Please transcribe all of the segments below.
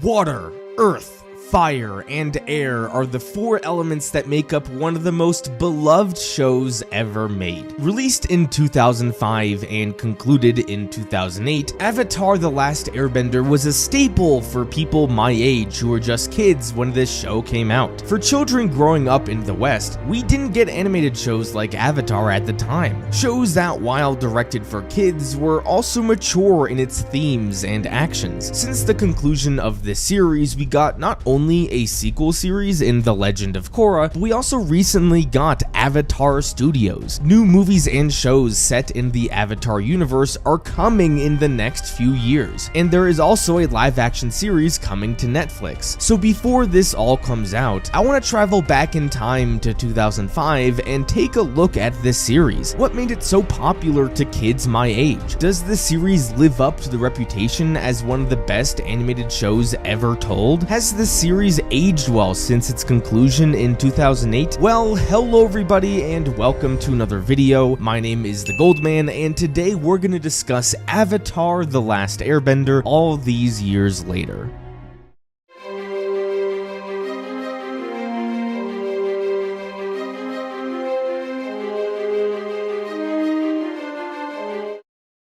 Water, earth, fire, and air are the four elements that make up one of the most beloved shows ever made. Released in 2005 and concluded in 2008, Avatar The Last Airbender was a staple for people my age who were just kids when this show came out. For children growing up in the West, we didn't get animated shows like Avatar at the time. Shows that, while directed for kids, were also mature in its themes and actions. Since the conclusion of this series, we got not only a sequel series in The Legend of Korra, but we also recently got Avatar Studios. New movies and shows set in the Avatar universe are coming in the next few years, and there is also a live-action series coming to Netflix. So before this all comes out, I want to travel back in time to 2005 and take a look at this series. What made it so popular to kids my age? Does the series live up to the reputation as one of the best animated shows ever told? Has the series aged well since its conclusion in 2008? Well, hello everybody and welcome to another video. My name is The Goldman, and today we're going to discuss Avatar The Last Airbender all these years later.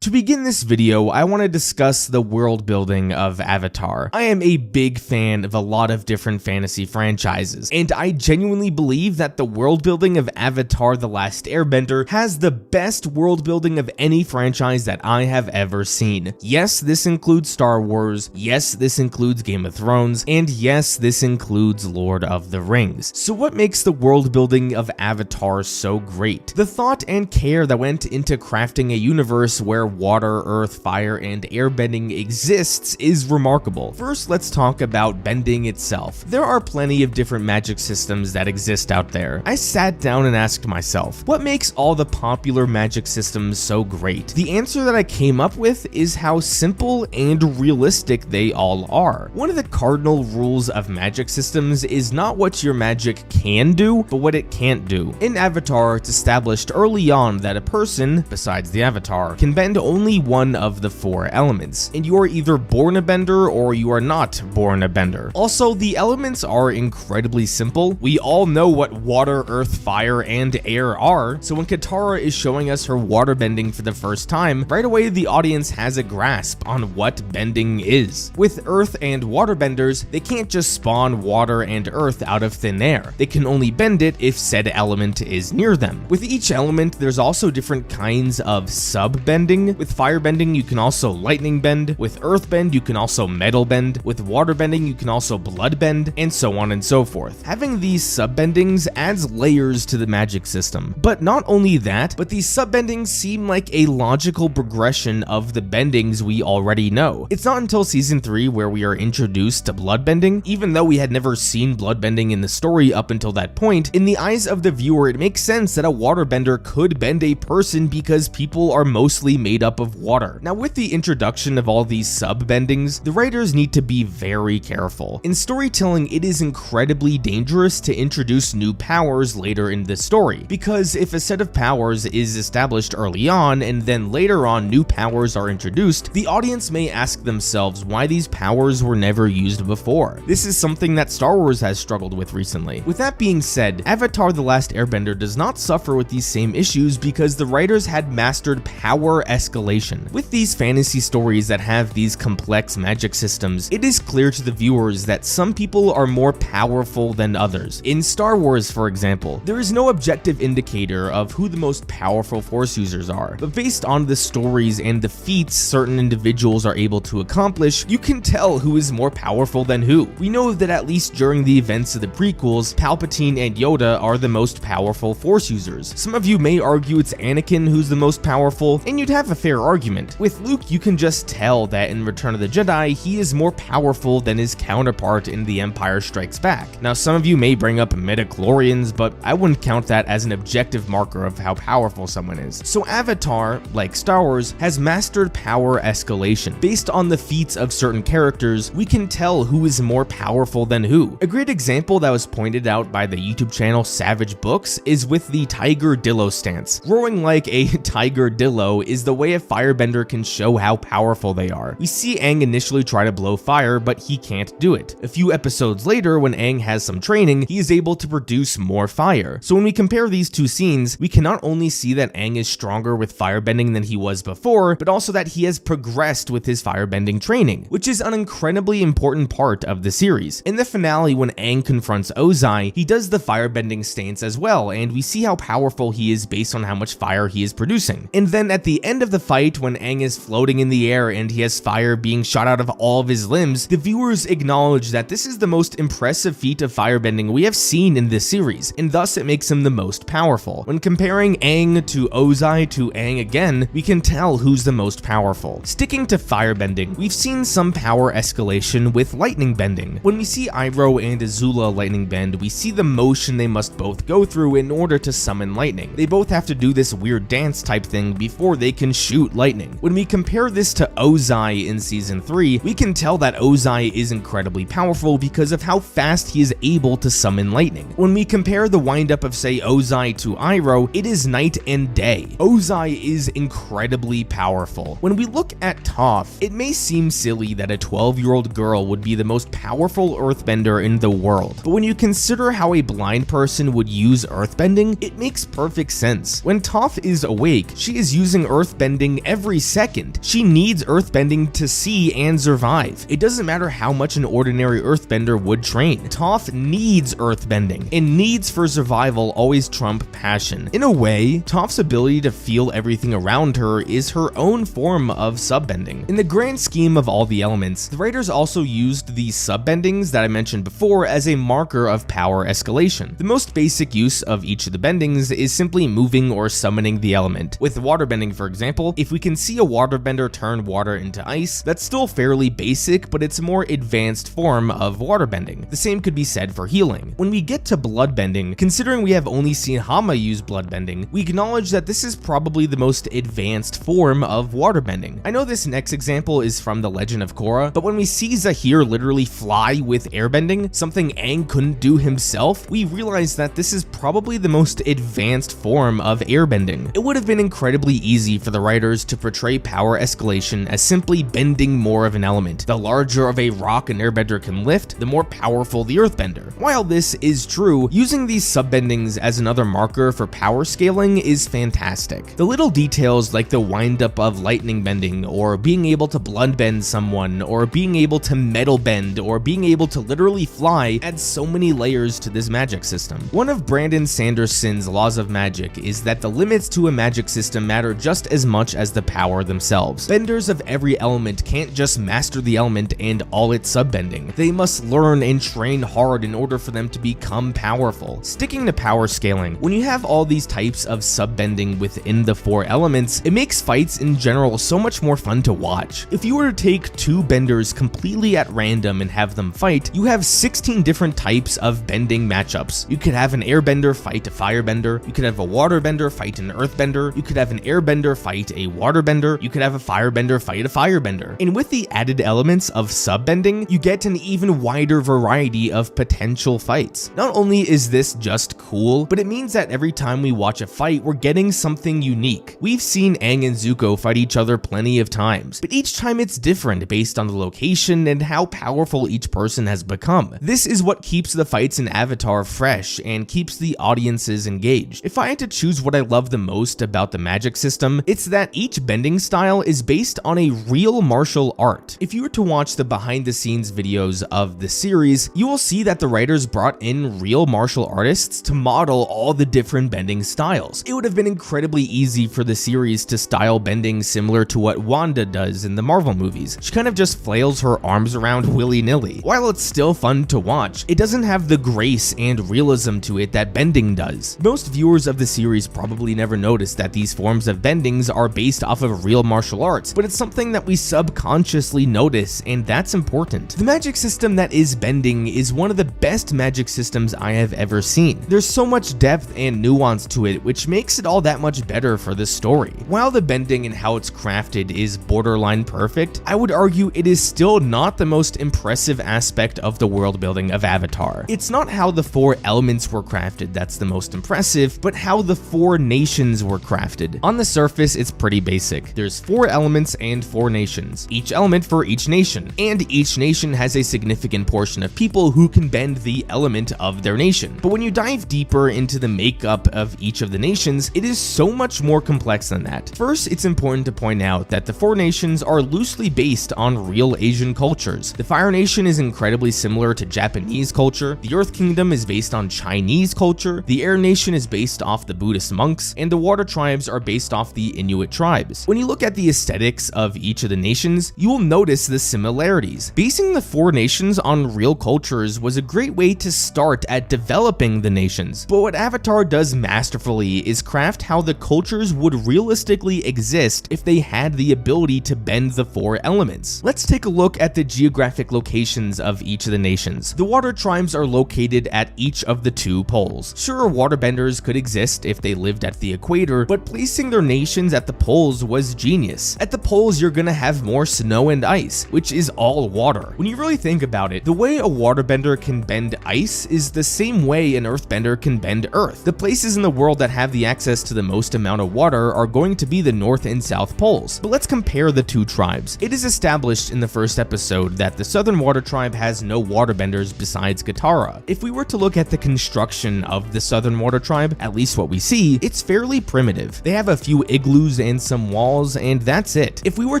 To begin this video, I want to discuss the world building of Avatar. I am a big fan of a lot of different fantasy franchises, and I genuinely believe that the world building of Avatar The Last Airbender has the best world building of any franchise that I have ever seen. Yes, this includes Star Wars, yes, this includes Game of Thrones, and yes, this includes Lord of the Rings. So what makes the world building of Avatar so great? The thought and care that went into crafting a universe where water, earth, fire, and airbending exists is remarkable. First, let's talk about bending itself. There are plenty of different magic systems that exist out there. I sat down and asked myself, what makes all the popular magic systems so great? The answer that I came up with is how simple and realistic they all are. One of the cardinal rules of magic systems is not what your magic can do, but what it can't do. In Avatar, it's established early on that a person, besides the Avatar, can bend only one of the four elements, and you are either born a bender or you are not born a bender. Also, the elements are incredibly simple. We all know what water, earth, fire, and air are, so when Katara is showing us her water bending for the first time, right away the audience has a grasp on what bending is. With earth and water benders, they can't just spawn water and earth out of thin air. They can only bend it if said element is near them. With each element, there's also different kinds of sub-bending. With fire bending, you can also lightning bend. With earth bend, you can also metal bend. With water bending, you can also blood bend, and so on and so forth. Having these sub-bendings adds layers to the magic system. But not only that, but these sub-bendings seem like a logical progression of the bendings we already know. It's not until season 3 where we are introduced to blood bending. Even though we had never seen blood bending in the story up until that point, in the eyes of the viewer, it makes sense that a waterbender could bend a person because people are mostly made up of water. Now, with the introduction of all these sub-bendings, the writers need to be very careful. In storytelling, it is incredibly dangerous to introduce new powers later in the story, because if a set of powers is established early on and then later on new powers are introduced, the audience may ask themselves why these powers were never used before. This is something that Star Wars has struggled with recently. With that being said, Avatar The Last Airbender does not suffer with these same issues because the writers had mastered power escalation. With these fantasy stories that have these complex magic systems, it is clear to the viewers that some people are more powerful than others. In Star Wars, for example, there is no objective indicator of who the most powerful Force users are, but based on the stories and the feats certain individuals are able to accomplish, you can tell who is more powerful than who. We know that at least during the events of the prequels, Palpatine and Yoda are the most powerful Force users. Some of you may argue it's Anakin who's the most powerful, and you'd have a fair argument. With Luke, you can just tell that in Return of the Jedi, he is more powerful than his counterpart in The Empire Strikes Back. Now, some of you may bring up midichlorians, but I wouldn't count that as an objective marker of how powerful someone is. So Avatar, like Star Wars, has mastered power escalation. Based on the feats of certain characters, we can tell who is more powerful than who. A great example that was pointed out by the YouTube channel Savage Books is with the Tiger Dillo stance. Growing like a Tiger Dillo is the way way a firebender can show how powerful they are. We see Aang initially try to blow fire, but he can't do it. A few episodes later, when Aang has some training, he is able to produce more fire. So when we compare these two scenes, we can not only see that Aang is stronger with firebending than he was before, but also that he has progressed with his firebending training, which is an incredibly important part of the series. In the finale, when Aang confronts Ozai, he does the firebending stance as well, and we see how powerful he is based on how much fire he is producing. And then at the end of the fight, when Aang is floating in the air and he has fire being shot out of all of his limbs, the viewers acknowledge that this is the most impressive feat of firebending we have seen in this series, and thus it makes him the most powerful. When comparing Aang to Ozai to Aang again, we can tell who's the most powerful. Sticking to firebending, we've seen some power escalation with lightning bending. When we see Iroh and Azula lightning bend, we see the motion they must both go through in order to summon lightning. They both have to do this weird dance type thing before they can shoot lightning. When we compare this to Ozai in season 3, we can tell that Ozai is incredibly powerful because of how fast he is able to summon lightning. When we compare the windup of, say, Ozai to Iroh, it is night and day. Ozai is incredibly powerful. When we look at Toph, it may seem silly that a 12-year-old girl would be the most powerful earthbender in the world, but when you consider how a blind person would use earthbending, it makes perfect sense. When Toph is awake, she is using earthbending every second. She needs earthbending to see and survive. It doesn't matter how much an ordinary earthbender would train. Toph needs earthbending, and needs for survival always trump passion. In a way, Toph's ability to feel everything around her is her own form of subbending. In the grand scheme of all the elements, the writers also used these subbendings that I mentioned before as a marker of power escalation. The most basic use of each of the bendings is simply moving or summoning the element. With waterbending, for example, if we can see a waterbender turn water into ice, that's still fairly basic, but it's a more advanced form of waterbending. The same could be said for healing. When we get to bloodbending, considering we have only seen Hama use bloodbending, we acknowledge that this is probably the most advanced form of waterbending. I know this next example is from The Legend of Korra, but when we see Zahir literally fly with airbending, something Aang couldn't do himself, we realize that this is probably the most advanced form of airbending. It would have been incredibly easy for the writers to portray power escalation as simply bending more of an element. The larger of a rock an airbender can lift, the more powerful the earthbender. While this is true, using these subbendings as another marker for power scaling is fantastic. The little details like the windup of lightning bending, or being able to blood bend someone, or being able to metal bend, or being able to literally fly add so many layers to this magic system. One of Brandon Sanderson's laws of magic is that the limits to a magic system matter just as much as the power themselves. Benders of every element can't just master the element and all its subbending. They must learn and train hard in order for them to become powerful. Sticking to power scaling, when you have all these types of subbending within the 4 elements, it makes fights in general so much more fun to watch. If you were to take 2 benders completely at random and have them fight, you have 16 different types of bending matchups. You could have an airbender fight a firebender, you could have a waterbender fight an earthbender, you could have an airbender fight a waterbender, you could have a firebender fight a firebender. And with the added elements of subbending, you get an even wider variety of potential fights. Not only is this just cool, but it means that every time we watch a fight, we're getting something unique. We've seen Aang and Zuko fight each other plenty of times, but each time it's different based on the location and how powerful each person has become. This is what keeps the fights in Avatar fresh and keeps the audiences engaged. If I had to choose what I love the most about the magic system, it's that each bending style is based on a real martial art. If you were to watch the behind the scenes videos of the series, you will see that the writers brought in real martial artists to model all the different bending styles. It would have been incredibly easy for the series to style bending similar to what Wanda does in the Marvel movies. She kind of just flails her arms around willy-nilly. While it's still fun to watch, it doesn't have the grace and realism to it that bending does. Most viewers of the series probably never noticed that these forms of bendings are based off of real martial arts, but it's something that we subconsciously notice, and that's important. The magic system that is bending is one of the best magic systems I have ever seen. There's so much depth and nuance to it, which makes it all that much better for the story. While the bending and how it's crafted is borderline perfect, I would argue it is still not the most impressive aspect of the world building of Avatar. It's not how the 4 elements were crafted that's the most impressive, but how the 4 nations were crafted. On the surface, it's pretty basic. There's 4 elements and 4 nations, each element for each nation, and each nation has a significant portion of people who can bend the element of their nation. But when you dive deeper into the makeup of each of the nations, it is so much more complex than that. First, it's important to point out that the 4 nations are loosely based on real Asian cultures. The Fire Nation is incredibly similar to Japanese culture, the Earth Kingdom is based on Chinese culture, the Air Nation is based off the Buddhist monks, and the Water Tribes are based off the Inuit tribes. When you look at the aesthetics of each of the nations, you will notice the similarities. Basing the 4 nations on real cultures was a great way to start at developing the nations. But what Avatar does masterfully is craft how the cultures would realistically exist if they had the ability to bend the 4 elements. Let's take a look at the geographic locations of each of the nations. The Water Tribes are located at each of the 2 poles. Sure, waterbenders could exist if they lived at the equator, but placing their nations at the poles was genius. At the poles, you're gonna have more snow and ice, which is all water. When you really think about it, the way a waterbender can bend ice is the same way an earthbender can bend earth. The places in the world that have the access to the most amount of water are going to be the North and South poles. But let's compare the 2 tribes. It is established in the first episode that the Southern Water Tribe has no waterbenders besides Katara. If we were to look at the construction of the Southern Water Tribe, at least what we see, it's fairly primitive. They have a few igloos and some walls, and that's it. If we were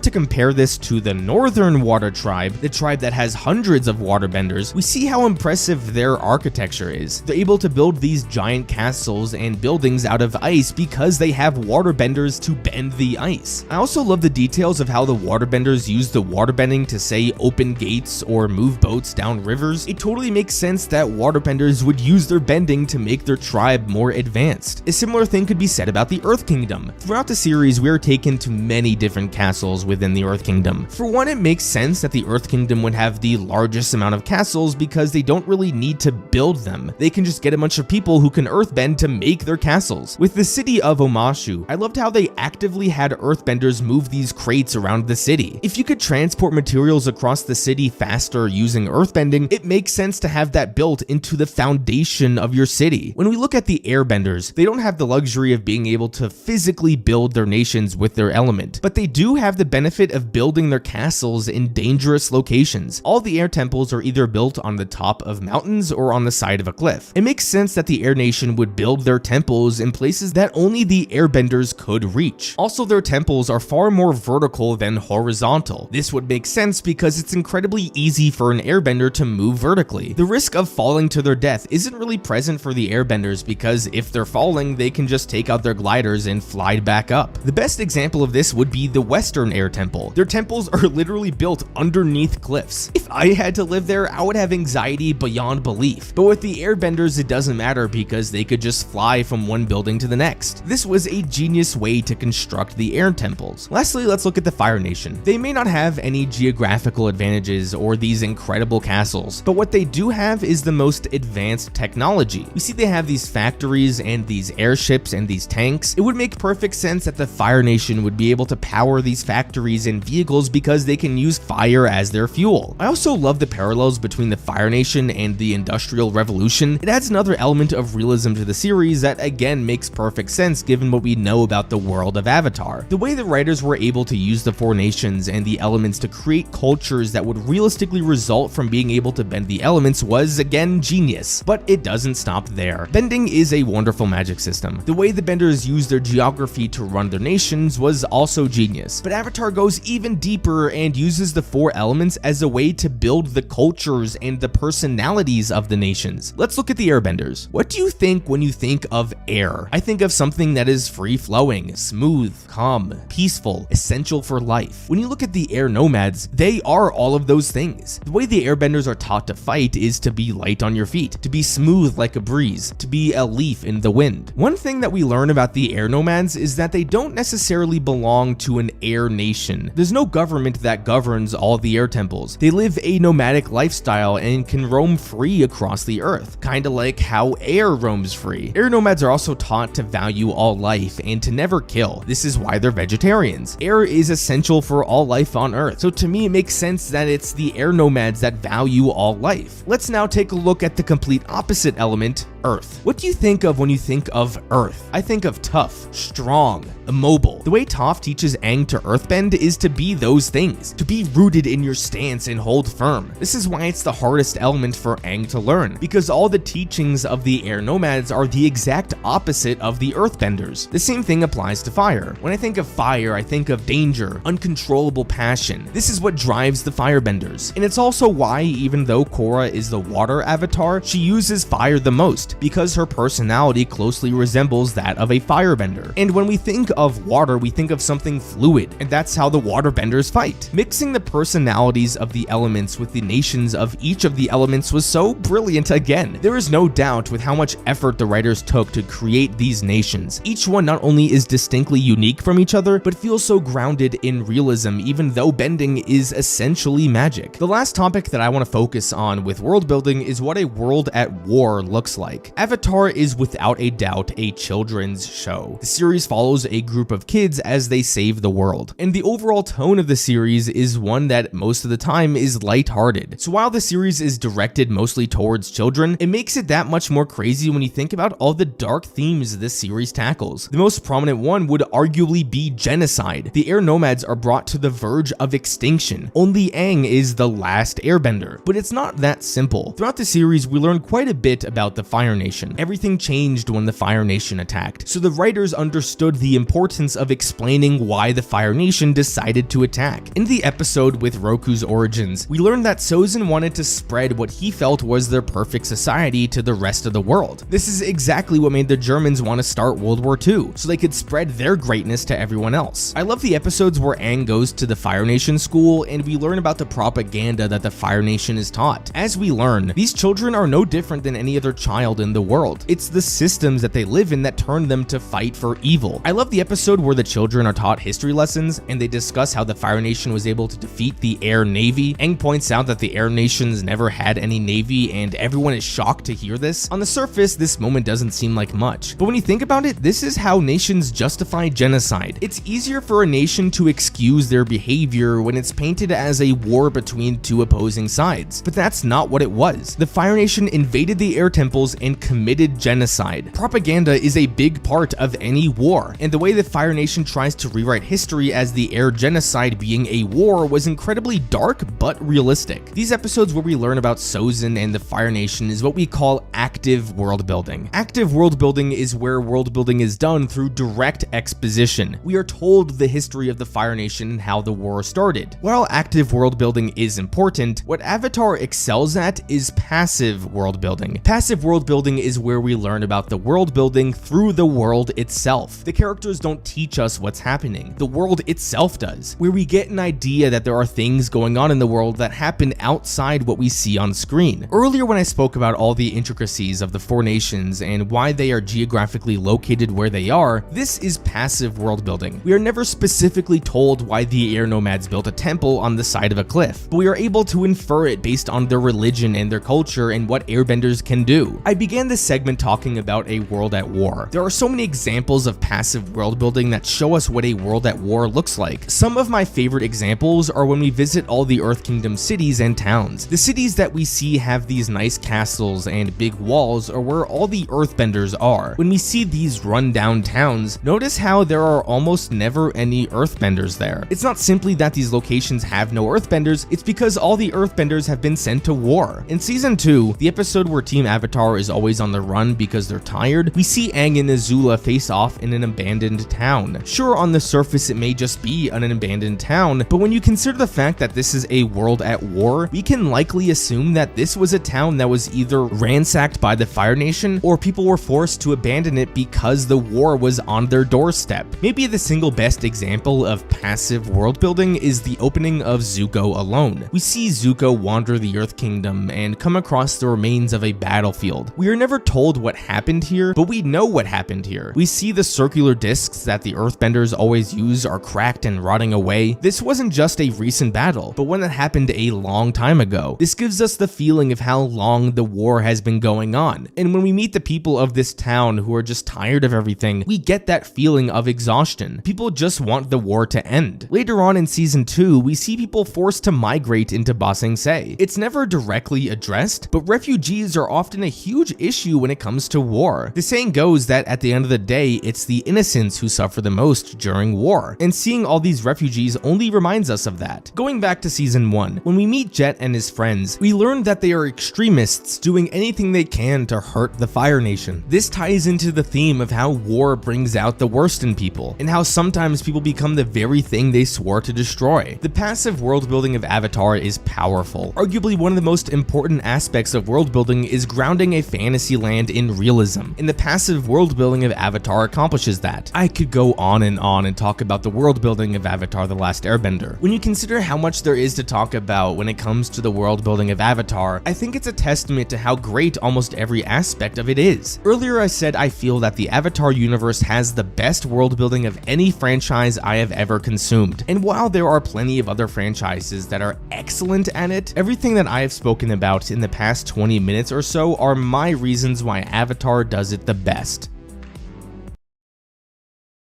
to compare this to the Northern Water Tribe, the tribe that has hundreds of waterbenders, we see how impressive their architecture is. They're able to build these giant castles and buildings out of ice because they have waterbenders to bend the ice. I also love the details of how the waterbenders use the waterbending to, say, open gates or move boats down rivers. It totally makes sense that waterbenders would use their bending to make their tribe more advanced. A similar thing could be said about the Earth Kingdom. Throughout the series, we are taken to many different castles within the Earth Kingdom. For one, it makes sense that the Earth Kingdom would have the largest amount of castles because they don't really need to build them. They can just get a bunch of people who can earthbend to make their castles. With the city of Omashu, I loved how they actively had earthbenders move these crates around the city. If you could transport materials across the city faster using earthbending, it makes sense to have that built into the foundation of your city. When we look at the airbenders, they don't have the luxury of being able to physically build their nations with their element, but they do have the benefit of building their castles in dangerous locations. All the air temples are either built on the top of mountains or on the side of a cliff. It makes sense that the Air Nation would build their temples in places that only the airbenders could reach. Also, their temples are far more vertical than horizontal. This would make sense because it's incredibly easy for an airbender to move vertically. The risk of falling to their death isn't really present for the airbenders because if they're falling, they can just take out their gliders and fly back up. The best example of this would be the Western Air Temple. Their temples are literally built underneath cliffs. If I had to live there, I would have anxiety beyond belief. But with the airbenders, it doesn't matter because they could just fly from one building to the next. This was a genius way to construct the air temples. Lastly, let's look at the Fire Nation. They may not have any geographical advantages or these incredible castles, but what they do have is the most advanced technology. We see they have these factories and these airships and these tanks. It would make perfect sense that the Fire Nation would be able to power these factories and vehicles because they can use fire as their fuel. I also love the parallels between the Fire Nation and the Industrial Revolution. It adds another element of realism to the series that again makes perfect sense given what we know about the world of Avatar. The way the writers were able to use the 4 nations and the elements to create cultures that would realistically result from being able to bend the elements was again genius, but it doesn't stop there. Bending is a wonderful magic system. The way the benders use their geography to run their nations was also genius, but Avatar goes even deeper and uses the 4 elements as a way to build the cultures and the personalities of the nations. Let's look at the airbenders. What do you think when you think of air? I think of something that is free-flowing, smooth, calm, peaceful, essential for life. When you look at the air nomads, they are all of those things. The way the airbenders are taught to fight is to be light on your feet, to be smooth like a breeze, to be a leaf in the wind. One thing that we learn about the air nomads is that they don't necessarily belong to an air nation. There's no government that governs all the air temples. They live a nomadic lifestyle and can roam free across the earth, kinda like how air roams free. Air nomads are also taught to value all life and to never kill. This is why they're vegetarians. Air is essential for all life on earth, so to me it makes sense that it's the air nomads that value all life. Let's now take a look at the complete opposite element, Earth. What do you think of when you think of Earth? I think of tough, strong, emotional, noble. The way Toph teaches Aang to earthbend is to be those things, to be rooted in your stance and hold firm. This is why it's the hardest element for Aang to learn, because all the teachings of the air nomads are the exact opposite of the earthbenders. The same thing applies to fire. When I think of fire, I think of danger, uncontrollable passion. This is what drives the firebenders. And it's also why, even though Korra is the water avatar, she uses fire the most, because her personality closely resembles that of a firebender. And when we think of water, we think of something fluid, and that's how the waterbenders fight. Mixing the personalities of the elements with the nations of each of the elements was so brilliant again. There is no doubt with how much effort the writers took to create these nations. Each one not only is distinctly unique from each other, but feels so grounded in realism, even though bending is essentially magic. The last topic that I want to focus on with world building is what a world at war looks like. Avatar is without a doubt a children's show. The series follows a group of kids as they save the world, and the overall tone of the series is one that most of the time is lighthearted. So while the series is directed mostly towards children, it makes it that much more crazy when you think about all the dark themes this series tackles. The most prominent one would arguably be genocide. The air nomads are brought to the verge of extinction. Only Aang is the last airbender, but it's not that simple. Throughout the series, we learn quite a bit about the Fire Nation. Everything changed when the Fire Nation attacked, so the writers understood the importance of explaining why the Fire Nation decided to attack. In the episode with Roku's origins, we learned that Sozin wanted to spread what he felt was their perfect society to the rest of the world. This is exactly what made the Germans want to start World War II, so they could spread their greatness to everyone else. I love the episodes where Aang goes to the Fire Nation school and we learn about the propaganda that the Fire Nation is taught. As we learn, these children are no different than any other child in the world. It's the systems that they live in that turn them to fight for evil. I love the episode where the children are taught history lessons and they discuss how the Fire Nation was able to defeat the Air Navy. Aang points out that the Air Nations never had any navy and everyone is shocked to hear this. On the surface, this moment doesn't seem like much, but when you think about it, this is how nations justify genocide. It's easier for a nation to excuse their behavior when it's painted as a war between two opposing sides, but that's not what it was. The Fire Nation invaded the air temples and committed genocide. Propaganda is a big part of any war, and the way the Fire Nation tries to rewrite history as the air genocide being a war was incredibly dark but realistic. These episodes where we learn about Sozin and the Fire Nation is what we call active world building. Active world building is where world building is done through direct exposition. We are told the history of the Fire Nation and how the war started. While active world building is important, what Avatar excels at is passive world building. Passive world building is where we learn about the world building through the world itself. The characters don't teach us what's happening. The world itself does, where we get an idea that there are things going on in the world that happen outside what we see on screen. Earlier when I spoke about all the intricacies of the four nations and why they are geographically located where they are, this is passive world building. We are never specifically told why the air nomads built a temple on the side of a cliff, but we are able to infer it based on their religion and their culture and what airbenders can do. I began this segment talking about a world at war. There are so many examples of passive world building that show us what a world at war looks like. Some of my favorite examples are when we visit all the Earth Kingdom cities and towns. The cities that we see have these nice castles and big walls are where all the earthbenders are. When we see these rundown towns, notice how there are almost never any earthbenders there. It's not simply that these locations have no earthbenders, it's because all the earthbenders have been sent to war. In season 2, the episode where Team Avatar is always on the run because they're tired, we see Aang and Azula face off in an abandoned town. Sure, on the surface it may just be an abandoned town, but when you consider the fact that this is a world at war, we can likely assume that this was a town that was either ransacked by the Fire Nation or people were forced to abandon it because the war was on their doorstep. Maybe the single best example of passive world building is the opening of Zuko Alone. We see Zuko wander the Earth Kingdom and come across the remains of a battlefield. We are never told what happened here, but we know what happened here. We see the circular discs that the earthbenders always use are cracked and rotting away. This wasn't just a recent battle, but one that happened a long time ago. This gives us the feeling of how long the war has been going on. And when we meet the people of this town who are just tired of everything, we get that feeling of exhaustion. People just want the war to end. Later on in season 2, we see people forced to migrate into Ba Sing Se. It's never directly addressed, but refugees are often a huge issue when it comes to war. The saying goes that at the end of the day, it's the innocents who suffer the most during war, and seeing all these refugees only reminds us of that. Going back to season 1, when we meet Jet and his friends, we learn that they are extremists doing anything they can to hurt the Fire Nation. This ties into the theme of how war brings out the worst in people, and how sometimes people become the very thing they swore to destroy. The passive world building of Avatar is powerful. Arguably one of the most important aspects of world building is grounding a fantasy land in realism, and the passive world building of Avatar accomplishes that. I could go on and talk about the world building of Avatar The Last Airbender. When you consider how much there is to talk about when it comes to the world building of Avatar, I think it's a testament to how great almost every aspect of it is. Earlier I said I feel that the Avatar universe has the best world building of any franchise I have ever consumed, and while there are plenty of other franchises that are excellent at it, everything that I have spoken about in the past 20 minutes or so are my reasons why Avatar does it the best.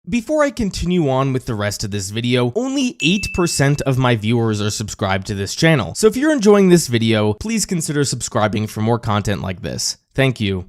Before I continue on with the rest of this video, only 8% of my viewers are subscribed to this channel, so if you're enjoying this video, please consider subscribing for more content like this. Thank you.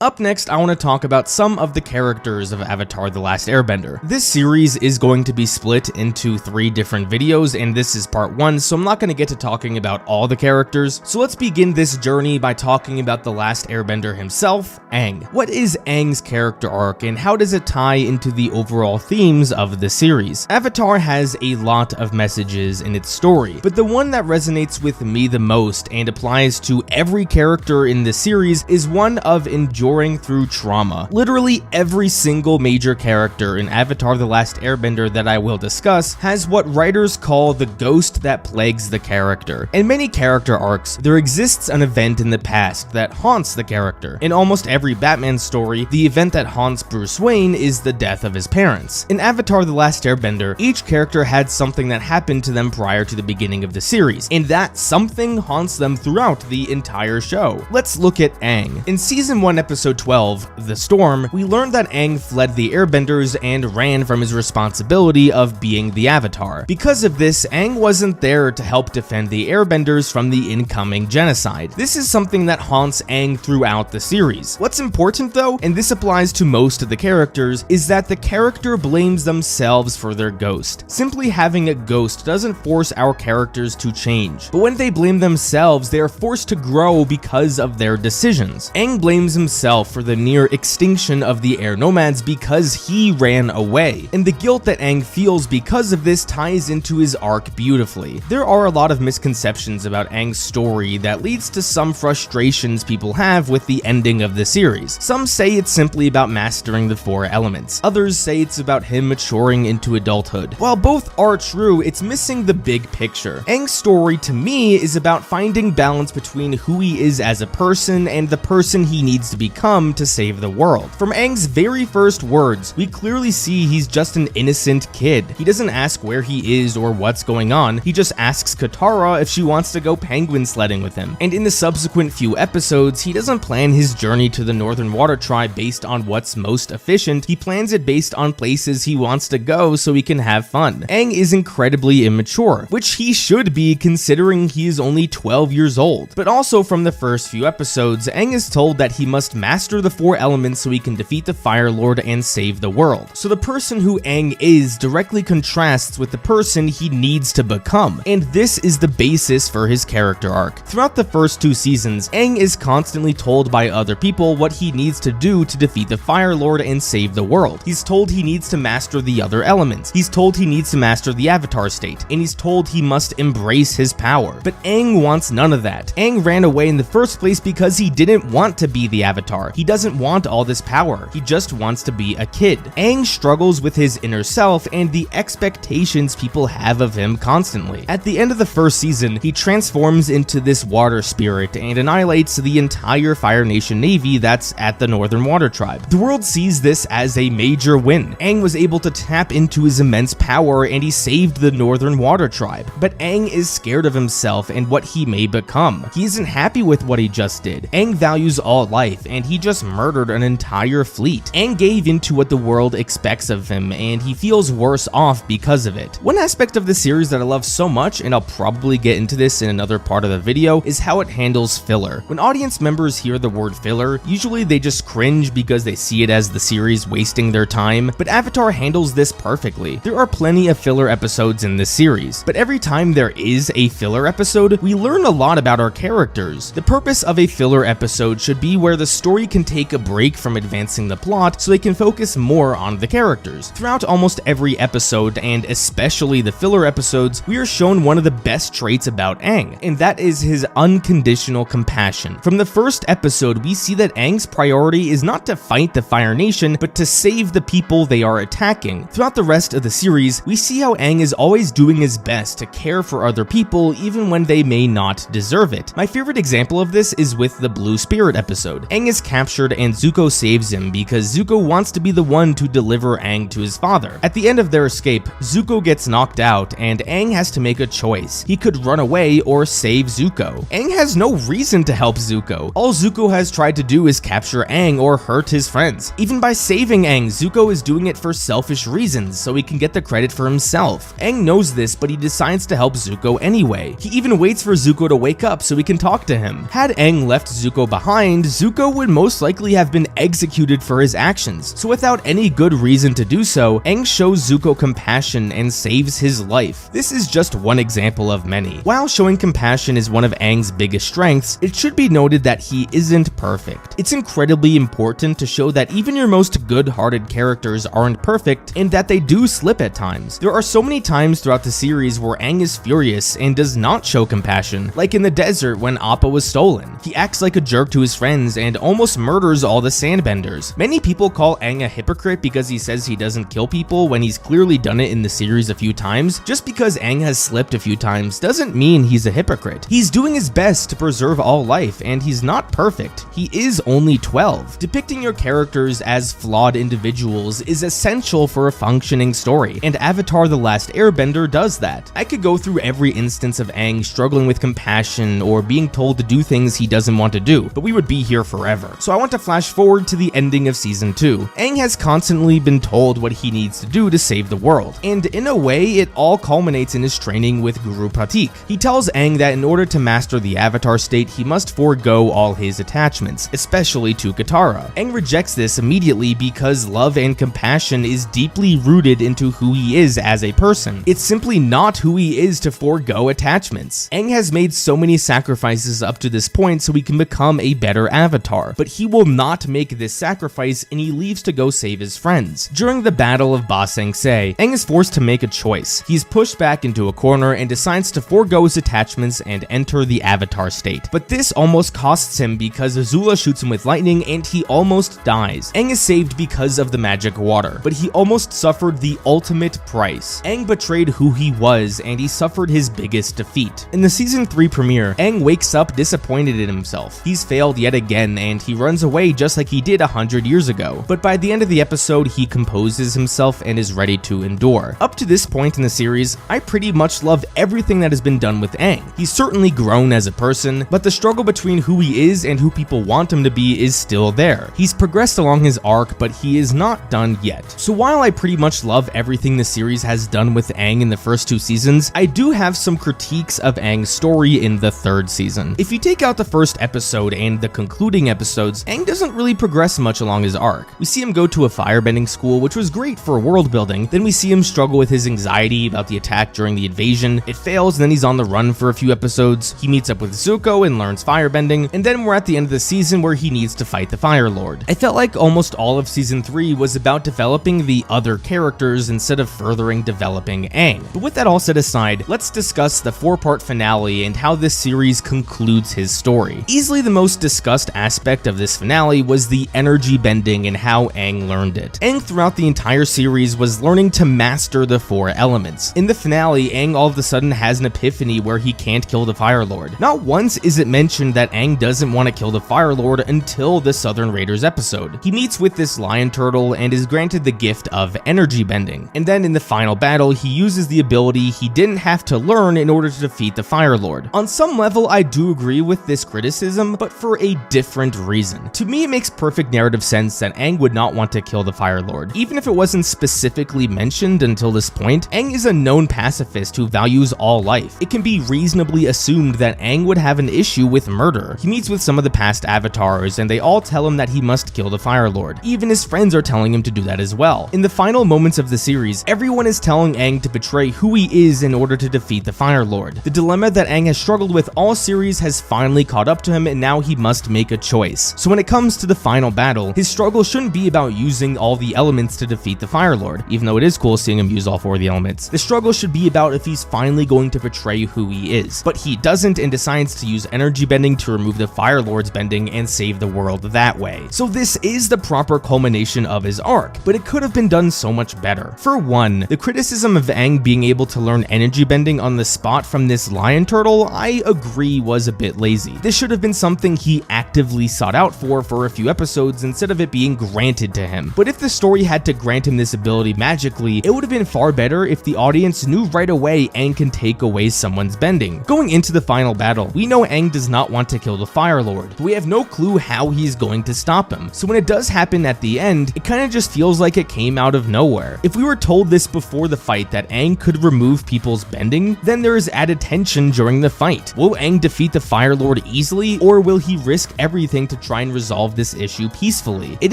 Up next, I want to talk about some of the characters of Avatar The Last Airbender. This series is going to be split into 3 different videos, and this is part 1, so I'm not going to get to talking about all the characters. So let's begin this journey by talking about The Last Airbender himself, Aang. What is Aang's character arc, and how does it tie into the overall themes of the series? Avatar has a lot of messages in its story, but the one that resonates with me the most and applies to every character in the series is one of enduring through trauma. Literally every single major character in Avatar The Last Airbender that I will discuss has what writers call the ghost that plagues the character. In many character arcs, there exists an event in the past that haunts the character. In almost every Batman story, the event that haunts Bruce Wayne is the death of his parents. In Avatar The Last Airbender, each character had something that happened to them prior to the beginning of the series, and that something haunts them throughout the entire show. Let's look at Aang. In season 1 episode 12, The Storm, we learned that Aang fled the Airbenders and ran from his responsibility of being the Avatar. Because of this, Aang wasn't there to help defend the Airbenders from the incoming genocide. This is something that haunts Aang throughout the series. What's important though, and this applies to most of the characters, is that the character blames themselves for their ghost. Simply having a ghost doesn't force our characters to change, but when they blame themselves, they are forced to grow because of their decisions. Aang blames himself for the near extinction of the air nomads because he ran away, and the guilt that Aang feels because of this ties into his arc beautifully. There are a lot of misconceptions about Aang's story that leads to some frustrations people have with the ending of the series. Some say it's simply about mastering the 4 elements. Others say it's about him maturing into adulthood. While both are true, it's missing the big picture. Aang's story to me is about finding balance between who he is as a person and the person he needs to become to save the world. From Aang's very first words, we clearly see he's just an innocent kid. He doesn't ask where he is or what's going on, he just asks Katara if she wants to go penguin sledding with him. And in the subsequent few episodes, he doesn't plan his journey to the Northern Water Tribe based on what's most efficient, he plans it based on places he wants to go so he can have fun. Aang is incredibly immature, which he should be considering he is only 12 years old. But also from the first few episodes, Aang is told that he must master the 4 elements so he can defeat the Fire Lord and save the world. So the person who Aang is directly contrasts with the person he needs to become, and this is the basis for his character arc. Throughout the first 2 seasons, Aang is constantly told by other people what he needs to do to defeat the Fire Lord and save the world. He's told he needs to master the other elements, he's told he needs to master the Avatar state, and he's told he must embrace his power. But Aang wants none of that. Aang ran away in the first place because he didn't want to be the Avatar. He doesn't want all this power, he just wants to be a kid. Aang struggles with his inner self and the expectations people have of him constantly. At the end of the first season, he transforms into this water spirit and annihilates the entire Fire Nation Navy that's at the Northern Water Tribe. The world sees this as a major win. Aang was able to tap into his immense power and he saved the Northern Water Tribe. But Aang is scared of himself and what he may become. He isn't happy with what he just did. Aang values all life and and he just murdered an entire fleet. Aang gave into what the world expects of him, and he feels worse off because of it. One aspect of the series that I love so much, and I'll probably get into this in another part of the video, is how it handles filler. When audience members hear the word filler, usually they just cringe because they see it as the series wasting their time, but Avatar handles this perfectly. There are plenty of filler episodes in this series, but every time there is a filler episode, we learn a lot about our characters. The purpose of a filler episode should be where the story can take a break from advancing the plot so they can focus more on the characters. Throughout almost every episode, and especially the filler episodes, we are shown one of the best traits about Aang, and that is his unconditional compassion. From the first episode, we see that Aang's priority is not to fight the Fire Nation, but to save the people they are attacking. Throughout the rest of the series, we see how Aang is always doing his best to care for other people even when they may not deserve it. My favorite example of this is with the Blue Spirit episode. Aang is captured and Zuko saves him because Zuko wants to be the one to deliver Aang to his father. At the end of their escape, Zuko gets knocked out and Aang has to make a choice. He could run away or save Zuko. Aang has no reason to help Zuko. All Zuko has tried to do is capture Aang or hurt his friends. Even by saving Aang, Zuko is doing it for selfish reasons so he can get the credit for himself. Aang knows this, but he decides to help Zuko anyway. He even waits for Zuko to wake up so he can talk to him. Had Aang left Zuko behind, Zuko would most likely have been executed for his actions. So without any good reason to do so, Aang shows Zuko compassion and saves his life. This is just one example of many. While showing compassion is one of Aang's biggest strengths, it should be noted that he isn't perfect. It's incredibly important to show that even your most good-hearted characters aren't perfect and that they do slip at times. There are so many times throughout the series where Aang is furious and does not show compassion, like in the desert when Appa was stolen. He acts like a jerk to his friends and almost murders all the sandbenders. Many people call Aang a hypocrite because he says he doesn't kill people when he's clearly done it in the series a few times. Just because Aang has slipped a few times doesn't mean he's a hypocrite. He's doing his best to preserve all life, and he's not perfect. He is only 12. Depicting your characters as flawed individuals is essential for a functioning story, and Avatar The Last Airbender does that. I could go through every instance of Aang struggling with compassion or being told to do things he doesn't want to do, but we would be here forever. So I want to flash forward to the ending of Season 2. Aang has constantly been told what he needs to do to save the world, and in a way, it all culminates in his training with Guru Pratik. He tells Aang that in order to master the Avatar state, he must forego all his attachments, especially to Katara. Aang rejects this immediately because love and compassion is deeply rooted into who he is as a person. It's simply not who he is to forego attachments. Aang has made so many sacrifices up to this point so he can become a better Avatar, but he will not make this sacrifice and he leaves to go save his friends. During the Battle of Ba Sing Se, Aang is forced to make a choice. He's pushed back into a corner and decides to forego his attachments and enter the Avatar state. But this almost costs him because Azula shoots him with lightning and he almost dies. Aang is saved because of the magic water, but he almost suffered the ultimate price. Aang betrayed who he was and he suffered his biggest defeat. In the Season 3 premiere, Aang wakes up disappointed in himself. He's failed yet again and he runs away just like he did 100 years ago. But by the end of the episode, he composes himself and is ready to endure. Up to this point in the series, I pretty much love everything that has been done with Aang. He's certainly grown as a person, but the struggle between who he is and who people want him to be is still there. He's progressed along his arc, but he is not done yet. So while I pretty much love everything the series has done with Aang in the first 2 seasons, I do have some critiques of Aang's story in the 3rd season. If you take out the first episode and the concluding episodes, Aang doesn't really progress much along his arc. We see him go to a firebending school, which was great for world building. Then we see him struggle with his anxiety about the attack during the invasion. It fails, and then he's on the run for a few episodes. He meets up with Zuko and learns firebending, and then we're at the end of the season where he needs to fight the Fire Lord. I felt like almost all of Season 3 was about developing the other characters instead of furthering developing Aang. But with that all set aside, let's discuss the 4-part finale and how this series concludes his story. Easily the most discussed aspect of this finale was was the energy bending and how Aang learned it. Aang throughout the entire series was learning to master the 4 elements. In the finale, Aang all of a sudden has an epiphany where he can't kill the Fire Lord. Not once is it mentioned that Aang doesn't want to kill the Fire Lord until the Southern Raiders episode. He meets with this lion turtle and is granted the gift of energy bending. And then in the final battle, he uses the ability he didn't have to learn in order to defeat the Fire Lord. On some level, I do agree with this criticism, but for a different reason. To me, it makes perfect narrative sense that Aang would not want to kill the Fire Lord. Even if it wasn't specifically mentioned until this point, Aang is a known pacifist who values all life. It can be reasonably assumed that Aang would have an issue with murder. He meets with some of the past avatars and they all tell him that he must kill the Fire Lord. Even his friends are telling him to do that as well. In the final moments of the series, everyone is telling Aang to betray who he is in order to defeat the Fire Lord. The dilemma that Aang has struggled with all series has finally caught up to him and now he must make a choice. So when it comes to the final battle, his struggle shouldn't be about using all the elements to defeat the Fire Lord, even though it is cool seeing him use all 4 of the elements. The struggle should be about if he's finally going to betray who he is. But he doesn't and decides to use energy bending to remove the Fire Lord's bending and save the world that way. So this is the proper culmination of his arc, but it could have been done so much better. For one, the criticism of Aang being able to learn energy bending on the spot from this lion turtle, I agree was a bit lazy. This should have been something he actively sought out for a few episodes instead of it being granted to him. But if the story had to grant him this ability magically, it would have been far better if the audience knew right away Aang can take away someone's bending. Going into the final battle, we know Aang does not want to kill the Fire Lord, but we have no clue how he's going to stop him. So when it does happen at the end, it kind of just feels like it came out of nowhere. If we were told this before the fight that Aang could remove people's bending, then there is added tension during the fight. Will Aang defeat the Fire Lord easily, or will he risk everything to try and resolve this issue peacefully? It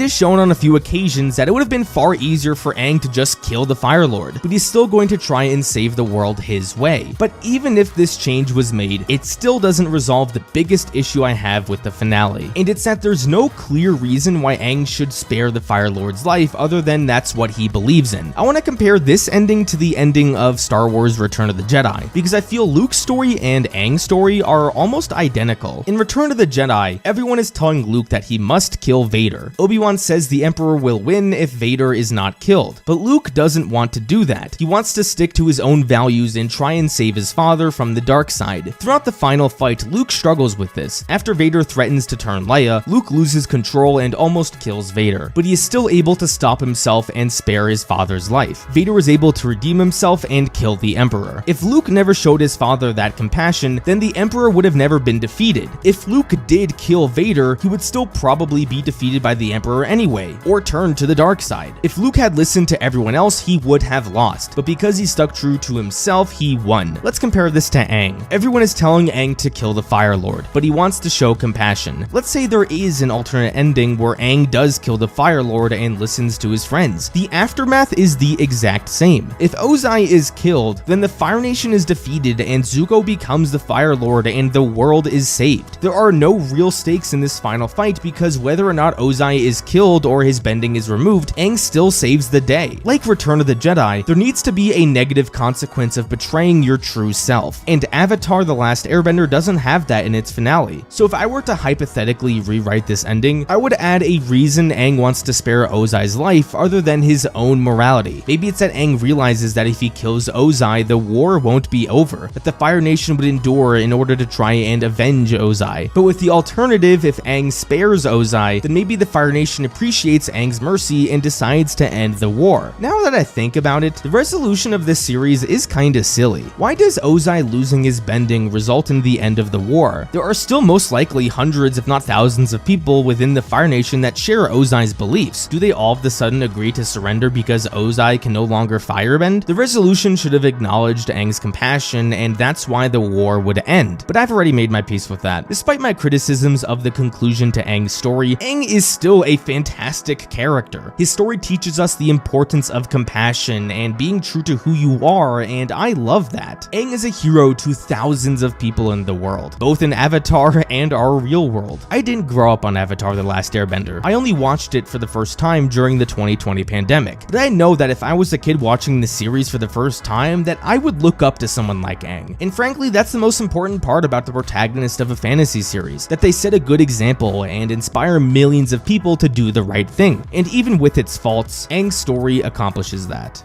is shown on a few occasions that it would have been far easier for Aang to just kill the Fire Lord, but he's still going to try and save the world his way. But even if this change was made, it still doesn't resolve the biggest issue I have with the finale, and it's that there's no clear reason why Aang should spare the Fire Lord's life other than that's what he believes in. I want to compare this ending to the ending of Star Wars Return of the Jedi, because I feel Luke's story and Aang's story are almost identical. In Return of the Jedi, everyone is telling Luke that he must kill Vader. Obi-Wan says the Emperor will win if Vader is not killed, but Luke doesn't want to do that. He wants to stick to his own values and try and save his father from the dark side. Throughout the final fight, Luke struggles with this. After Vader threatens to turn Leia, Luke loses control and almost kills Vader, but he is still able to stop himself and spare his father's life. Vader was able to redeem himself and kill the Emperor. If Luke never showed his father that compassion, then the Emperor would have never been defeated. If Luke did kill Vader, he would still probably be defeated by the Emperor anyway, or turn to the dark side. If Luke had listened to everyone else, he would have lost, but because he stuck true to himself, he won. Let's compare this to Aang. Everyone is telling Aang to kill the Fire Lord, but he wants to show compassion. Let's say there is an alternate ending where Aang does kill the Fire Lord and listens to his friends. The aftermath is the exact same. If Ozai is killed, then the Fire Nation is defeated and Zuko becomes the Fire Lord and the world is saved. There are no real stakes in this final fight because whether or not Ozai is killed or his bending is removed, Aang still saves the day. Like Return of the Jedi, there needs to be a negative consequence of betraying your true self, and Avatar The Last Airbender doesn't have that in its finale. So if I were to hypothetically rewrite this ending, I would add a reason Aang wants to spare Ozai's life other than his own morality. Maybe it's that Aang realizes that if he kills Ozai, the war won't be over, that the Fire Nation would endure in order to try and avenge Ozai. But with the alternative, if Aang spares Ozai, then maybe the Fire Nation appreciates Aang's mercy and decides to end the war. Now that I think about it, the resolution of this series is kinda silly. Why does Ozai losing his bending result in the end of the war? There are still most likely hundreds if not thousands of people within the Fire Nation that share Ozai's beliefs. Do they all of a sudden agree to surrender because Ozai can no longer firebend? The resolution should have acknowledged Aang's compassion, and that's why the war would end. But I've already made my peace with that. Despite my criticisms of the conclusion to Aang's story, Aang is still a fantastic character. His story teaches us the importance of compassion and being true to who you are, and I love that. Aang is a hero to thousands of people in the world, both in Avatar and our real world. I didn't grow up on Avatar The Last Airbender. I only watched it for the first time during the 2020 pandemic, but I know that if I was a kid watching the series for the first time, that I would look up to someone like Aang. And frankly, that's the most important part about the protagonist of a fantasy series, that they set a good example and inspire millions of people to do the right thing. And even with its faults, Aang's story accomplishes that.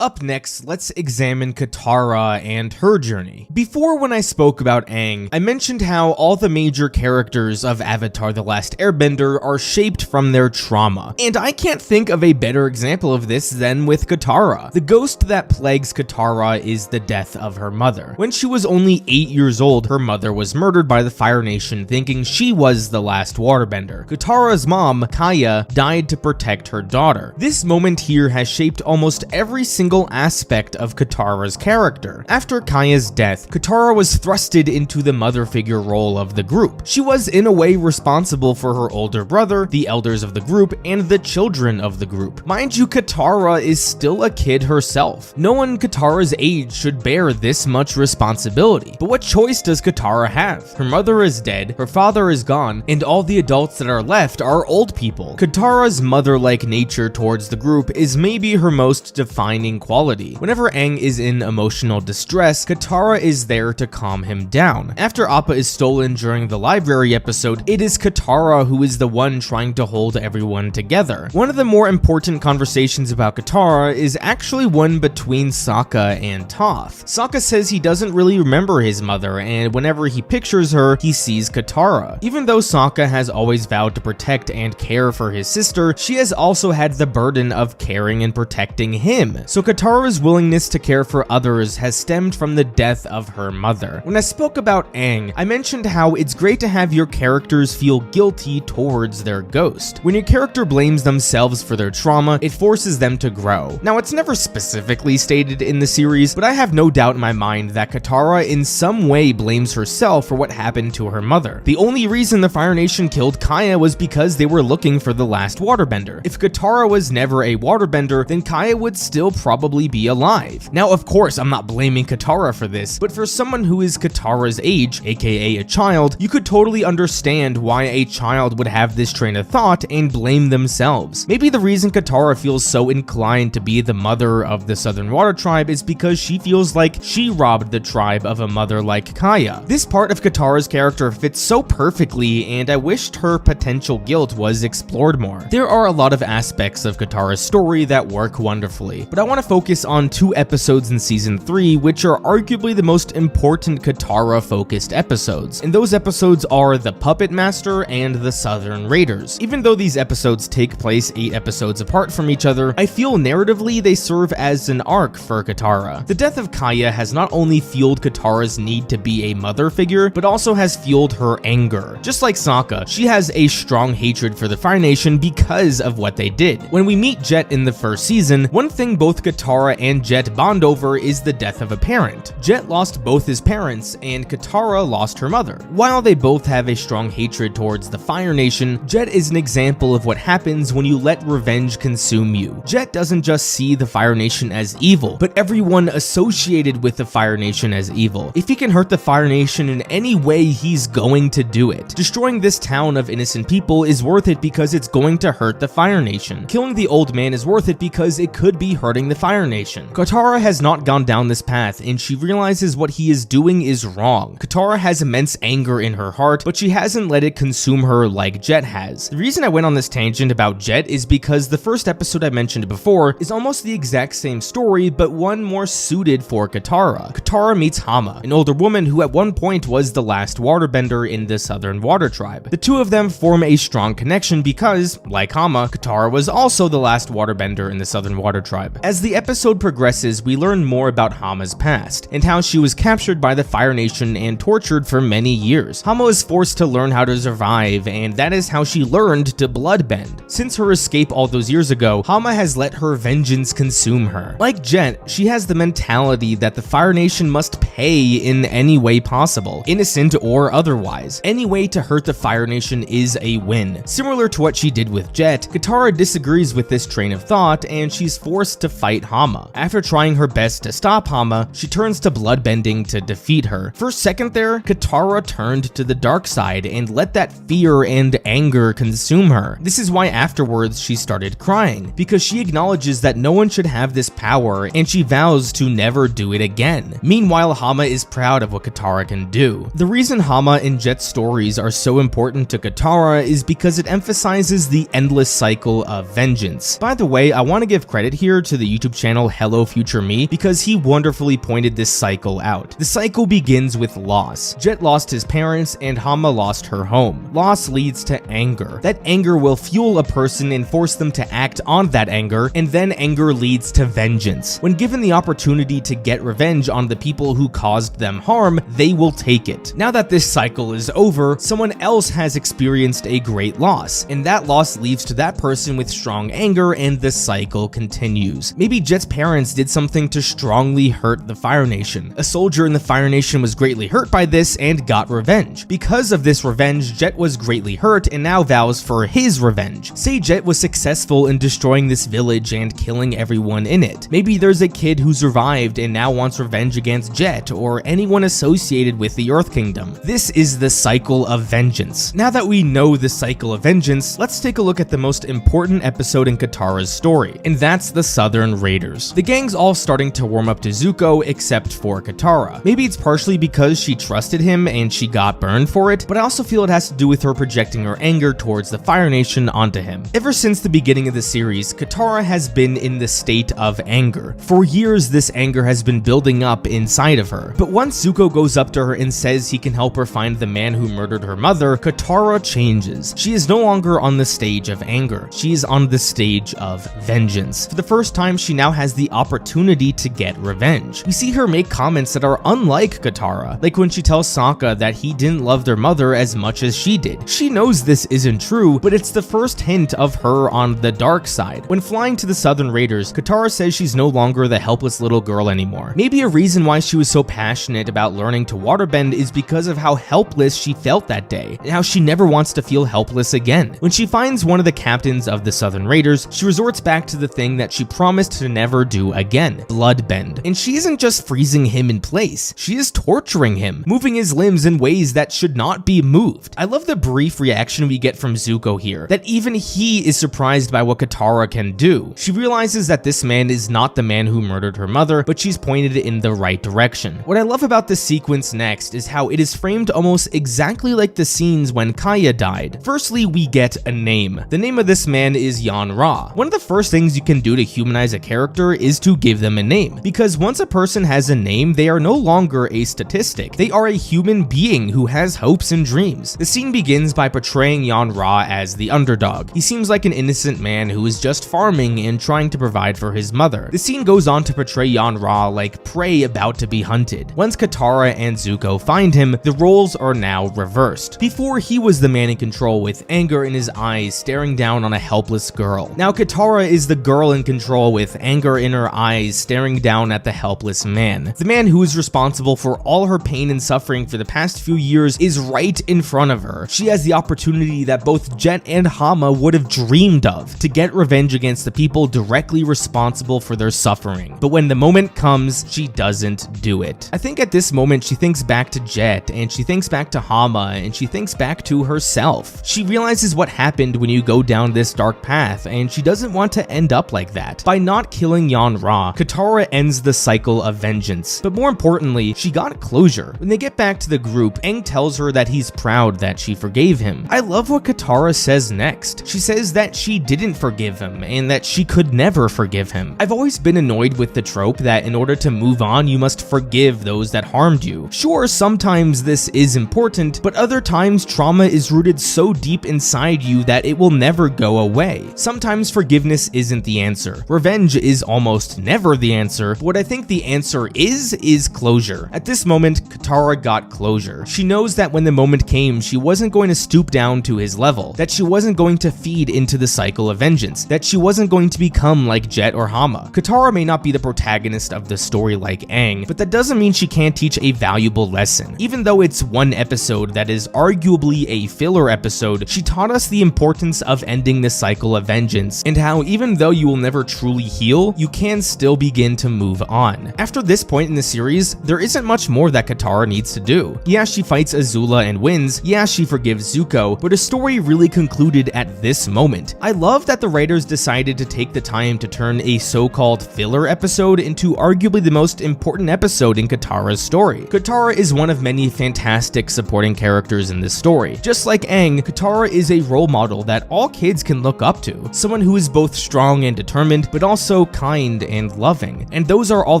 Up next, let's examine Katara and her journey. Before, when I spoke about Aang, I mentioned how all the major characters of Avatar The Last Airbender are shaped from their trauma. And I can't think of a better example of this than with Katara. The ghost that plagues Katara is the death of her mother. When she was only 8 years old, her mother was murdered by the Fire Nation, thinking she was the last waterbender. Katara's mom, Kaya, died to protect her daughter. This moment here has shaped almost every single aspect of Katara's character. After Kaya's death, Katara was thrusted into the mother figure role of the group. She was in a way responsible for her older brother, the elders of the group, and the children of the group. Mind you, Katara is still a kid herself. No one Katara's age should bear this much responsibility. But what choice does Katara have? Her mother is dead, her father is gone, and all the adults that are left are old people. Katara's mother-like nature towards the group is maybe her most defining quality. Whenever Aang is in emotional distress, Katara is there to calm him down. After Appa is stolen during the library episode, it is Katara who is the one trying to hold everyone together. One of the more important conversations about Katara is actually one between Sokka and Toph. Sokka says he doesn't really remember his mother, and whenever he pictures her, he sees Katara. Even though Sokka has always vowed to protect and care for his sister, she has also had the burden of caring and protecting him. So Katara's willingness to care for others has stemmed from the death of her mother. When I spoke about Aang, I mentioned how it's great to have your characters feel guilty towards their ghost. When your character blames themselves for their trauma, it forces them to grow. Now, it's never specifically stated in the series, but I have no doubt in my mind that Katara in some way blames herself for what happened to her mother. The only reason the Fire Nation killed Kaya was because they were looking for the last waterbender. If Katara was never a waterbender, then Kaya would still probably be alive. Now, of course, I'm not blaming Katara for this, but for someone who is Katara's age, aka a child, you could totally understand why a child would have this train of thought and blame themselves. Maybe the reason Katara feels so inclined to be the mother of the Southern Water Tribe is because she feels like she robbed the tribe of a mother like Kaya. This part of Katara's character fits so perfectly, and I wished her potential guilt was explored more. There are a lot of aspects of Katara's story that work wonderfully, but I want to focus on 2 episodes in season 3, which are arguably the most important Katara-focused episodes, and those episodes are the Puppet Master and the Southern Raiders. Even though these episodes take place 8 episodes apart from each other, I feel narratively they serve as an arc for Katara. The death of Kaya has not only fueled Katara's need to be a mother figure, but also has fueled her anger. Just like Sokka, she has a strong hatred for the Fire Nation because of what they did. When we meet Jet in the first season, one thing both Katara and Jet bond over is the death of a parent. Jet lost both his parents, and Katara lost her mother. While they both have a strong hatred towards the Fire Nation, Jet is an example of what happens when you let revenge consume you. Jet doesn't just see the Fire Nation as evil, but everyone associated with the Fire Nation as evil. If he can hurt the Fire Nation in any way, he's going to do it. Destroying this town of innocent people is worth it because it's going to hurt the Fire Nation. Killing the old man is worth it because it could be hurting the Fire Nation. Katara has not gone down this path, and she realizes what he is doing is wrong. Katara has immense anger in her heart, but she hasn't let it consume her like Jet has. The reason I went on this tangent about Jet is because the first episode I mentioned before is almost the exact same story, but one more suited for Katara. Katara meets Hama, an older woman who at one point was the last waterbender in the Southern Water Tribe. The two of them form a strong connection because, like Hama, Katara was also the last waterbender in the Southern Water Tribe. As the episode progresses, we learn more about Hama's past, and how she was captured by the Fire Nation and tortured for many years. Hama was forced to learn how to survive, and that is how she learned to bloodbend. Since her escape all those years ago, Hama has let her vengeance consume her. Like Jet, she has the mentality that the Fire Nation must pay in any way possible, innocent or otherwise. Any way to hurt the Fire Nation is a win. Similar to what she did with Jet, Katara disagrees with this train of thought, and she's forced to fight fight Hama. After trying her best to stop Hama, she turns to bloodbending to defeat her. For a second there, Katara turned to the dark side and let that fear and anger consume her. This is why afterwards she started crying, because she acknowledges that no one should have this power and she vows to never do it again. Meanwhile, Hama is proud of what Katara can do. The reason Hama and Jet's stories are so important to Katara is because it emphasizes the endless cycle of vengeance. By the way, I want to give credit here to the YouTube channel Hello Future Me because he wonderfully pointed this cycle out. The cycle begins with loss. Jet lost his parents and Hama lost her home. Loss leads to anger. That anger will fuel a person and force them to act on that anger, and then anger leads to vengeance. When given the opportunity to get revenge on the people who caused them harm, they will take it. Now that this cycle is over, someone else has experienced a great loss, and that loss leads to that person with strong anger, and the cycle continues. Maybe Jet's parents did something to strongly hurt the Fire Nation. A soldier in the Fire Nation was greatly hurt by this and got revenge. Because of this revenge, Jet was greatly hurt and now vows for his revenge. Say Jet was successful in destroying this village and killing everyone in it. Maybe there's a kid who survived and now wants revenge against Jet or anyone associated with the Earth Kingdom. This is the cycle of vengeance. Now that we know the cycle of vengeance, let's take a look at the most important episode in Katara's story, and that's the Southern Raiders. The gang's all starting to warm up to Zuko except for Katara. Maybe it's partially because she trusted him and she got burned for it, but I also feel it has to do with her projecting her anger towards the Fire Nation onto him. Ever since the beginning of the series, Katara has been in the state of anger. For years, this anger has been building up inside of her. But once Zuko goes up to her and says he can help her find the man who murdered her mother, Katara changes. She is no longer on the stage of anger. She is on the stage of vengeance. For the first time, she now has the opportunity to get revenge. We see her make comments that are unlike Katara, like when she tells Sokka that he didn't love their mother as much as she did. She knows this isn't true, but it's the first hint of her on the dark side. When flying to the Southern Raiders, Katara says she's no longer the helpless little girl anymore. Maybe a reason why she was so passionate about learning to waterbend is because of how helpless she felt that day, and how she never wants to feel helpless again. When she finds one of the captains of the Southern Raiders, she resorts back to the thing that she promised to never do again, bloodbend. And she isn't just freezing him in place, she is torturing him, moving his limbs in ways that should not be moved. I love the brief reaction we get from Zuko here, that even he is surprised by what Katara can do. She realizes that this man is not the man who murdered her mother, but she's pointed in the right direction. What I love about this sequence next is how it is framed almost exactly like the scenes when Kaya died. Firstly, we get a name. The name of this man is Yan Ra. One of the first things you can do to humanize a character is to give them a name, because once a person has a name, they are no longer a statistic. They are a human being who has hopes and dreams. The scene begins by portraying Yan Ra as the underdog. He seems like an innocent man who is just farming and trying to provide for his mother. The scene goes on to portray Yan Ra like prey about to be hunted. Once Katara and Zuko find him, the roles are now reversed. Before, he was the man in control with anger in his eyes staring down on a helpless girl. Now Katara is the girl in control with anger in her eyes staring down at the helpless man. The man who is responsible for all her pain and suffering for the past few years is right in front of her. She has the opportunity that both Jet and Hama would have dreamed of to get revenge against the people directly responsible for their suffering. But when the moment comes, she doesn't do it. I think at this moment she thinks back to Jet, and she thinks back to Hama, and she thinks back to herself. She realizes what happened when you go down this dark path, and she doesn't want to end up like that. By not killing Yan Ra, Katara ends the cycle of vengeance. But more importantly, she got closure. When they get back to the group, Aang tells her that he's proud that she forgave him. I love what Katara says next. She says that she didn't forgive him, and that she could never forgive him. I've always been annoyed with the trope that in order to move on, you must forgive those that harmed you. Sure, sometimes this is important, but other times trauma is rooted so deep inside you that it will never go away. Sometimes forgiveness isn't the answer. Revenge is almost never the answer, but what I think the answer is closure. At this moment, Katara got closure. She knows that when the moment came, she wasn't going to stoop down to his level, that she wasn't going to feed into the cycle of vengeance, that she wasn't going to become like Jet or Hama. Katara may not be the protagonist of the story like Aang, but that doesn't mean she can't teach a valuable lesson. Even though it's one episode that is arguably a filler episode, she taught us the importance of ending the cycle of vengeance, and how even though you will never truly heal heal, you can still begin to move on. After this point in the series, there isn't much more that Katara needs to do. Yeah, she fights Azula and wins, yeah, she forgives Zuko, but her story really concluded at this moment. I love that the writers decided to take the time to turn a so-called filler episode into arguably the most important episode in Katara's story. Katara is one of many fantastic supporting characters in this story. Just like Aang, Katara is a role model that all kids can look up to. Someone who is both strong and determined, but also kind and loving. And those are all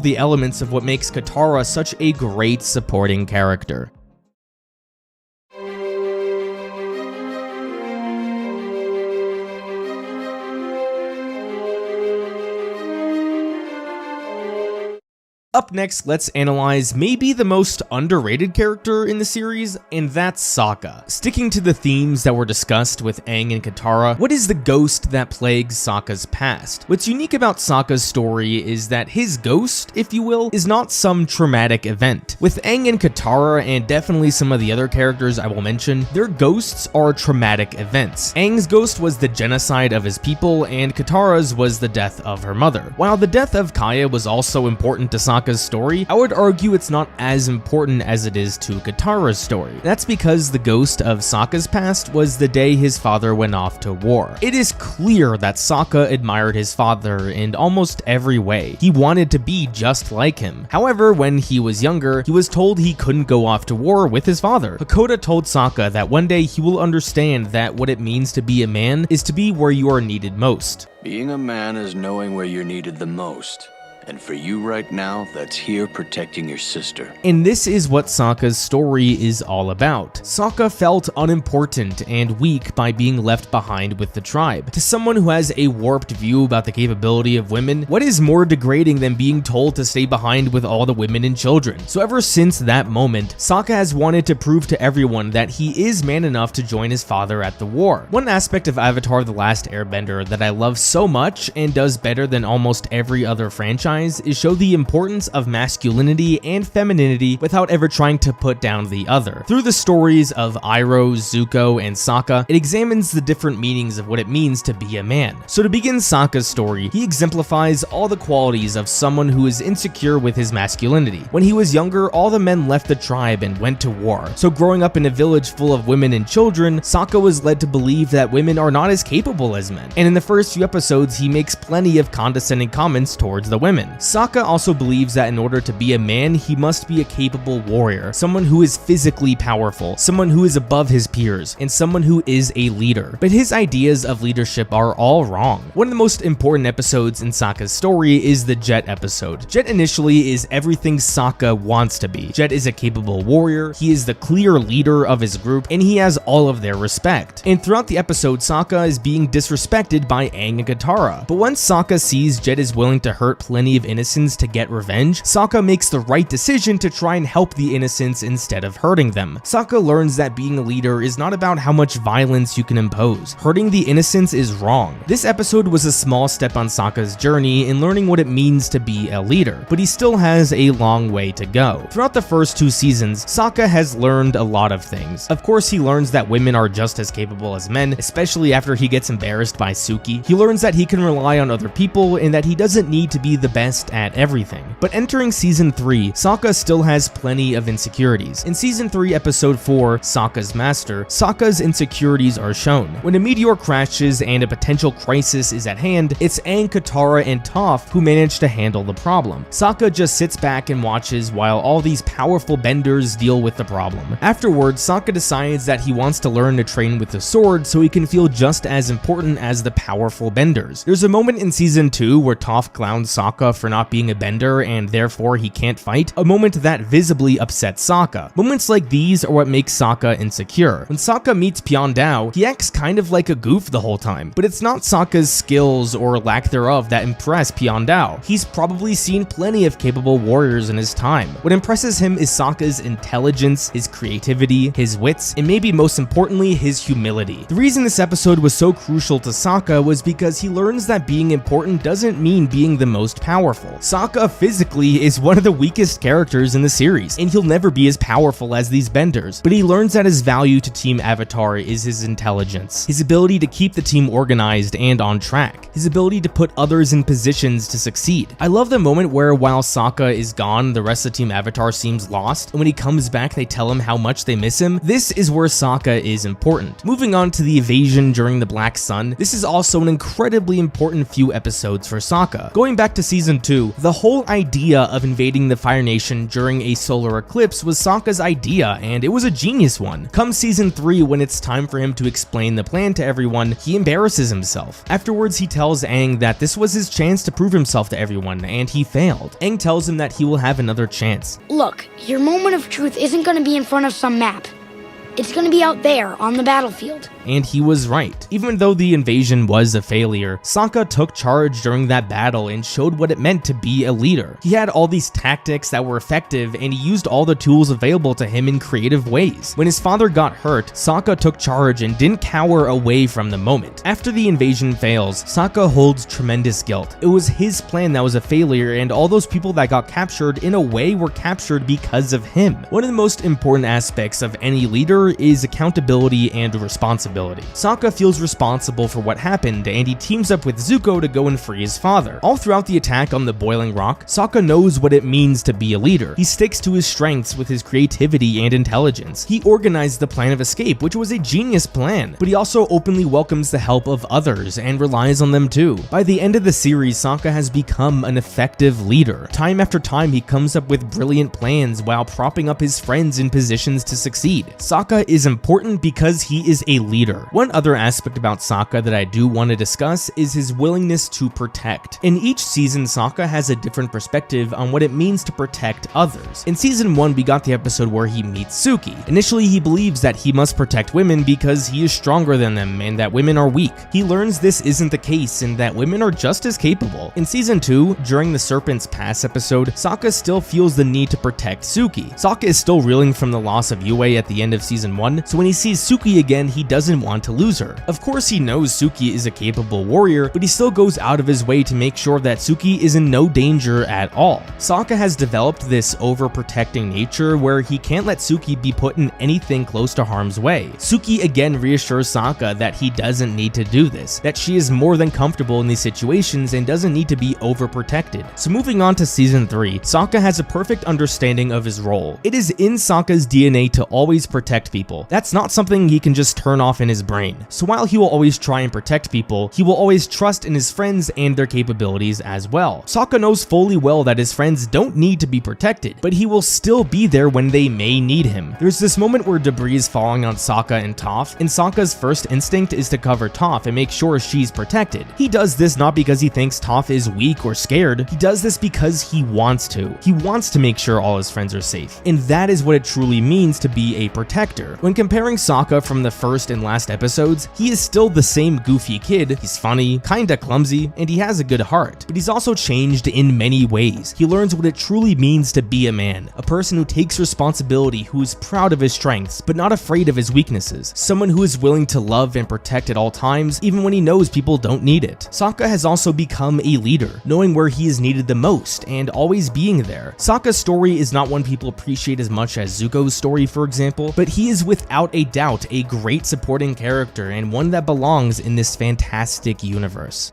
the elements of what makes Katara such a great supporting character. Up next, let's analyze maybe the most underrated character in the series, and that's Sokka. Sticking to the themes that were discussed with Aang and Katara, what is the ghost that plagues Sokka's past? What's unique about Sokka's story is that his ghost, if you will, is not some traumatic event. With Aang and Katara, and definitely some of the other characters I will mention, their ghosts are traumatic events. Aang's ghost was the genocide of his people, and Katara's was the death of her mother. While the death of Kaya was also important to Sokka's story, I would argue it's not as important as it is to Katara's story. That's because the ghost of Sokka's past was the day his father went off to war. It is clear that Sokka admired his father in almost every way. He wanted to be just like him. However, when he was younger, he was told he couldn't go off to war with his father. Hakoda told Sokka that one day he will understand that what it means to be a man is to be where you are needed most. Being a man is knowing where you're needed the most. And for you right now, that's here protecting your sister. And this is what Sokka's story is all about. Sokka felt unimportant and weak by being left behind with the tribe. To someone who has a warped view about the capability of women, what is more degrading than being told to stay behind with all the women and children? So ever since that moment, Sokka has wanted to prove to everyone that he is man enough to join his father at the war. One aspect of Avatar: The Last Airbender that I love so much and does better than almost every other franchise is show the importance of masculinity and femininity without ever trying to put down the other. Through the stories of Iroh, Zuko, and Sokka, it examines the different meanings of what it means to be a man. So to begin Sokka's story, he exemplifies all the qualities of someone who is insecure with his masculinity. When he was younger, all the men left the tribe and went to war. So growing up in a village full of women and children, Sokka was led to believe that women are not as capable as men. And in the first few episodes, he makes plenty of condescending comments towards the women. Sokka also believes that in order to be a man, he must be a capable warrior, someone who is physically powerful, someone who is above his peers, and someone who is a leader. But his ideas of leadership are all wrong. One of the most important episodes in Sokka's story is the Jet episode. Jet initially is everything Sokka wants to be. Jet is a capable warrior, he is the clear leader of his group, and he has all of their respect. And throughout the episode, Sokka is being disrespected by Aang and Katara. But once Sokka sees Jet is willing to hurt plenty of innocents to get revenge, Sokka makes the right decision to try and help the innocents instead of hurting them. Sokka learns that being a leader is not about how much violence you can impose. Hurting the innocents is wrong. This episode was a small step on Sokka's journey in learning what it means to be a leader, but he still has a long way to go. Throughout the first 2 seasons, Sokka has learned a lot of things. Of course, he learns that women are just as capable as men, especially after he gets embarrassed by Suki. He learns that he can rely on other people and that he doesn't need to be the best at everything. But entering season 3, Sokka still has plenty of insecurities. In season 3, episode 4, Sokka's Master, Sokka's insecurities are shown. When a meteor crashes and a potential crisis is at hand, it's Aang, Katara, and Toph who manage to handle the problem. Sokka just sits back and watches while all these powerful benders deal with the problem. Afterwards, Sokka decides that he wants to learn to train with the sword so he can feel just as important as the powerful benders. There's a moment in season 2 where Toph clowns Sokka for not being a bender and therefore he can't fight, a moment that visibly upsets Sokka. Moments like these are what makes Sokka insecure. When Sokka meets Piandao, he acts kind of like a goof the whole time, but it's not Sokka's skills or lack thereof that impress Piandao. He's probably seen plenty of capable warriors in his time. What impresses him is Sokka's intelligence, his creativity, his wits, and maybe most importantly, his humility. The reason this episode was so crucial to Sokka was because he learns that being important doesn't mean being the most powerful. powerful. Sokka physically is one of the weakest characters in the series, and he'll never be as powerful as these benders, but he learns that his value to Team Avatar is his intelligence, his ability to keep the team organized and on track, his ability to put others in positions to succeed. I love the moment where while Sokka is gone, the rest of Team Avatar seems lost, and when he comes back they tell him how much they miss him. This is where Sokka is important. Moving on to the invasion during the Black Sun, this is also an incredibly important few episodes for Sokka. Going back to season 2, the whole idea of invading the Fire Nation during a solar eclipse was Sokka's idea, and it was a genius one. Come season 3, when it's time for him to explain the plan to everyone, he embarrasses himself. Afterwards, he tells Aang that this was his chance to prove himself to everyone, and he failed. Aang tells him that he will have another chance. Look, your moment of truth isn't going to be in front of some map. It's going to be out there on the battlefield. And he was right. Even though the invasion was a failure, Sokka took charge during that battle and showed what it meant to be a leader. He had all these tactics that were effective, and he used all the tools available to him in creative ways. When his father got hurt, Sokka took charge and didn't cower away from the moment. After the invasion fails, Sokka holds tremendous guilt. It was his plan that was a failure, and all those people that got captured in a way were captured because of him. One of the most important aspects of any leader is accountability and responsibility. Sokka feels responsible for what happened, and he teams up with Zuko to go and free his father. All throughout the attack on the Boiling Rock, Sokka knows what it means to be a leader. He sticks to his strengths with his creativity and intelligence. He organized the plan of escape, which was a genius plan, but he also openly welcomes the help of others and relies on them too. By the end of the series, Sokka has become an effective leader. Time after time, he comes up with brilliant plans while propping up his friends in positions to succeed. Sokka is important because he is a leader. One other aspect about Sokka that I do want to discuss is his willingness to protect. In each season, Sokka has a different perspective on what it means to protect others. In season 1, we got the episode where he meets Suki. Initially, he believes that he must protect women because he is stronger than them and that women are weak. He learns this isn't the case and that women are just as capable. In season 2, during the Serpent's Pass episode, Sokka still feels the need to protect Suki. Sokka is still reeling from the loss of Yue at the end of season 1, so when he sees Suki again, he doesn't want to lose her. Of course, he knows Suki is a capable warrior, but he still goes out of his way to make sure that Suki is in no danger at all. Sokka has developed this overprotecting nature where he can't let Suki be put in anything close to harm's way. Suki again reassures Sokka that he doesn't need to do this, that she is more than comfortable in these situations and doesn't need to be overprotected. So moving on to season 3, Sokka has a perfect understanding of his role. It is in Sokka's DNA to always protect people. That's not something he can just turn off in his brain. So while he will always try and protect people, he will always trust in his friends and their capabilities as well. Sokka knows fully well that his friends don't need to be protected, but he will still be there when they may need him. There's this moment where debris is falling on Sokka and Toph, and Sokka's first instinct is to cover Toph and make sure she's protected. He does this not because he thinks Toph is weak or scared, he does this because he wants to. He wants to make sure all his friends are safe, and that is what it truly means to be a protector. When comparing Sokka from the first and last episodes, he is still the same goofy kid. He's funny, kinda clumsy, and he has a good heart, but he's also changed in many ways. He learns what it truly means to be a man, a person who takes responsibility, who is proud of his strengths, but not afraid of his weaknesses, someone who is willing to love and protect at all times, even when he knows people don't need it. Sokka has also become a leader, knowing where he is needed the most, and always being there. Sokka's story is not one people appreciate as much as Zuko's story, for example, but he is without a doubt a great supporting character and one that belongs in this fantastic universe.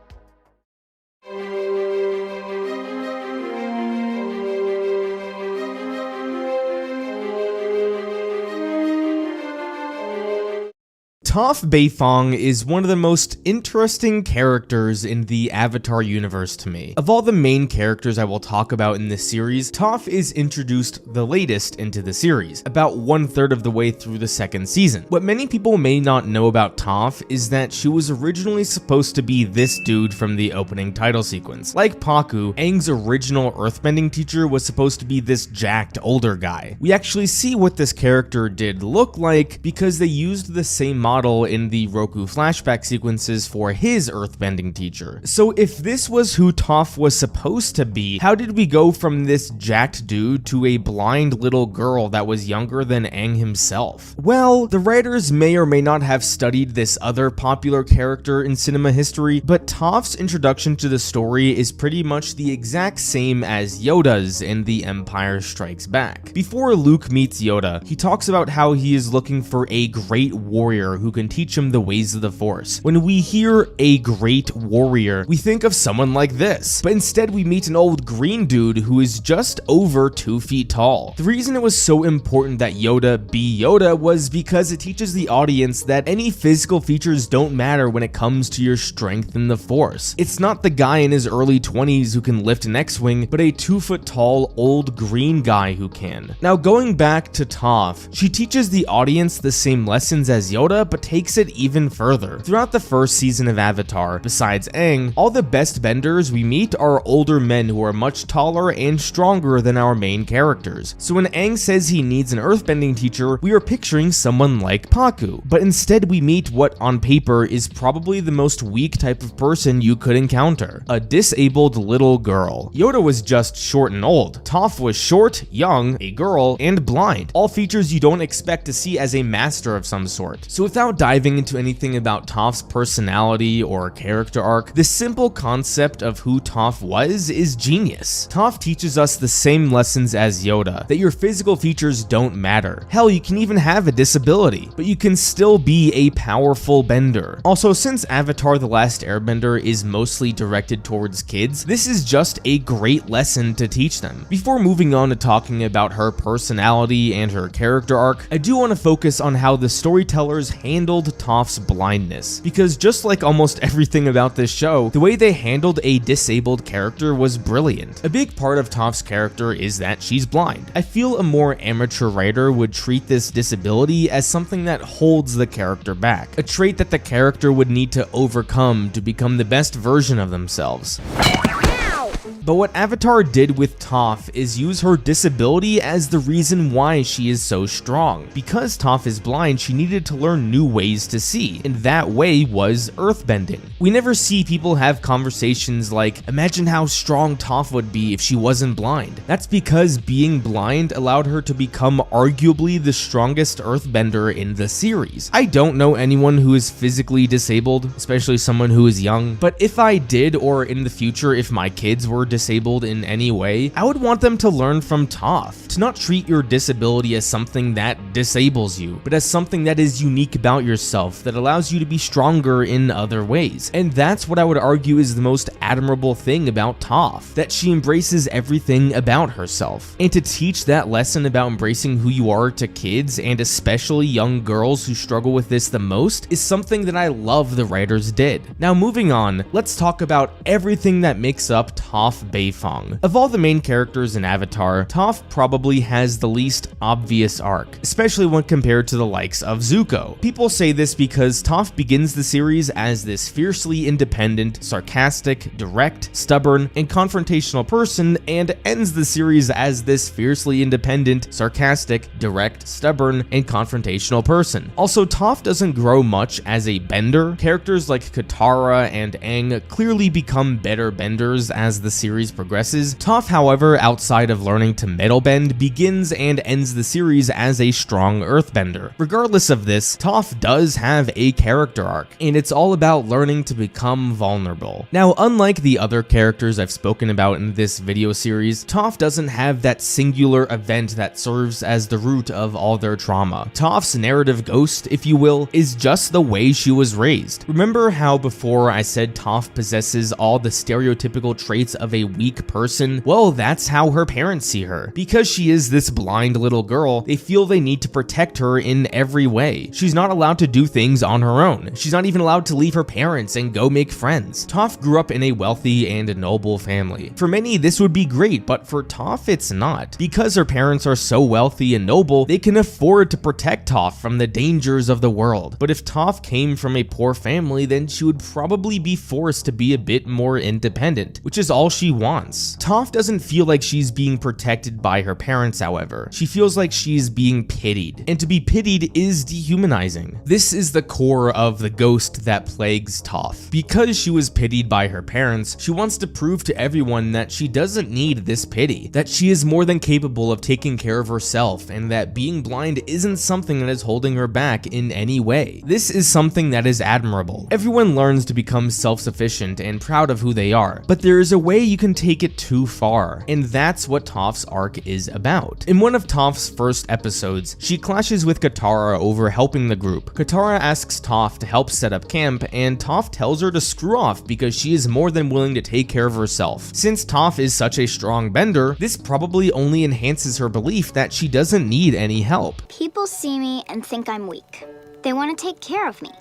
Toph Beifong is one of the most interesting characters in the Avatar universe to me. Of all the main characters I will talk about in this series, Toph is introduced the latest into the series, about 1/3 of the way through the second season. What many people may not know about Toph is that she was originally supposed to be this dude from the opening title sequence. Like Pakku, Aang's original earthbending teacher was supposed to be this jacked older guy. We actually see what this character did look like because they used the same model model in the Roku flashback sequences for his earthbending teacher. So if this was who Toph was supposed to be, how did we go from this jacked dude to a blind little girl that was younger than Aang himself? Well, the writers may or may not have studied this other popular character in cinema history, but Toph's introduction to the story is pretty much the exact same as Yoda's in The Empire Strikes Back. Before Luke meets Yoda, he talks about how he is looking for a great warrior who can teach him the ways of the Force. When we hear a great warrior, we think of someone like this, but instead we meet an old green dude who is just over 2 feet tall. The reason it was so important that Yoda be Yoda was because it teaches the audience that any physical features don't matter when it comes to your strength in the Force. It's not the guy in his early 20s who can lift an X-Wing, but a 2 foot tall old green guy who can. Now going back to Toph, she teaches the audience the same lessons as Yoda, but takes it even further. Throughout the first season of Avatar, besides Aang, all the best benders we meet are older men who are much taller and stronger than our main characters. So when Aang says he needs an earthbending teacher, we are picturing someone like Pakku, but instead we meet what on paper is probably the most weak type of person you could encounter, a disabled little girl. Yoda was just short and old. Toph was short, young, a girl, and blind, all features you don't expect to see as a master of some sort. So without diving into anything about Toph's personality or character arc, the simple concept of who Toph was is genius. Toph teaches us the same lessons as Yoda, that your physical features don't matter. Hell, you can even have a disability, but you can still be a powerful bender. Also, since Avatar The Last Airbender is mostly directed towards kids, this is just a great lesson to teach them. Before moving on to talking about her personality and her character arc, I do want to focus on how the storytellers handled Toph's blindness, because just like almost everything about this show, the way they handled a disabled character was brilliant. A big part of Toph's character is that she's blind. I feel a more amateur writer would treat this disability as something that holds the character back, a trait that the character would need to overcome to become the best version of themselves. But what Avatar did with Toph is use her disability as the reason why she is so strong. Because Toph is blind, she needed to learn new ways to see, and that way was earthbending. We never see people have conversations like, imagine how strong Toph would be if she wasn't blind. That's because being blind allowed her to become arguably the strongest earthbender in the series. I don't know anyone who is physically disabled, especially someone who is young, but if I did, or in the future if my kids were disabled in any way, I would want them to learn from Toph, to not treat your disability as something that disables you, but as something that is unique about yourself, that allows you to be stronger in other ways. And that's what I would argue is the most admirable thing about Toph, that she embraces everything about herself. And to teach that lesson about embracing who you are to kids, and especially young girls who struggle with this the most, is something that I love the writers did. Now moving on, let's talk about everything that makes up Toph Beifong. Of all the main characters in Avatar, Toph probably has the least obvious arc, especially when compared to the likes of Zuko. People say this because Toph begins the series as this fiercely independent, sarcastic, direct, stubborn, and confrontational person, and ends the series as this fiercely independent, sarcastic, direct, stubborn, and confrontational person. Also, Toph doesn't grow much as a bender. Characters like Katara and Aang clearly become better benders as the series progresses. Toph, however, outside of learning to metal bend, begins and ends the series as a strong earthbender. Regardless of this, Toph does have a character arc, and it's all about learning to become vulnerable. Now, unlike the other characters I've spoken about in this video series, Toph doesn't have that singular event that serves as the root of all their trauma. Toph's narrative ghost, if you will, is just the way she was raised. Remember how before I said Toph possesses all the stereotypical traits of a weak person? Well, that's how her parents see her. Because she is this blind little girl, they feel they need to protect her in every way. She's not allowed to do things on her own. She's not even allowed to leave her parents and go make friends. Toph grew up in a wealthy and noble family. For many, this would be great, but for Toph, it's not. Because her parents are so wealthy and noble, they can afford to protect Toph from the dangers of the world. But if Toph came from a poor family, then she would probably be forced to be a bit more independent, which is all she she wants. Toph doesn't feel like she's being protected by her parents, however. She feels like she's being pitied, and to be pitied is dehumanizing. This is the core of the ghost that plagues Toph. Because she was pitied by her parents, she wants to prove to everyone that she doesn't need this pity, that she is more than capable of taking care of herself, and that being blind isn't something that is holding her back in any way. This is something that is admirable. Everyone learns to become self-sufficient and proud of who they are, but there is a way you can take it too far, and that's what Toph's arc is about. In one of Toph's first episodes, she clashes with Katara over helping the group. Katara asks Toph to help set up camp, and Toph tells her to screw off because she is more than willing to take care of herself. Since Toph is such a strong bender, this probably only enhances her belief that she doesn't need any help. People see me and think I'm weak. They want to take care of me,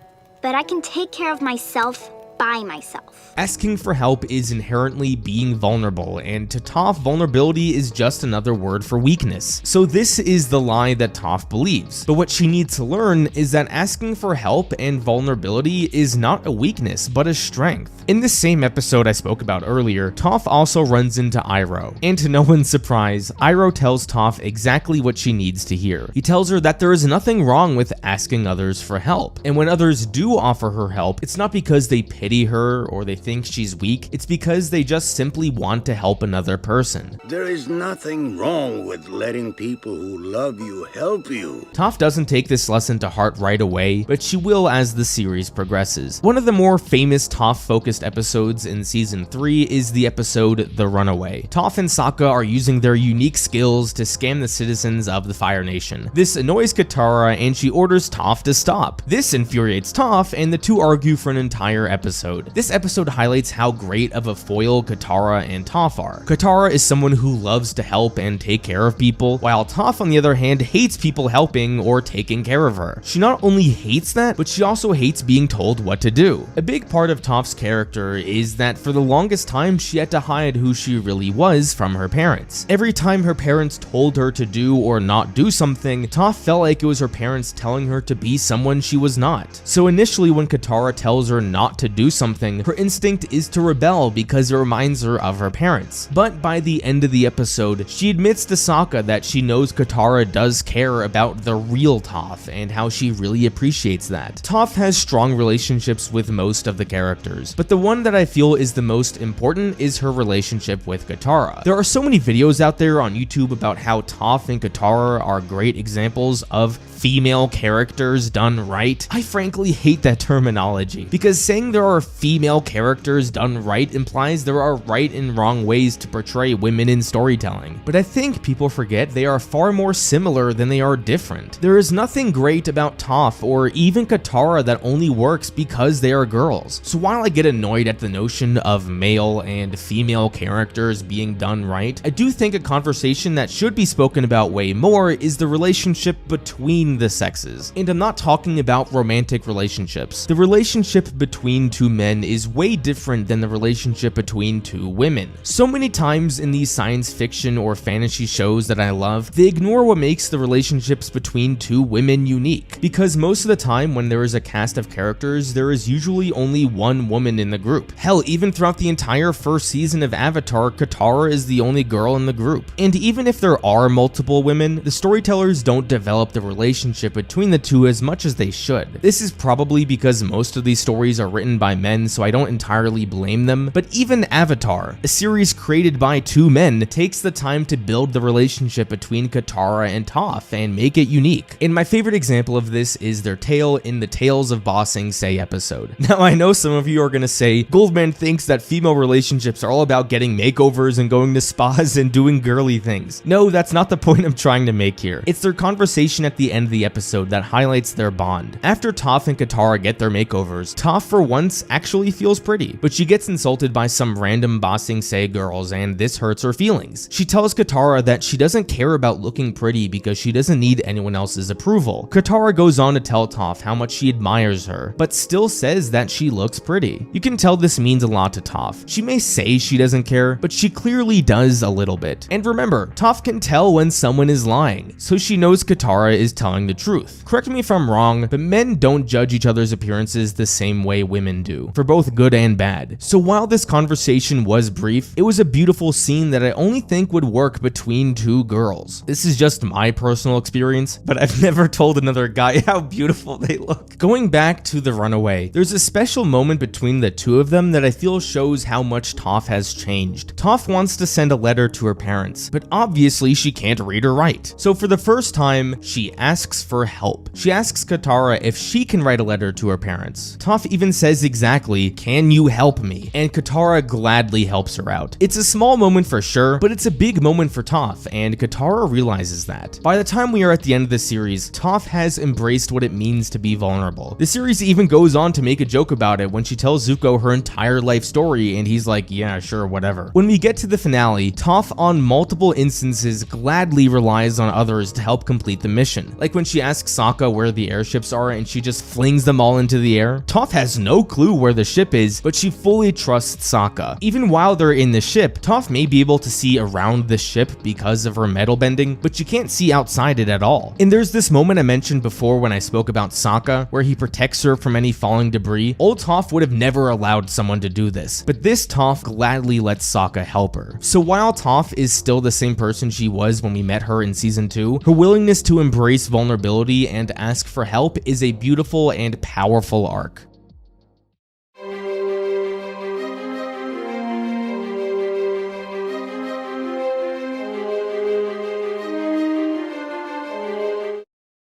but I can take care of myself by myself. Asking for help is inherently being vulnerable, and to Toph, vulnerability is just another word for weakness. So this is the lie that Toph believes. But what she needs to learn is that asking for help and vulnerability is not a weakness, but a strength. In the same episode I spoke about earlier, Toph also runs into Iroh. And to no one's surprise, Iroh tells Toph exactly what she needs to hear. He tells her that there is nothing wrong with asking others for help. And when others do offer her help, it's not because they pity her or they think she's weak, it's because they just simply want to help another person. There is nothing wrong with letting people who love you help you. Toph doesn't take this lesson to heart right away, but she will as the series progresses. One of the more famous Toph-focused episodes in Season 3 is the episode The Runaway. Toph and Sokka are using their unique skills to scam the citizens of the Fire Nation. This annoys Katara and she orders Toph to stop. This infuriates Toph and the two argue for an entire episode. This episode highlights how great of a foil Katara and Toph are. Katara is someone who loves to help and take care of people, while Toph on the other hand hates people helping or taking care of her. She not only hates that, but she also hates being told what to do. A big part of Toph's character is that for the longest time she had to hide who she really was from her parents. Every time her parents told her to do or not do something, Toph felt like it was her parents telling her to be someone she was not. So initially when Katara tells her not to do something, her instinct is to rebel because it reminds her of her parents. But by the end of the episode, she admits to Sokka that she knows Katara does care about the real Toph and how she really appreciates that. Toph has strong relationships with most of the characters, but the one that I feel is the most important is her relationship with Katara. There are so many videos out there on YouTube about how Toph and Katara are great examples of female characters done right. I frankly hate that terminology because saying there are female characters done right implies there are right and wrong ways to portray women in storytelling. But I think people forget they are far more similar than they are different. There is nothing great about Toph or even Katara that only works because they are girls. So while I get annoyed at the notion of male and female characters being done right, I do think a conversation that should be spoken about way more is the relationship between the sexes. And I'm not talking about romantic relationships. The relationship between two men is way different than the relationship between two women. So many times in these science fiction or fantasy shows that I love, they ignore what makes the relationships between two women unique. Because most of the time when there is a cast of characters, there is usually only one woman in the group. Hell, even throughout the entire first season of Avatar, Katara is the only girl in the group. And even if there are multiple women, the storytellers don't develop the relationship between the two as much as they should. This is probably because most of these stories are written by men, so I don't entirely blame them, but even Avatar, a series created by two men, takes the time to build the relationship between Katara and Toph and make it unique. And my favorite example of this is their tale in the Tales of Ba Sing Se episode. Now I know some of you are gonna say, Goldman thinks that female relationships are all about getting makeovers and going to spas and doing girly things. No, that's not the point I'm trying to make here. It's their conversation at the end of the episode that highlights their bond. After Toph and Katara get their makeovers, Toph for once actually feels pretty, but she gets insulted by some random Ba Sing Se girls and this hurts her feelings. She tells Katara that she doesn't care about looking pretty because she doesn't need anyone else's approval. Katara goes on to tell Toph how much she admires her, but still says that she looks pretty. You can tell this means a lot to Toph. She may say she doesn't care, but she clearly does a little bit. And remember, Toph can tell when someone is lying, so she knows Katara is telling the truth. Correct me if I'm wrong, but men don't judge each other's appearances the same way women do. For both good good and bad. So while this conversation was brief, it was a beautiful scene that I only think would work between two girls. This is just my personal experience, but I've never told another guy how beautiful they look. Going back to the runaway, there's a special moment between the two of them that I feel shows how much Toph has changed. Toph wants to send a letter to her parents, but obviously she can't read or write. So for the first time, she asks for help. She asks Katara if she can write a letter to her parents. Toph even says exactly, "Can you help me?" And Katara gladly helps her out. It's a small moment for sure, but it's a big moment for Toph, and Katara realizes that. By the time we are at the end of the series, Toph has embraced what it means to be vulnerable. The series even goes on to make a joke about it when she tells Zuko her entire life story, and he's like, yeah, sure, whatever. When we get to the finale, Toph on multiple instances gladly relies on others to help complete the mission. Like when she asks Sokka where the airships are and she just flings them all into the air. Toph has no clue where the ship is, but she fully trusts Sokka. Even while they're in the ship, Toph may be able to see around the ship because of her metal bending, but she can't see outside it at all. And there's this moment I mentioned before when I spoke about Sokka, where he protects her from any falling debris. Old Toph would have never allowed someone to do this, but this Toph gladly lets Sokka help her. So while Toph is still the same person she was when we met her in season 2, her willingness to embrace vulnerability and ask for help is a beautiful and powerful arc.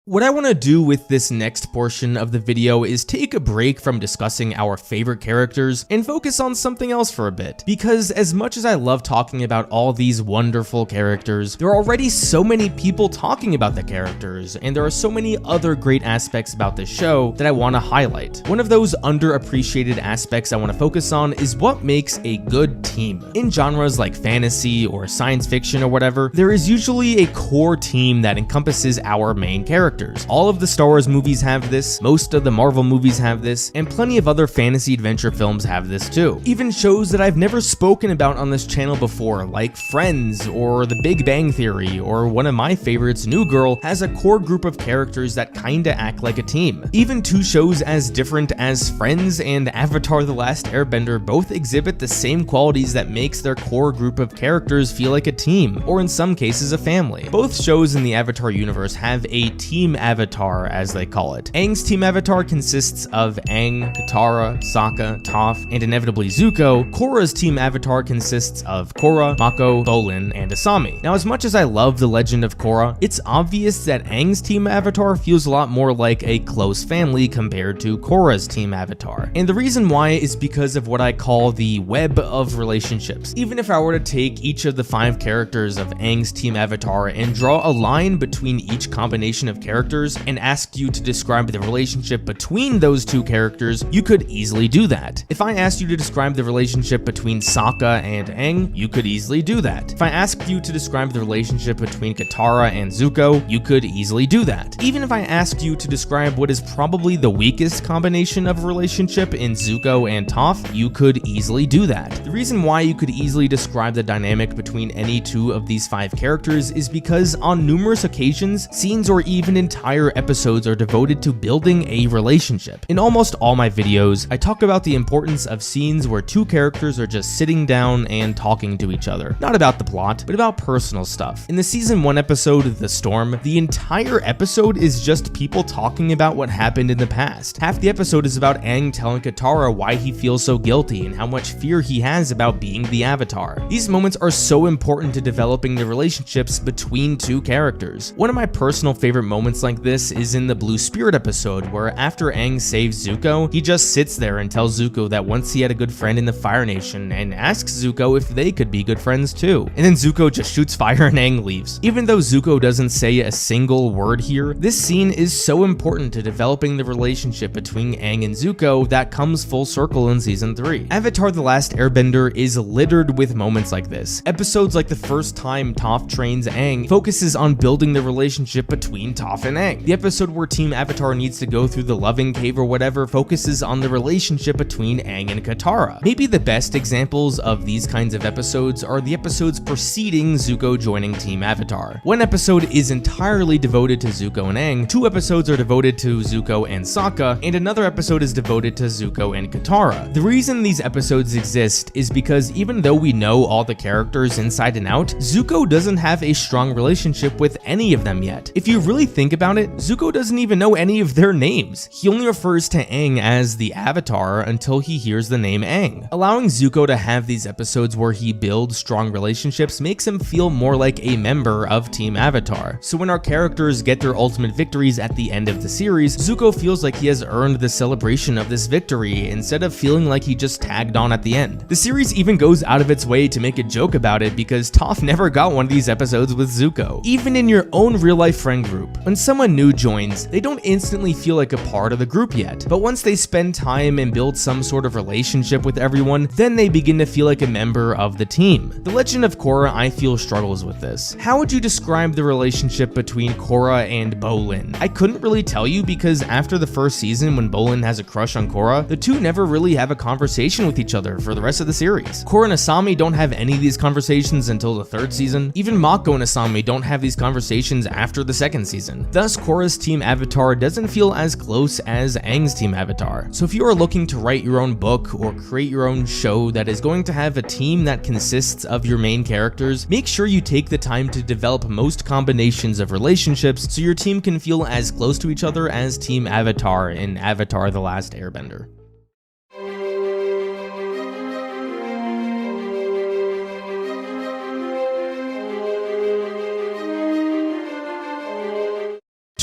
What I want to do with this next portion of the video is take a break from discussing our favorite characters and focus on something else for a bit. Because as much as I love talking about all these wonderful characters, there are already so many people talking about the characters, and there are so many other great aspects about this show that I want to highlight. One of those underappreciated aspects I want to focus on is what makes a good team. In genres like fantasy or science fiction or whatever, there is usually a core team that encompasses our main characters. All of the Star Wars movies have this, most of the Marvel movies have this, and plenty of other fantasy adventure films have this too. Even shows that I've never spoken about on this channel before, like Friends or The Big Bang Theory, or one of my favorites, New Girl, has a core group of characters that kinda act like a team. Even two shows as different as Friends and Avatar The Last Airbender both exhibit the same qualities that makes their core group of characters feel like a team, or in some cases a family. Both shows in the Avatar universe have a team avatar, as they call it. Aang's team avatar consists of Aang, Katara, Sokka, Toph, and inevitably Zuko. Korra's team avatar consists of Korra, Mako, Bolin, and Asami. Now, as much as I love the legend of Korra, it's obvious that Aang's team avatar feels a lot more like a close family compared to Korra's team avatar. And the reason why is because of what I call the web of relationships. Even if I were to take each of the 5 characters of Aang's team avatar and draw a line between each combination of characters and asked you to describe the relationship between those two characters, you could easily do that. If I asked you to describe the relationship between Sokka and Aang, you could easily do that. If I asked you to describe the relationship between Katara and Zuko, you could easily do that. Even if I asked you to describe what is probably the weakest combination of a relationship in Zuko and Toph, you could easily do that. The reason why you could easily describe the dynamic between any two of these 5 characters is because on numerous occasions, scenes or even entire episodes are devoted to building a relationship. In almost all my videos, I talk about the importance of scenes where two characters are just sitting down and talking to each other. Not about the plot, but about personal stuff. In the season 1 episode, The Storm, the entire episode is just people talking about what happened in the past. Half the episode is about Aang telling Katara why he feels so guilty and how much fear he has about being the Avatar. These moments are so important to developing the relationships between two characters. One of my personal favorite moments like this is in the Blue Spirit episode, where after Aang saves Zuko, he just sits there and tells Zuko that once he had a good friend in the Fire Nation and asks Zuko if they could be good friends too. And then Zuko just shoots fire and Aang leaves. Even though Zuko doesn't say a single word here, this scene is so important to developing the relationship between Aang and Zuko that comes full circle in season 3. Avatar The Last Airbender is littered with moments like this. Episodes like the first time Toph trains Aang focuses on building the relationship between Toph Toph and Aang. The episode where Team Avatar needs to go through the loving cave or whatever focuses on the relationship between Aang and Katara. Maybe the best examples of these kinds of episodes are the episodes preceding Zuko joining Team Avatar. One episode is entirely devoted to Zuko and Aang, 2 episodes are devoted to Zuko and Sokka, and another episode is devoted to Zuko and Katara. The reason these episodes exist is because even though we know all the characters inside and out, Zuko doesn't have a strong relationship with any of them yet. If you really think about it, Zuko doesn't even know any of their names. He only refers to Aang as the Avatar until he hears the name Aang. Allowing Zuko to have these episodes where he builds strong relationships makes him feel more like a member of Team Avatar. So when our characters get their ultimate victories at the end of the series, Zuko feels like he has earned the celebration of this victory instead of feeling like he just tagged on at the end. The series even goes out of its way to make a joke about it because Toph never got one of these episodes with Zuko. Even in your own real-life friend group, when someone new joins, they don't instantly feel like a part of the group yet, but once they spend time and build some sort of relationship with everyone, then they begin to feel like a member of the team. The Legend of Korra, I feel, struggles with this. How would you describe the relationship between Korra and Bolin? I couldn't really tell you because after the first season when Bolin has a crush on Korra, the two never really have a conversation with each other for the rest of the series. Korra and Asami don't have any of these conversations until the 3rd season. Even Mako and Asami don't have these conversations after the 2nd season. Thus, Korra's Team Avatar doesn't feel as close as Aang's Team Avatar. So if you are looking to write your own book or create your own show that is going to have a team that consists of your main characters, make sure you take the time to develop most combinations of relationships so your team can feel as close to each other as Team Avatar in Avatar: The Last Airbender.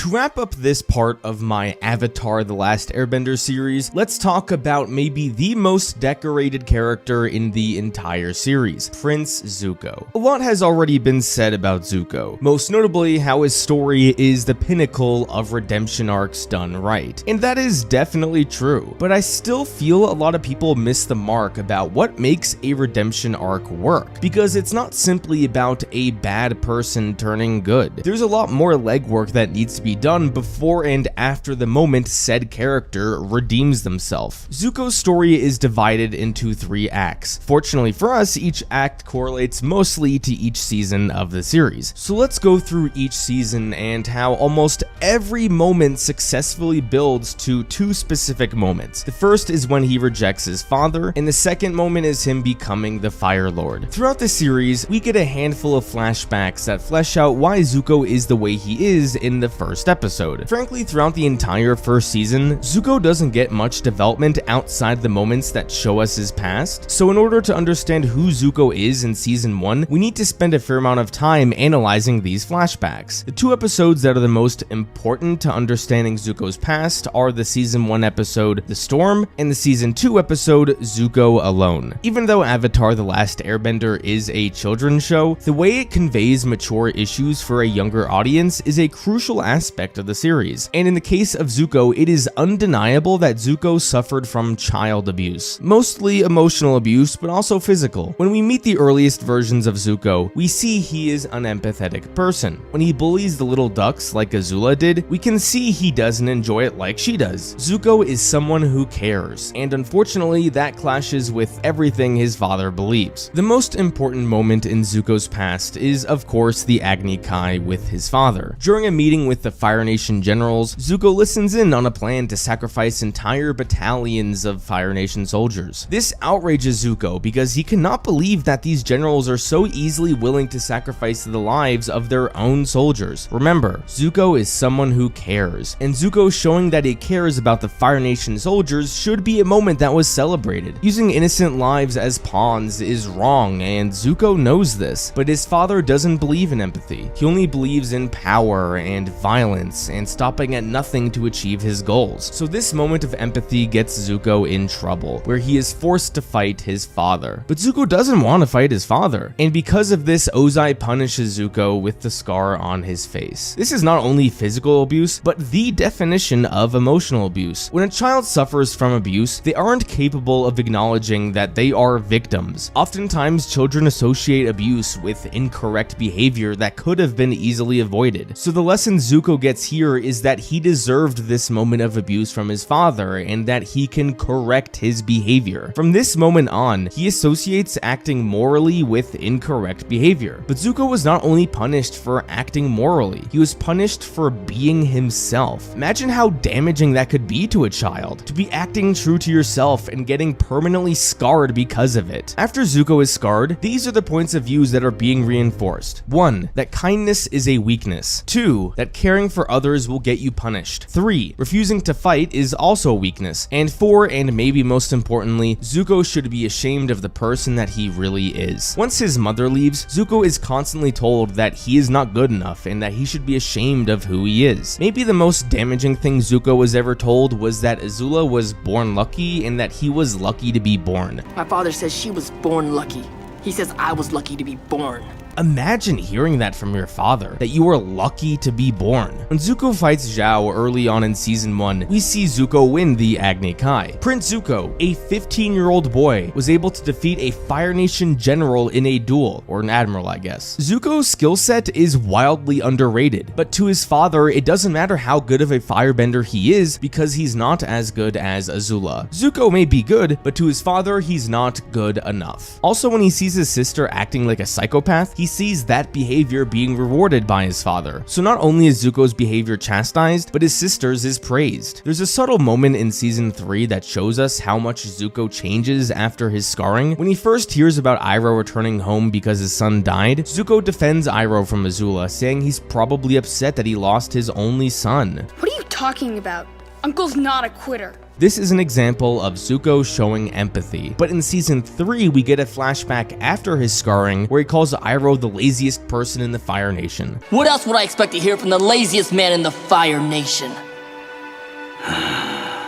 To wrap up this part of my Avatar: The Last Airbender series, let's talk about maybe the most decorated character in the entire series, Prince Zuko. A lot has already been said about Zuko, most notably how his story is the pinnacle of redemption arcs done right. And that is definitely true, but I still feel a lot of people miss the mark about what makes a redemption arc work, because it's not simply about a bad person turning good. There's a lot more legwork that needs to be done before and after the moment said character redeems themselves. Zuko's story is divided into 3 acts. Fortunately for us, each act correlates mostly to each season of the series. So let's go through each season and how almost every moment successfully builds to 2 specific moments. The first is when he rejects his father, and the second moment is him becoming the Fire Lord. Throughout the series, we get a handful of flashbacks that flesh out why Zuko is the way he is in the first episode. Frankly, throughout the entire first season, Zuko doesn't get much development outside the moments that show us his past, so in order to understand who Zuko is in season 1, we need to spend a fair amount of time analyzing these flashbacks. The 2 episodes that are the most important to understanding Zuko's past are the season 1 episode, The Storm, and the season 2 episode, Zuko Alone. Even though Avatar: The Last Airbender is a children's show, the way it conveys mature issues for a younger audience is a crucial aspect of the series, and in the case of Zuko, it is undeniable that Zuko suffered from child abuse. Mostly emotional abuse, but also physical. When we meet the earliest versions of Zuko, we see he is an empathetic person. When he bullies the little ducks like Azula did, we can see he doesn't enjoy it like she does. Zuko is someone who cares, and unfortunately that clashes with everything his father believes. The most important moment in Zuko's past is of course the Agni Kai with his father. During a meeting with the Fire Nation generals, Zuko listens in on a plan to sacrifice entire battalions of Fire Nation soldiers. This outrages Zuko because he cannot believe that these generals are so easily willing to sacrifice the lives of their own soldiers. Remember, Zuko is someone who cares, and Zuko showing that he cares about the Fire Nation soldiers should be a moment that was celebrated. Using innocent lives as pawns is wrong, and Zuko knows this, but his father doesn't believe in empathy. He only believes in power and violence and stopping at nothing to achieve his goals. So this moment of empathy gets Zuko in trouble, where he is forced to fight his father. But Zuko doesn't want to fight his father, and because of this, Ozai punishes Zuko with the scar on his face. This is not only physical abuse, but the definition of emotional abuse. When a child suffers from abuse, they aren't capable of acknowledging that they are victims. Oftentimes, children associate abuse with incorrect behavior that could have been easily avoided. So the lesson Zuko Zuko gets here is that he deserved this moment of abuse from his father and that he can correct his behavior. From this moment on, he associates acting morally with incorrect behavior. But Zuko was not only punished for acting morally, he was punished for being himself. Imagine how damaging that could be to a child, to be acting true to yourself and getting permanently scarred because of it. After Zuko is scarred, these are the points of views that are being reinforced. 1. That kindness is a weakness. 2. That caring for others will get you punished. 3. Refusing to fight is also a weakness. And 4, and maybe most importantly, Zuko should be ashamed of the person that he really is. Once his mother leaves, Zuko is constantly told that he is not good enough and that he should be ashamed of who he is. Maybe the most damaging thing Zuko was ever told was that Azula was born lucky and that he was lucky to be born. My father says she was born lucky. He says I was lucky to be born. Imagine hearing that from your father, that you were lucky to be born. When Zuko fights Zhao early on in season 1, we see Zuko win the Agni Kai. Prince Zuko, a 15-year-old boy, was able to defeat a Fire Nation general in a duel, or an admiral I guess. Zuko's skill set is wildly underrated, but to his father, it doesn't matter how good of a firebender he is because he's not as good as Azula. Zuko may be good, but to his father, he's not good enough. Also, when he sees his sister acting like a psychopath, he sees that behavior being rewarded by his father. So not only is Zuko's behavior chastised, but his sister's is praised. There's a subtle moment in season 3 that shows us how much Zuko changes after his scarring. When he first hears about Iroh returning home because his son died, Zuko defends Iroh from Azula, saying he's probably upset that he lost his only son. What are you talking about? Uncle's not a quitter. This is an example of Zuko showing empathy, but in season 3 we get a flashback after his scarring where he calls Iroh the laziest person in the Fire Nation. What else would I expect to hear from the laziest man in the Fire Nation?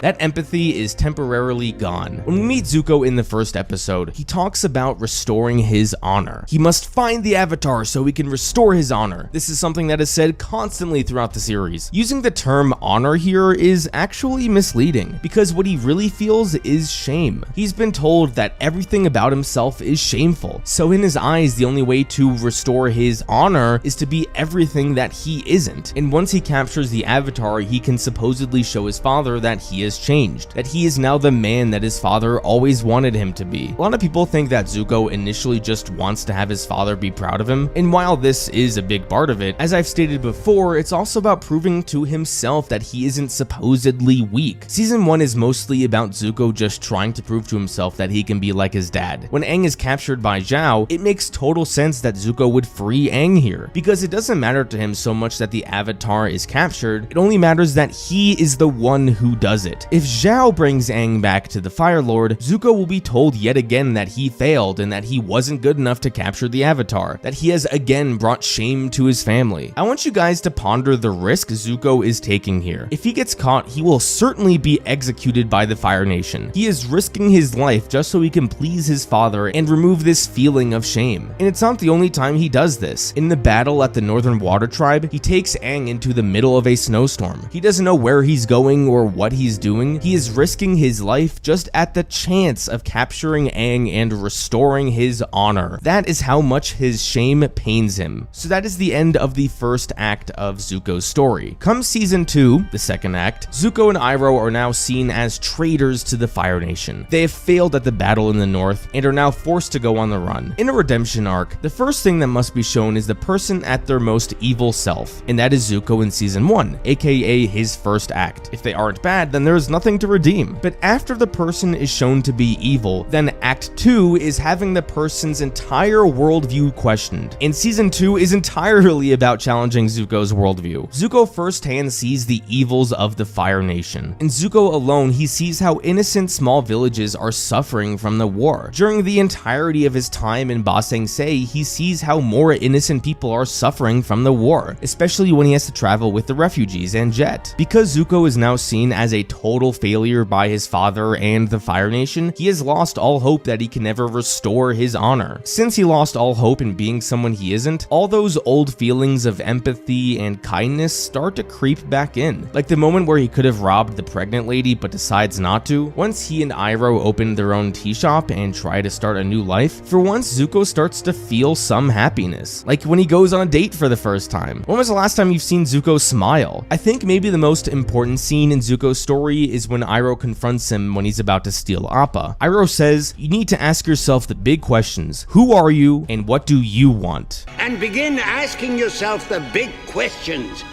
That empathy is temporarily gone. When we meet Zuko in the first episode, he talks about restoring his honor. He must find the Avatar so he can restore his honor. This is something that is said constantly throughout the series. Using the term honor here is actually misleading, because what he really feels is shame. He's been told that everything about himself is shameful, so in his eyes, the only way to restore his honor is to be everything that he isn't. And once he captures the Avatar, he can supposedly show his father that he is changed, that he is now the man that his father always wanted him to be. A lot of people think that Zuko initially just wants to have his father be proud of him, and while this is a big part of it, as I've stated before, it's also about proving to himself that he isn't supposedly weak. Season 1 is mostly about Zuko just trying to prove to himself that he can be like his dad. When Aang is captured by Zhao, it makes total sense that Zuko would free Aang here, because it doesn't matter to him so much that the Avatar is captured, it only matters that he is the one who does it. If Zhao brings Aang back to the Fire Lord, Zuko will be told yet again that he failed and that he wasn't good enough to capture the Avatar, that he has again brought shame to his family. I want you guys to ponder the risk Zuko is taking here. If he gets caught, he will certainly be executed by the Fire Nation. He is risking his life just so he can please his father and remove this feeling of shame. And it's not the only time he does this. In the battle at the Northern Water Tribe, he takes Aang into the middle of a snowstorm. He doesn't know where he's going or what he's doing. He is risking his life just at the chance of capturing Aang and restoring his honor. That is how much his shame pains him. So that is the end of the first act of Zuko's story. Come season 2, the second act, Zuko and Iroh are now seen as traitors to the Fire Nation. They have failed at the battle in the north and are now forced to go on the run. In a redemption arc, the first thing that must be shown is the person at their most evil self, and that is Zuko in season 1, aka his first act. If they aren't bad, then there is nothing to redeem. But after the person is shown to be evil, then Act 2 is having the person's entire worldview questioned. And Season 2 is entirely about challenging Zuko's worldview. Zuko firsthand sees the evils of the Fire Nation. In Zuko alone, he sees how innocent small villages are suffering from the war. During the entirety of his time in Ba Sing Se, he sees how more innocent people are suffering from the war, especially when he has to travel with the refugees and Jet. Because Zuko is now seen as a total total failure by his father and the Fire Nation, he has lost all hope that he can ever restore his honor. Since he lost all hope in being someone he isn't, all those old feelings of empathy and kindness start to creep back in. Like the moment where he could have robbed the pregnant lady but decides not to. Once he and Iroh open their own tea shop and try to start a new life, for once Zuko starts to feel some happiness. Like when he goes on a date for the first time. When was the last time you've seen Zuko smile? I think maybe the most important scene in Zuko's story is when Iroh confronts him when he's about to steal Appa. Iroh says, "You need to ask yourself the big questions. Who are you and what do you want?" And begin asking yourself the big questions.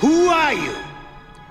Who are you?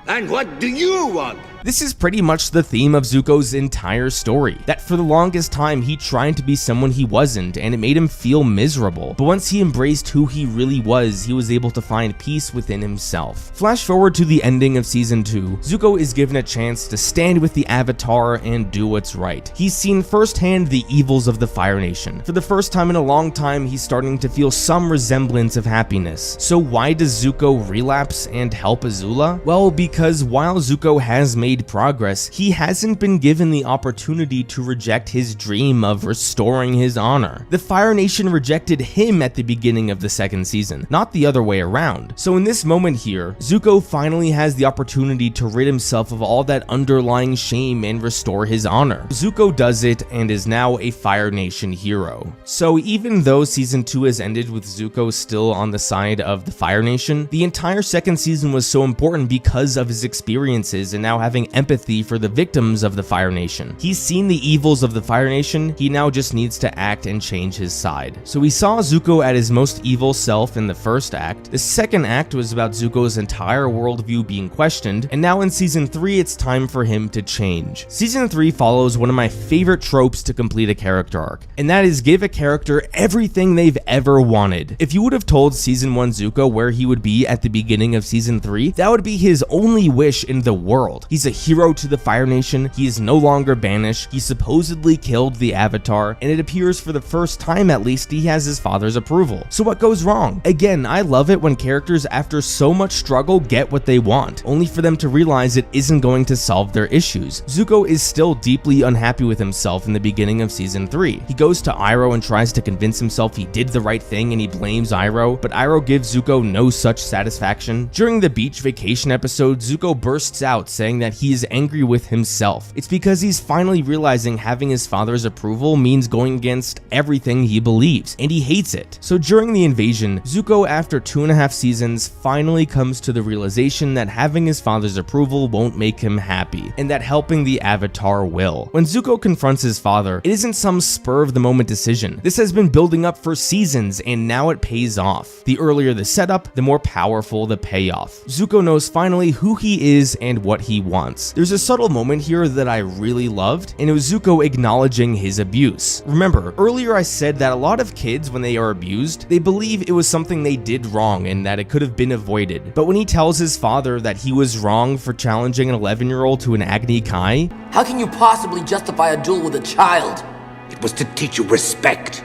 And what do you want? This is pretty much the theme of Zuko's entire story, that for the longest time he tried to be someone he wasn't and it made him feel miserable, but once he embraced who he really was, he was able to find peace within himself. Flash forward to the ending of season 2, Zuko is given a chance to stand with the Avatar and do what's right. He's seen firsthand the evils of the Fire Nation. For the first time in a long time, he's starting to feel some resemblance of happiness. So why does Zuko relapse and help Azula? Well, because while Zuko has made progress, he hasn't been given the opportunity to reject his dream of restoring his honor. The Fire Nation rejected him at the beginning of the second season, not the other way around. So in this moment here, Zuko finally has the opportunity to rid himself of all that underlying shame and restore his honor. Zuko does it and is now a Fire Nation hero. So even though season 2 has ended with Zuko still on the side of the Fire Nation, the entire second season was so important because of his experiences and now having empathy for the victims of the Fire Nation. He's seen the evils of the Fire Nation, he now just needs to act and change his side. So we saw Zuko at his most evil self in the first act. The second act was about Zuko's entire worldview being questioned, and now in season 3 it's time for him to change. Season 3 follows one of my favorite tropes to complete a character arc, and that is give a character everything they've ever wanted. If you would have told season 1 Zuko where he would be at the beginning of season 3, that would be his only wish in the world. He's a hero to the Fire Nation, he is no longer banished, he supposedly killed the Avatar, and it appears for the first time at least he has his father's approval. So what goes wrong? Again, I love it when characters after so much struggle get what they want, only for them to realize it isn't going to solve their issues. Zuko is still deeply unhappy with himself in the beginning of season 3. He goes to Iroh and tries to convince himself he did the right thing and he blames Iroh, but Iroh gives Zuko no such satisfaction. During the beach vacation episode, Zuko bursts out saying that he is angry with himself. It's because he's finally realizing having his father's approval means going against everything he believes, and he hates it. So during the invasion, Zuko, after 2.5 seasons, finally comes to the realization that having his father's approval won't make him happy, and that helping the Avatar will. When Zuko confronts his father, it isn't some spur-of-the-moment decision. This has been building up for seasons, and now it pays off. The earlier the setup, the more powerful the payoff. Zuko knows finally who he is and what he wants. There's a subtle moment here that I really loved, and it was Zuko acknowledging his abuse. Remember, earlier I said that a lot of kids, when they are abused, they believe it was something they did wrong and that it could have been avoided. But when he tells his father that he was wrong for challenging an 11-year-old to an Agni Kai, How can you possibly justify a duel with a child? It was to teach you respect.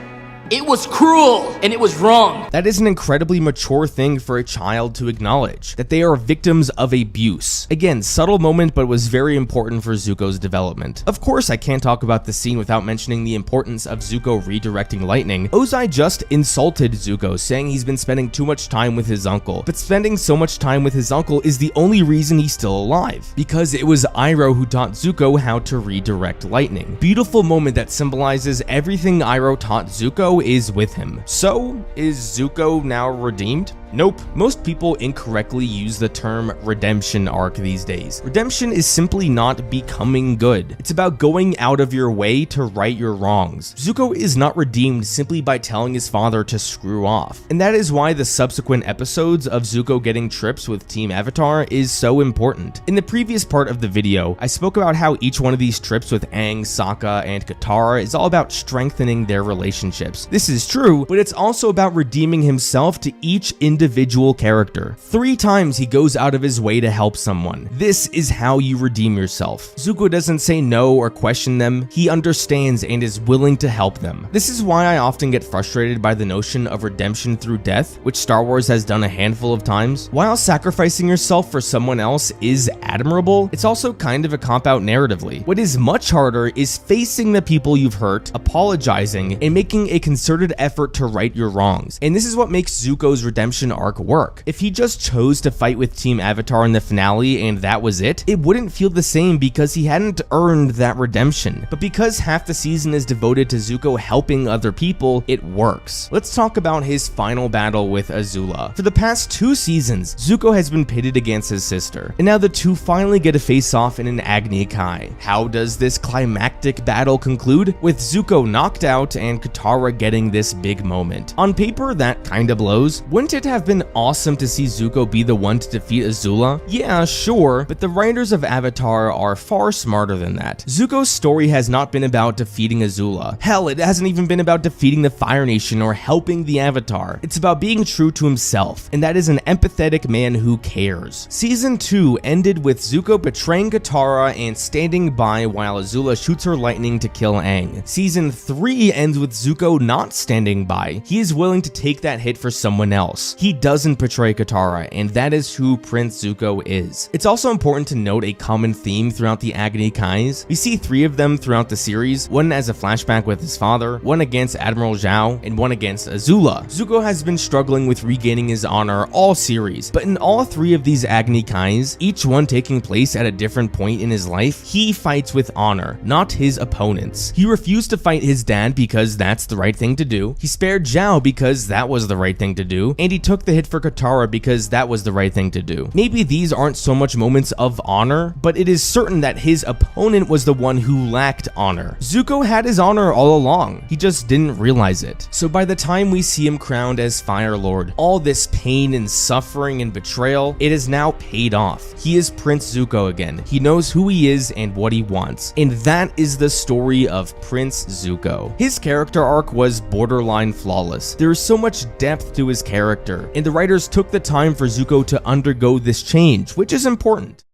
It was cruel, and it was wrong. that is an incredibly mature thing for a child to acknowledge, that they are victims of abuse. Again, subtle moment, but was very important for Zuko's development. Of course, I can't talk about the scene without mentioning the importance of Zuko redirecting lightning. Ozai just insulted Zuko, saying he's been spending too much time with his uncle, but spending so much time with his uncle is the only reason he's still alive, because it was Iroh who taught Zuko how to redirect lightning. Beautiful moment that symbolizes everything Iroh taught Zuko is with him. So, is Zuko now redeemed? Nope. Most people incorrectly use the term redemption arc these days. Redemption is simply not becoming good. It's about going out of your way to right your wrongs. Zuko is not redeemed simply by telling his father to screw off. And that is why the subsequent episodes of Zuko getting trips with Team Avatar is so important. In the previous part of the video, I spoke about how each one of these trips with Aang, Sokka, and Katara is all about strengthening their relationships. This is true, but it's also about redeeming himself to each individual individual character. 3 times he goes out of his way to help someone. This is how you redeem yourself. Zuko doesn't say no or question them, he understands and is willing to help them. This is why I often get frustrated by the notion of redemption through death, which Star Wars has done a handful of times. While sacrificing yourself for someone else is admirable, it's also kind of a cop-out narratively. What is much harder is facing the people you've hurt, apologizing, and making a concerted effort to right your wrongs. And this is what makes Zuko's redemption arc work. If he just chose to fight with Team Avatar in the finale and that was it, it wouldn't feel the same because he hadn't earned that redemption. But because half the season is devoted to Zuko helping other people, it works. Let's talk about his final battle with Azula. For the past 2 seasons, Zuko has been pitted against his sister, and now the two finally get a face-off in an Agni Kai. How does this climactic battle conclude? With Zuko knocked out and Katara getting this big moment. On paper, that kinda blows. Wouldn't it have been awesome to see Zuko be the one to defeat Azula? Yeah, sure, but the writers of Avatar are far smarter than that. Zuko's story has not been about defeating Azula. Hell, it hasn't even been about defeating the Fire Nation or helping the Avatar. It's about being true to himself, and that is an empathetic man who cares. Season 2 ended with Zuko betraying Katara and standing by while Azula shoots her lightning to kill Aang. Season 3 ends with Zuko not standing by. He is willing to take that hit for someone else. He doesn't betray Katara, and that is who Prince Zuko is. It's also important to note a common theme throughout the Agni Kais. We see 3 of them throughout the series, one as a flashback with his father, one against Admiral Zhao, and one against Azula. Zuko has been struggling with regaining his honor all series, but in all 3 of these Agni Kais, each one taking place at a different point in his life, he fights with honor, not his opponents. He refused to fight his dad because that's the right thing to do, he spared Zhao because that was the right thing to do, and he took the hit for Katara because that was the right thing to do. Maybe these aren't so much moments of honor, but it is certain that his opponent was the one who lacked honor. Zuko had his honor all along, he just didn't realize it. So by the time we see him crowned as Fire Lord, all this pain and suffering and betrayal, it is now paid off. He is Prince Zuko again. He knows who he is and what he wants. And that is the story of Prince Zuko. His character arc was borderline flawless. There is so much depth to his character, and the writers took the time for Zuko to undergo this change, which is important.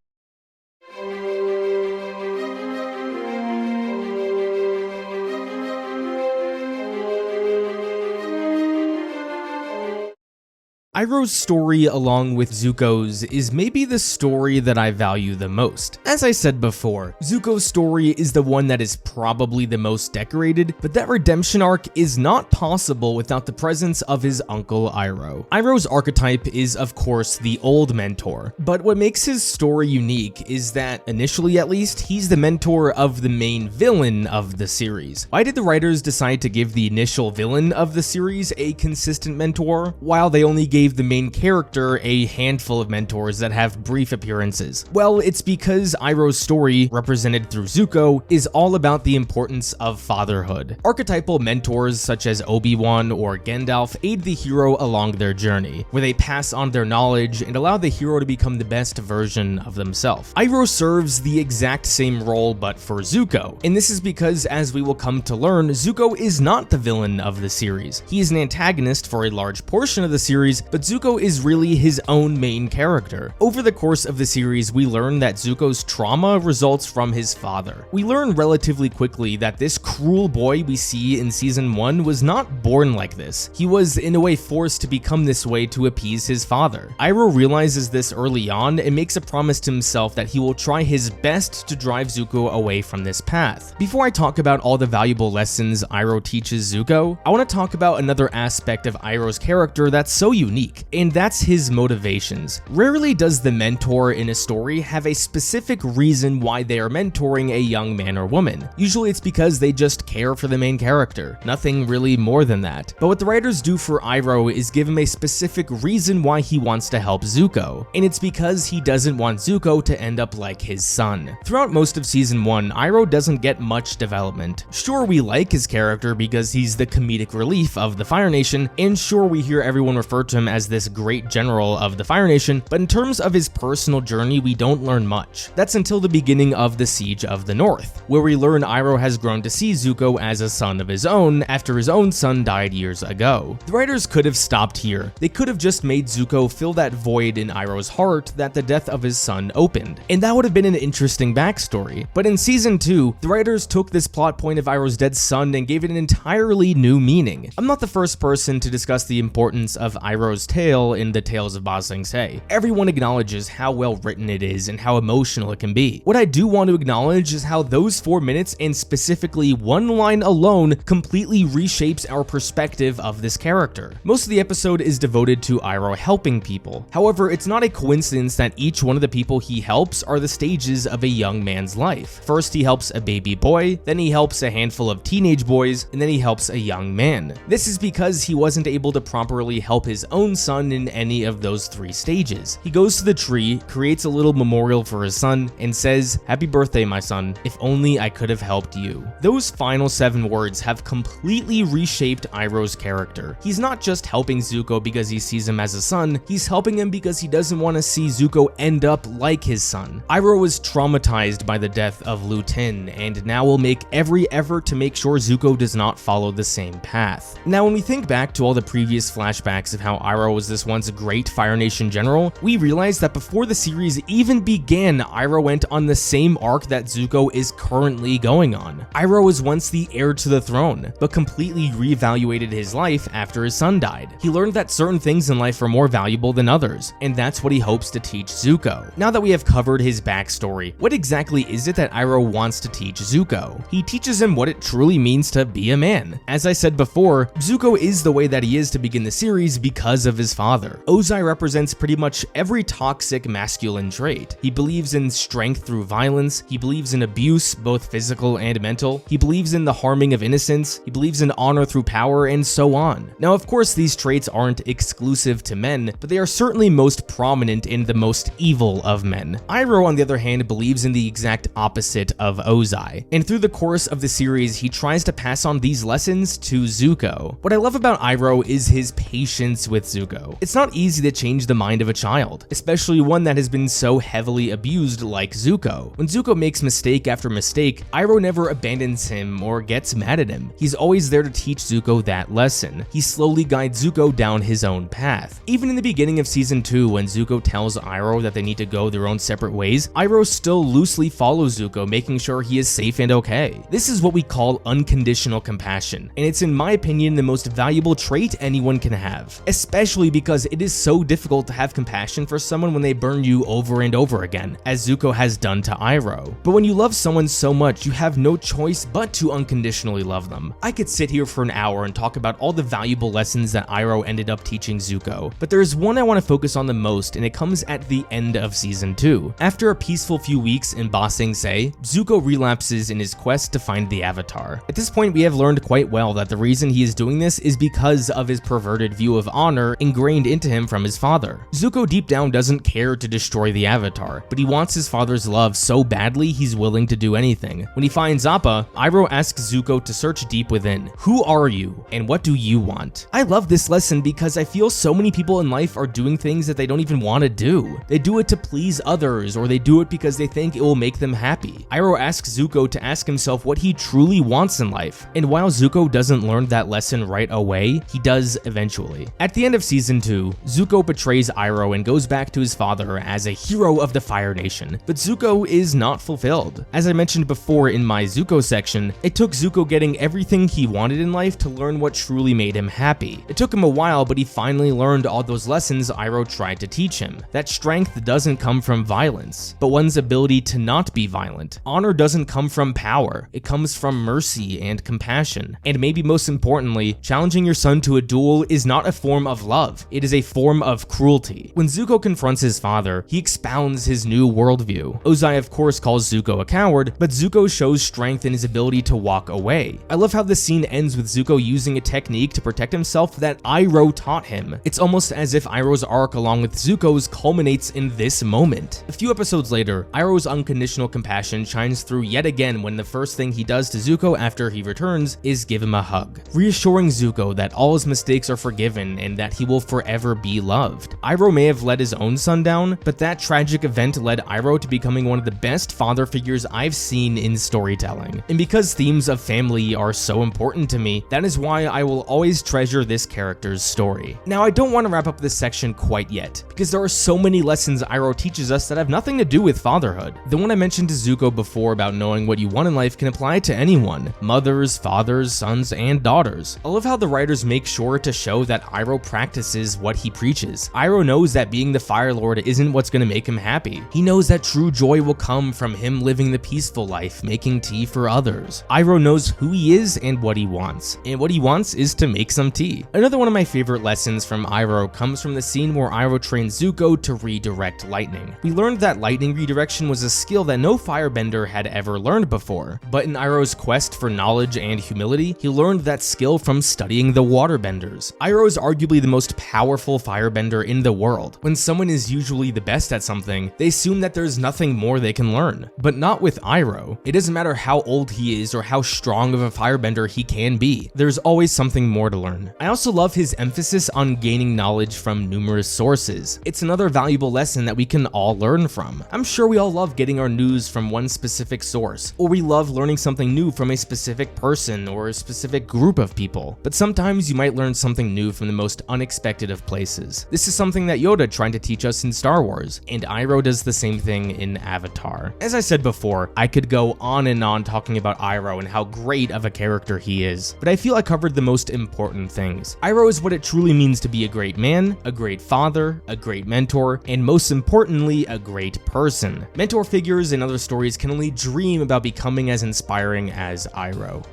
Iroh's story, along with Zuko's, is maybe the story that I value the most. As I said before, Zuko's story is the one that is probably the most decorated, but that redemption arc is not possible without the presence of his uncle Iroh. Iroh's archetype is, of course, the old mentor, but what makes his story unique is that, initially at least, he's the mentor of the main villain of the series. Why did the writers decide to give the initial villain of the series a consistent mentor, while they only gave the main character a handful of mentors that have brief appearances? Well, it's because Iroh's story, represented through Zuko, is all about the importance of fatherhood. Archetypal mentors such as Obi-Wan or Gandalf aid the hero along their journey, where they pass on their knowledge and allow the hero to become the best version of themselves. Iroh serves the exact same role but for Zuko, and this is because, as we will come to learn, Zuko is not the villain of the series. He is an antagonist for a large portion of the series, but Zuko is really his own main character. Over the course of the series, we learn that Zuko's trauma results from his father. We learn relatively quickly that this cruel boy we see in season 1 was not born like this. He was in a way forced to become this way to appease his father. Iroh realizes this early on and makes a promise to himself that he will try his best to drive Zuko away from this path. Before I talk about all the valuable lessons Iroh teaches Zuko, I want to talk about another aspect of Iroh's character that's so unique, and that's his motivations. Rarely does the mentor in a story have a specific reason why they are mentoring a young man or woman. Usually it's because they just care for the main character, nothing really more than that. But what the writers do for Iroh is give him a specific reason why he wants to help Zuko, and it's because he doesn't want Zuko to end up like his son. Throughout most of season 1, Iroh doesn't get much development. Sure, we like his character because he's the comedic relief of the Fire Nation, and sure, we hear everyone refer to him as this great general of the Fire Nation, but in terms of his personal journey, we don't learn much. That's until the beginning of the Siege of the North, where we learn Iroh has grown to see Zuko as a son of his own after his own son died years ago. The writers could have stopped here. They could have just made Zuko fill that void in Iroh's heart that the death of his son opened, and that would have been an interesting backstory. But in Season 2, the writers took this plot point of Iroh's dead son and gave it an entirely new meaning. I'm not the first person to discuss the importance of Iroh's tale in the Tales of Ba Sing Se. Everyone acknowledges how well written it is and how emotional it can be. What I do want to acknowledge is how those 4 minutes, and specifically one line alone, completely reshapes our perspective of this character. Most of the episode is devoted to Iroh helping people. However, it's not a coincidence that each one of the people he helps are the stages of a young man's life. First, he helps a baby boy, then he helps a handful of teenage boys, and then he helps a young man. This is because he wasn't able to properly help his own son in any of those 3 stages. He goes to the tree, creates a little memorial for his son, and says, "Happy birthday, my son. If only I could have helped you." Those final 7 words have completely reshaped Iroh's character. He's not just helping Zuko because he sees him as a son, he's helping him because he doesn't want to see Zuko end up like his son. Iroh was traumatized by the death of Lu Tin, and now will make every effort to make sure Zuko does not follow the same path. Now, when we think back to all the previous flashbacks of how Iroh was this once great Fire Nation general, we realize that before the series even began, Iroh went on the same arc that Zuko is currently going on. Iroh was once the heir to the throne, but completely reevaluated his life after his son died. He learned that certain things in life are more valuable than others, and that's what he hopes to teach Zuko. Now that we have covered his backstory, what exactly is it that Iroh wants to teach Zuko? He teaches him what it truly means to be a man. As I said before, Zuko is the way that he is to begin the series because of his father. Ozai represents pretty much every toxic masculine trait. He believes in strength through violence, he believes in abuse, both physical and mental, he believes in the harming of innocence, he believes in honor through power, and so on. Now, of course, these traits aren't exclusive to men, but they are certainly most prominent in the most evil of men. Iroh, on the other hand, believes in the exact opposite of Ozai, and through the course of the series, he tries to pass on these lessons to Zuko. What I love about Iroh is his patience with Zuko. It's not easy to change the mind of a child, especially one that has been so heavily abused like Zuko. When Zuko makes mistake after mistake, Iroh never abandons him or gets mad at him. He's always there to teach Zuko that lesson. He slowly guides Zuko down his own path. Even in the beginning of Season 2, when Zuko tells Iroh that they need to go their own separate ways, Iroh still loosely follows Zuko, making sure he is safe and okay. This is what we call unconditional compassion, and it's in my opinion the most valuable trait anyone can have, especially because it is so difficult to have compassion for someone when they burn you over and over again, as Zuko has done to Iroh. But when you love someone so much, you have no choice but to unconditionally love them. I could sit here for an hour and talk about all the valuable lessons that Iroh ended up teaching Zuko, but there's one I want to focus on the most, and it comes at the end of Season 2. After a peaceful few weeks in Ba Sing Se, Zuko relapses in his quest to find the Avatar. At this point, we have learned quite well that the reason he is doing this is because of his perverted view of honor ingrained into him from his father. Zuko deep down doesn't care to destroy the Avatar, but he wants his father's love so badly he's willing to do anything. When he finds Appa, Iroh asks Zuko to search deep within. Who are you, and what do you want? I love this lesson because I feel so many people in life are doing things that they don't even want to do. They do it to please others, or they do it because they think it will make them happy. Iroh asks Zuko to ask himself what he truly wants in life, and while Zuko doesn't learn that lesson right away, he does eventually. At the end of Season 2, Zuko betrays Iroh and goes back to his father as a hero of the Fire Nation, but Zuko is not fulfilled. As I mentioned before in my Zuko section, it took Zuko getting everything he wanted in life to learn what truly made him happy. It took him a while, but he finally learned all those lessons Iroh tried to teach him. That strength doesn't come from violence, but one's ability to not be violent. Honor doesn't come from power, it comes from mercy and compassion. And maybe most importantly, challenging your son to a duel is not a form of love, it is a form of cruelty. When Zuko confronts his father, he expounds his new worldview. Ozai of course calls Zuko a coward, but Zuko shows strength in his ability to walk away. I love how the scene ends with Zuko using a technique to protect himself that Iroh taught him. It's almost as if Iroh's arc along with Zuko's culminates in this moment. A few episodes later, Iroh's unconditional compassion shines through yet again when the first thing he does to Zuko after he returns is give him a hug, reassuring Zuko that all his mistakes are forgiven and that he he will forever be loved. Iroh may have let his own son down, but that tragic event led Iroh to becoming one of the best father figures I've seen in storytelling. And because themes of family are so important to me, that is why I will always treasure this character's story. Now, I don't want to wrap up this section quite yet, because there are so many lessons Iroh teaches us that have nothing to do with fatherhood. The one I mentioned to Zuko before about knowing what you want in life can apply to anyone: mothers, fathers, sons, and daughters. I love how the writers make sure to show that Iroh practices what he preaches. Iroh knows that being the Fire Lord isn't what's going to make him happy. He knows that true joy will come from him living the peaceful life, making tea for others. Iroh knows who he is and what he wants, and what he wants is to make some tea. Another one of my favorite lessons from Iroh comes from the scene where Iroh trains Zuko to redirect lightning. We learned that lightning redirection was a skill that no firebender had ever learned before, but in Iroh's quest for knowledge and humility, he learned that skill from studying the waterbenders. Iroh is arguably the most powerful firebender in the world. When someone is usually the best at something, they assume that there's nothing more they can learn. But not with Iroh. It doesn't matter how old he is or how strong of a firebender he can be. There's always something more to learn. I also love his emphasis on gaining knowledge from numerous sources. It's another valuable lesson that we can all learn from. I'm sure we all love getting our news from one specific source, or we love learning something new from a specific person or a specific group of people. But sometimes you might learn something new from the most unexpected of places. This is something that Yoda tried to teach us in Star Wars, and Iroh does the same thing in Avatar. As I said before, I could go on and on talking about Iroh and how great of a character he is, but I feel I covered the most important things. Iroh is what it truly means to be a great man, a great father, a great mentor, and most importantly, a great person. Mentor figures in other stories can only dream about becoming as inspiring as Iroh.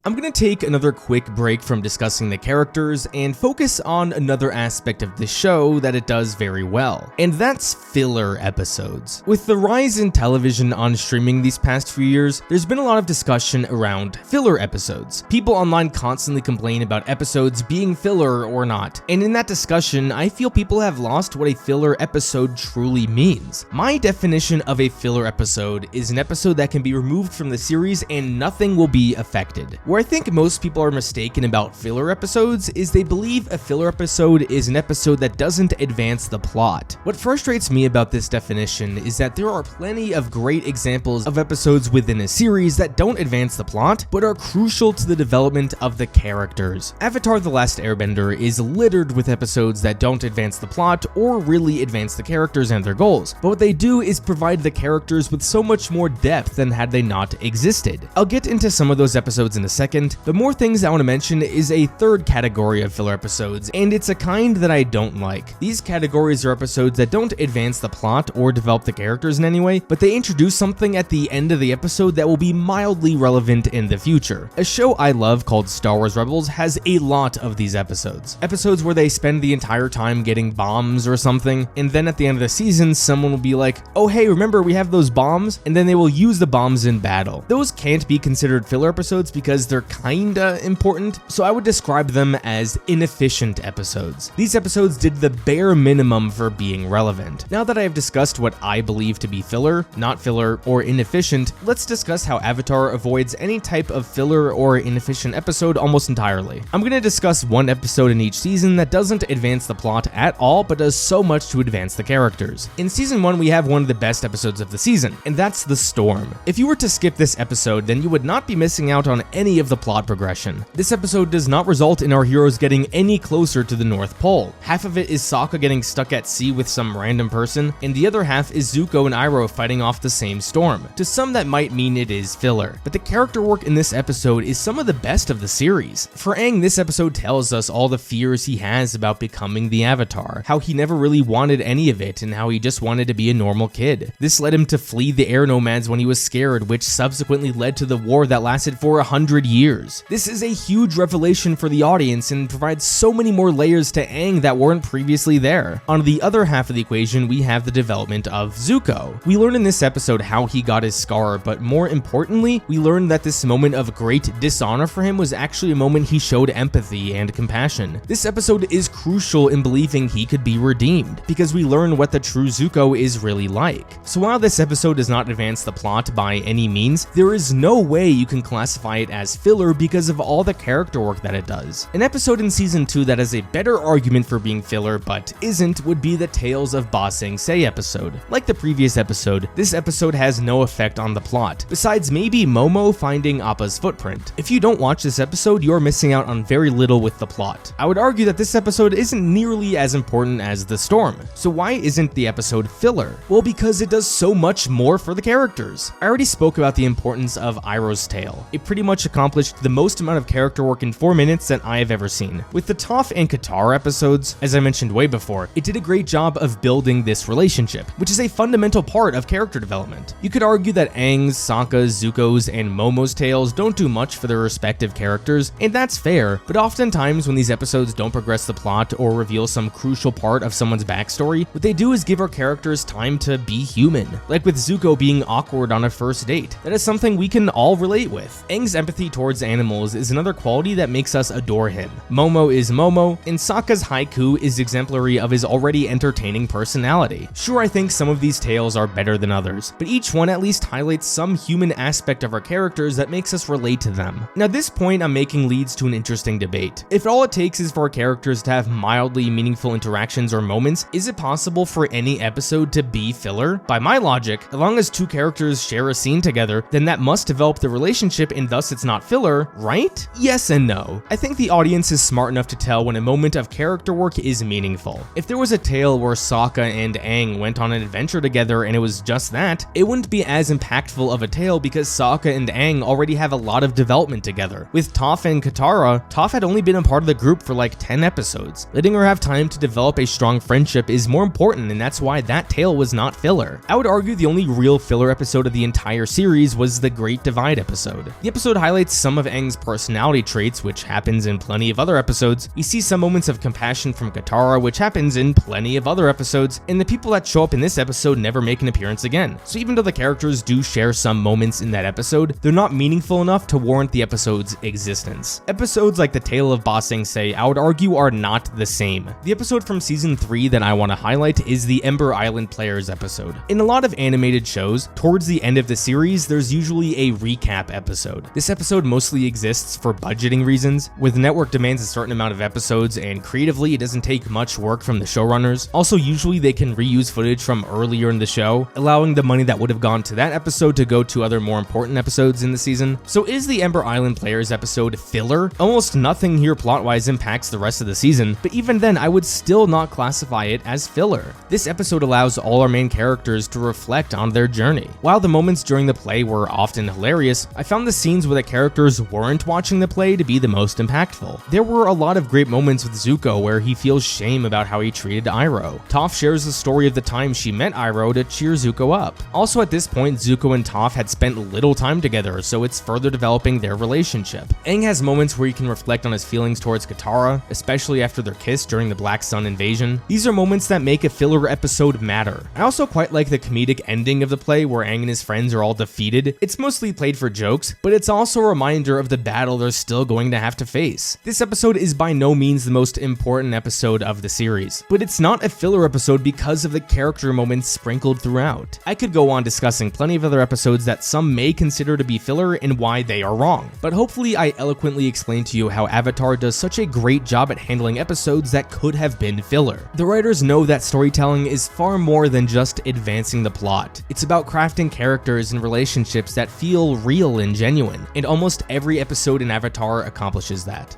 I'm gonna take another quick break from discussing the characters and focus on another aspect of the show that it does very well, and that's filler episodes. With the rise in television on streaming these past few years, there's been a lot of discussion around filler episodes. People online constantly complain about episodes being filler or not, and in that discussion, I feel people have lost what a filler episode truly means. My definition of a filler episode is an episode that can be removed from the series and nothing will be affected. Where I think most people are mistaken about filler episodes is they believe a filler episode is an episode that doesn't advance the plot. What frustrates me about this definition is that there are plenty of great examples of episodes within a series that don't advance the plot, but are crucial to the development of the characters. Avatar: The Last Airbender is littered with episodes that don't advance the plot or really advance the characters and their goals, but what they do is provide the characters with so much more depth than had they not existed. I'll get into some of those episodes in a second, but more things I want to mention is a third category of filler episodes, and it's a kind that I don't like. These categories are episodes that don't advance the plot or develop the characters in any way, but they introduce something at the end of the episode that will be mildly relevant in the future. A show I love called Star Wars Rebels has a lot of these episodes. Episodes where they spend the entire time getting bombs or something, and then at the end of the season, someone will be like, oh hey, remember we have those bombs? And then they will use the bombs in battle. Those can't be considered filler episodes because they're kinda important, so I would describe them as inefficient episodes. These episodes did the bare minimum for being relevant. Now that I have discussed what I believe to be filler, not filler, or inefficient, let's discuss how Avatar avoids any type of filler or inefficient episode almost entirely. I'm gonna discuss one episode in each season that doesn't advance the plot at all, but does so much to advance the characters. In season 1, we have one of the best episodes of the season, and that's The Storm. If you were to skip this episode, then you would not be missing out on any of the plot progression. This episode does not result in our heroes getting any closer to the North Pole. Half of it is Sokka getting stuck at sea with some random person, and the other half is Zuko and Iroh fighting off the same storm. To some that might mean it is filler, but the character work in this episode is some of the best of the series. For Aang, this episode tells us all the fears he has about becoming the Avatar, how he never really wanted any of it, and how he just wanted to be a normal kid. This led him to flee the air nomads when he was scared, which subsequently led to the war that lasted for 100 100 years. This is a huge revelation for the audience and provides so many more layers to Aang that weren't previously there. On the other half of the equation, we have the development of Zuko. We learn in this episode how he got his scar, but more importantly, we learn that this moment of great dishonor for him was actually a moment he showed empathy and compassion. This episode is crucial in believing he could be redeemed, because we learn what the true Zuko is really like. So while this episode does not advance the plot by any means, there is no way you can classify it as filler because of all the character work that it does. An episode in season 2 that has a better argument for being filler but isn't would be the Tales of Ba Sing Se episode. Like the previous episode, this episode has no effect on the plot, besides maybe Momo finding Appa's footprint. If you don't watch this episode, you're missing out on very little with the plot. I would argue that this episode isn't nearly as important as The Storm. So why isn't the episode filler? Well, because it does so much more for the characters. I already spoke about the importance of Iroh's tale. It pretty much accomplished the most amount of character work in 4 minutes that I have ever seen. With the Toph and Katara episodes, as I mentioned way before, it did a great job of building this relationship, which is a fundamental part of character development. You could argue that Aang's, Sokka's, Zuko's, and Momo's tales don't do much for their respective characters, and that's fair, but oftentimes when these episodes don't progress the plot or reveal some crucial part of someone's backstory, what they do is give our characters time to be human. Like with Zuko being awkward on a first date. That is something we can all relate with. Aang's empathy towards animals is another quality that makes us adore him. Momo is Momo, and Sokka's haiku is exemplary of his already entertaining personality. Sure, I think some of these tales are better than others, but each one at least highlights some human aspect of our characters that makes us relate to them. Now, this point I'm making leads to an interesting debate. If all it takes is for our characters to have mildly meaningful interactions or moments, is it possible for any episode to be filler? By my logic, as long as two characters share a scene together, then that must develop the relationship and thus it's not filler, right? Yes and no. I think the audience is smart enough to tell when a moment of character work is meaningful. If there was a tale where Sokka and Aang went on an adventure together and it was just that, it wouldn't be as impactful of a tale because Sokka and Aang already have a lot of development together. With Toph and Katara, Toph had only been a part of the group for like 10 episodes. Letting her have time to develop a strong friendship is more important, and that's why that tale was not filler. I would argue the only real filler episode of the entire series was the Great Divide episode. The episode highlights some of Aang's personality traits, which happens in plenty of other episodes. We see some moments of compassion from Katara, which happens in plenty of other episodes, and the people that show up in this episode never make an appearance again. So even though the characters do share some moments in that episode, they're not meaningful enough to warrant the episode's existence. Episodes like the Tale of Ba Sing Se, I would argue, are not the same. The episode from season 3 that I want to highlight is the Ember Island Players episode. In a lot of animated shows, towards the end of the series, there's usually a recap episode. This episode mostly exists for budgeting reasons, where the network demands a certain amount of episodes, and creatively it doesn't take much work from the showrunners. Also, usually they can reuse footage from earlier in the show, allowing the money that would have gone to that episode to go to other more important episodes in the season. So is the Ember Island Players episode filler? Almost nothing here plot-wise impacts the rest of the season, but even then I would still not classify it as filler. This episode allows all our main characters to reflect on their journey. While the moments during the play were often hilarious, I found the scenes where the characters weren't watching the play to be the most impactful. There were a lot of great moments with Zuko where he feels shame about how he treated Iroh. Toph shares the story of the time she met Iroh to cheer Zuko up. Also at this point, Zuko and Toph had spent little time together, so it's further developing their relationship. Aang has moments where he can reflect on his feelings towards Katara, especially after their kiss during the Black Sun invasion. These are moments that make a filler episode matter. I also quite like the comedic ending of the play where Aang and his friends are all defeated. It's mostly played for jokes, but it's also a reminder of the battle they're still going to have to face. This episode is by no means the most important episode of the series, but it's not a filler episode because of the character moments sprinkled throughout. I could go on discussing plenty of other episodes that some may consider to be filler and why they are wrong, but hopefully I eloquently explained to you how Avatar does such a great job at handling episodes that could have been filler. The writers know that storytelling is far more than just advancing the plot. It's about crafting characters and relationships that feel real and genuine, and almost every episode in Avatar accomplishes that.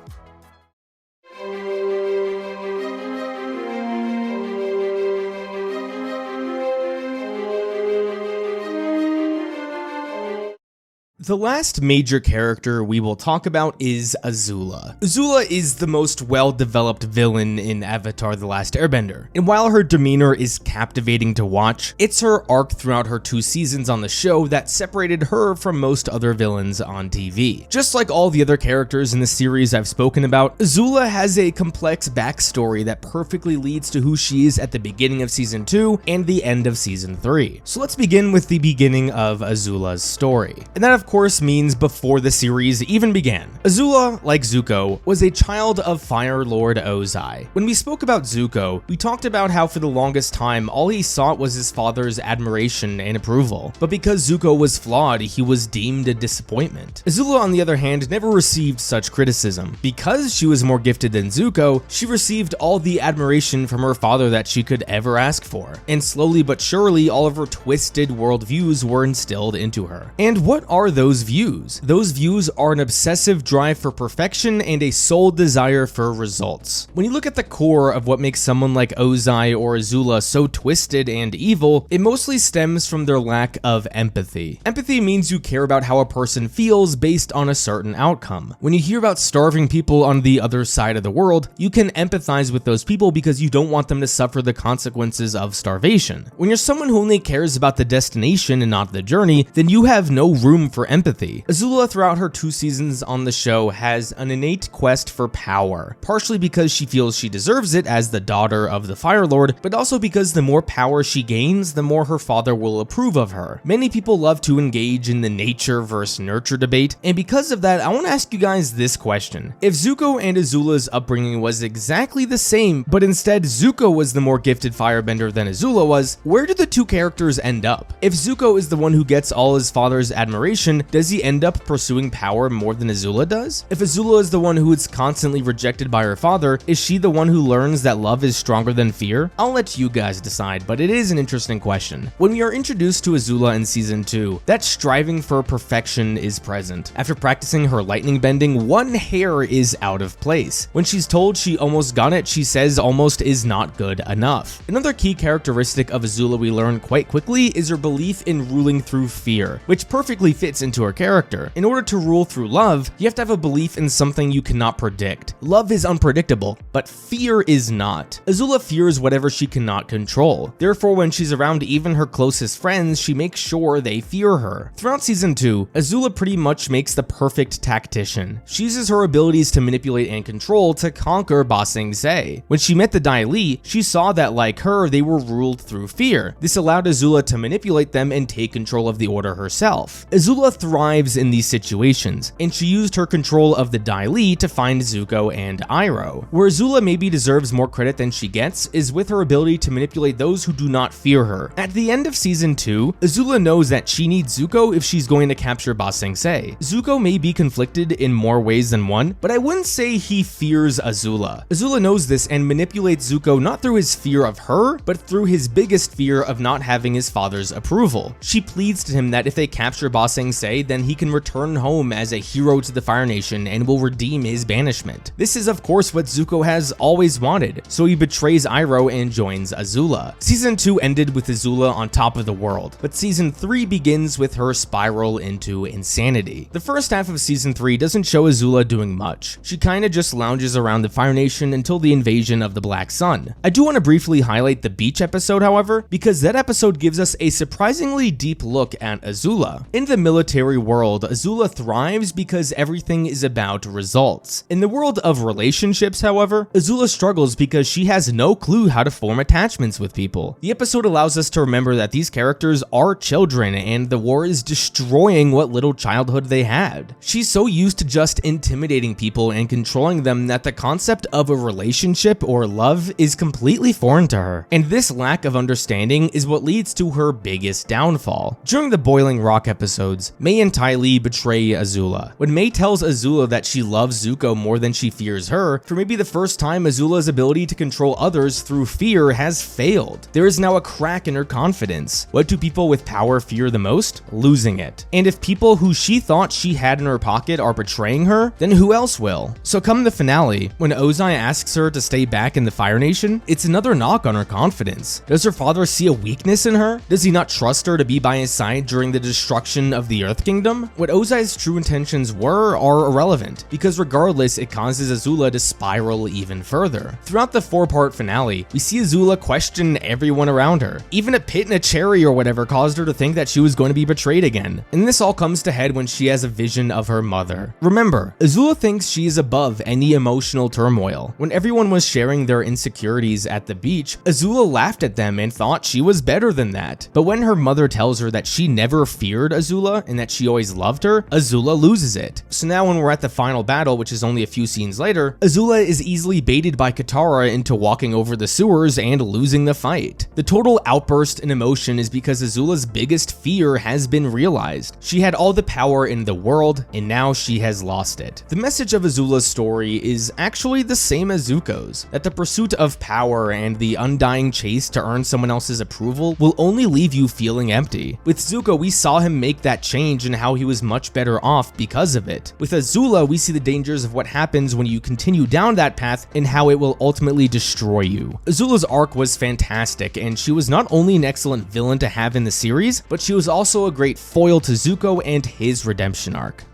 The last major character we will talk about is Azula. Azula is the most well-developed villain in Avatar: The Last Airbender, and while her demeanor is captivating to watch, it's her arc throughout her 2 seasons on the show that separated her from most other villains on TV. Just like all the other characters in the series I've spoken about, Azula has a complex backstory that perfectly leads to who she is at the beginning of Season 2 and the end of Season 3. So let's begin with the beginning of Azula's story. And that of course means before the series even began. Azula, like Zuko, was a child of Fire Lord Ozai. When we spoke about Zuko, we talked about how for the longest time all he sought was his father's admiration and approval, but because Zuko was flawed, he was deemed a disappointment. Azula, on the other hand, never received such criticism. Because she was more gifted than Zuko, she received all the admiration from her father that she could ever ask for, and slowly but surely all of her twisted worldviews were instilled into her. And what are those views? Those views are an obsessive drive for perfection and a sole desire for results. When you look at the core of what makes someone like Ozai or Azula so twisted and evil, it mostly stems from their lack of empathy. Empathy means you care about how a person feels based on a certain outcome. When you hear about starving people on the other side of the world, you can empathize with those people because you don't want them to suffer the consequences of starvation. When you're someone who only cares about the destination and not the journey, then you have no room for empathy. Azula, throughout her 2 seasons on the show, has an innate quest for power, partially because she feels she deserves it as the daughter of the Fire Lord, but also because the more power she gains, the more her father will approve of her. Many people love to engage in the nature versus nurture debate, and because of that, I want to ask you guys this question. If Zuko and Azula's upbringing was exactly the same, but instead Zuko was the more gifted firebender than Azula was, where do the 2 characters end up? If Zuko is the one who gets all his father's admiration, does he end up pursuing power more than Azula does? If Azula is the one who is constantly rejected by her father, is she the one who learns that love is stronger than fear? I'll let you guys decide, but it is an interesting question. When we are introduced to Azula in Season 2, that striving for perfection is present. After practicing her lightning bending, one hair is out of place. When she's told she almost got it, she says almost is not good enough. Another key characteristic of Azula we learn quite quickly is her belief in ruling through fear, which perfectly fits into her character. In order to rule through love, you have to have a belief in something you cannot predict. Love is unpredictable, but fear is not. Azula fears whatever she cannot control. Therefore, when she's around even her closest friends, she makes sure they fear her. Throughout Season 2, Azula pretty much makes the perfect tactician. She uses her abilities to manipulate and control to conquer Ba Sing Se. When she met the Dai Li, she saw that like her, they were ruled through fear. This allowed Azula to manipulate them and take control of the order herself. Azula thrives in these situations, and she used her control of the Dai Li to find Zuko and Iroh. Where Azula maybe deserves more credit than she gets is with her ability to manipulate those who do not fear her. At the end of Season 2, Azula knows that she needs Zuko if she's going to capture Ba Sing Se. Zuko may be conflicted in more ways than one, but I wouldn't say he fears Azula. Azula knows this and manipulates Zuko not through his fear of her, but through his biggest fear of not having his father's approval. She pleads to him that if they capture Ba Sing Se, then he can return home as a hero to the Fire Nation and will redeem his banishment. This is of course what Zuko has always wanted, so he betrays Iroh and joins Azula. Season 2 ended with Azula on top of the world, but Season 3 begins with her spiral into insanity. The first half of Season 3 doesn't show Azula doing much. She kinda just lounges around the Fire Nation until the invasion of the Black Sun. I do want to briefly highlight the beach episode, however, because that episode gives us a surprisingly deep look at Azula. In the military world, Azula thrives because everything is about results. In the world of relationships, however, Azula struggles because she has no clue how to form attachments with people. The episode allows us to remember that these characters are children and the war is destroying what little childhood they had. She's so used to just intimidating people and controlling them that the concept of a relationship or love is completely foreign to her. And this lack of understanding is what leads to her biggest downfall. During the Boiling Rock episodes, Mei and Ty Lee betray Azula. When Mei tells Azula that she loves Zuko more than she fears her, for maybe the first time Azula's ability to control others through fear has failed. There is now a crack in her confidence. What do people with power fear the most? Losing it. And if people who she thought she had in her pocket are betraying her, then who else will? So come the finale, when Ozai asks her to stay back in the Fire Nation, it's another knock on her confidence. Does her father see a weakness in her? Does he not trust her to be by his side during the destruction of the Earth Kingdom? What Ozai's true intentions were are irrelevant, because regardless, it causes Azula to spiral even further. Throughout the 4-part finale, we see Azula question everyone around her. Even a pit in a cherry or whatever caused her to think that she was going to be betrayed again. And this all comes to head when she has a vision of her mother. Remember, Azula thinks she is above any emotional turmoil. When everyone was sharing their insecurities at the beach, Azula laughed at them and thought she was better than that. But when her mother tells her that she never feared Azula and that she always loved her, Azula loses it. So now when we're at the final battle, which is only a few scenes later, Azula is easily baited by Katara into walking over the sewers and losing the fight. The total outburst in emotion is because Azula's biggest fear has been realized. She had all the power in the world, and now she has lost it. The message of Azula's story is actually the same as Zuko's, that the pursuit of power and the undying chase to earn someone else's approval will only leave you feeling empty. With Zuko, we saw him make that change and how he was much better off because of it. With Azula, we see the dangers of what happens when you continue down that path and how it will ultimately destroy you. Azula's arc was fantastic, and she was not only an excellent villain to have in the series, but she was also a great foil to Zuko and his redemption arc.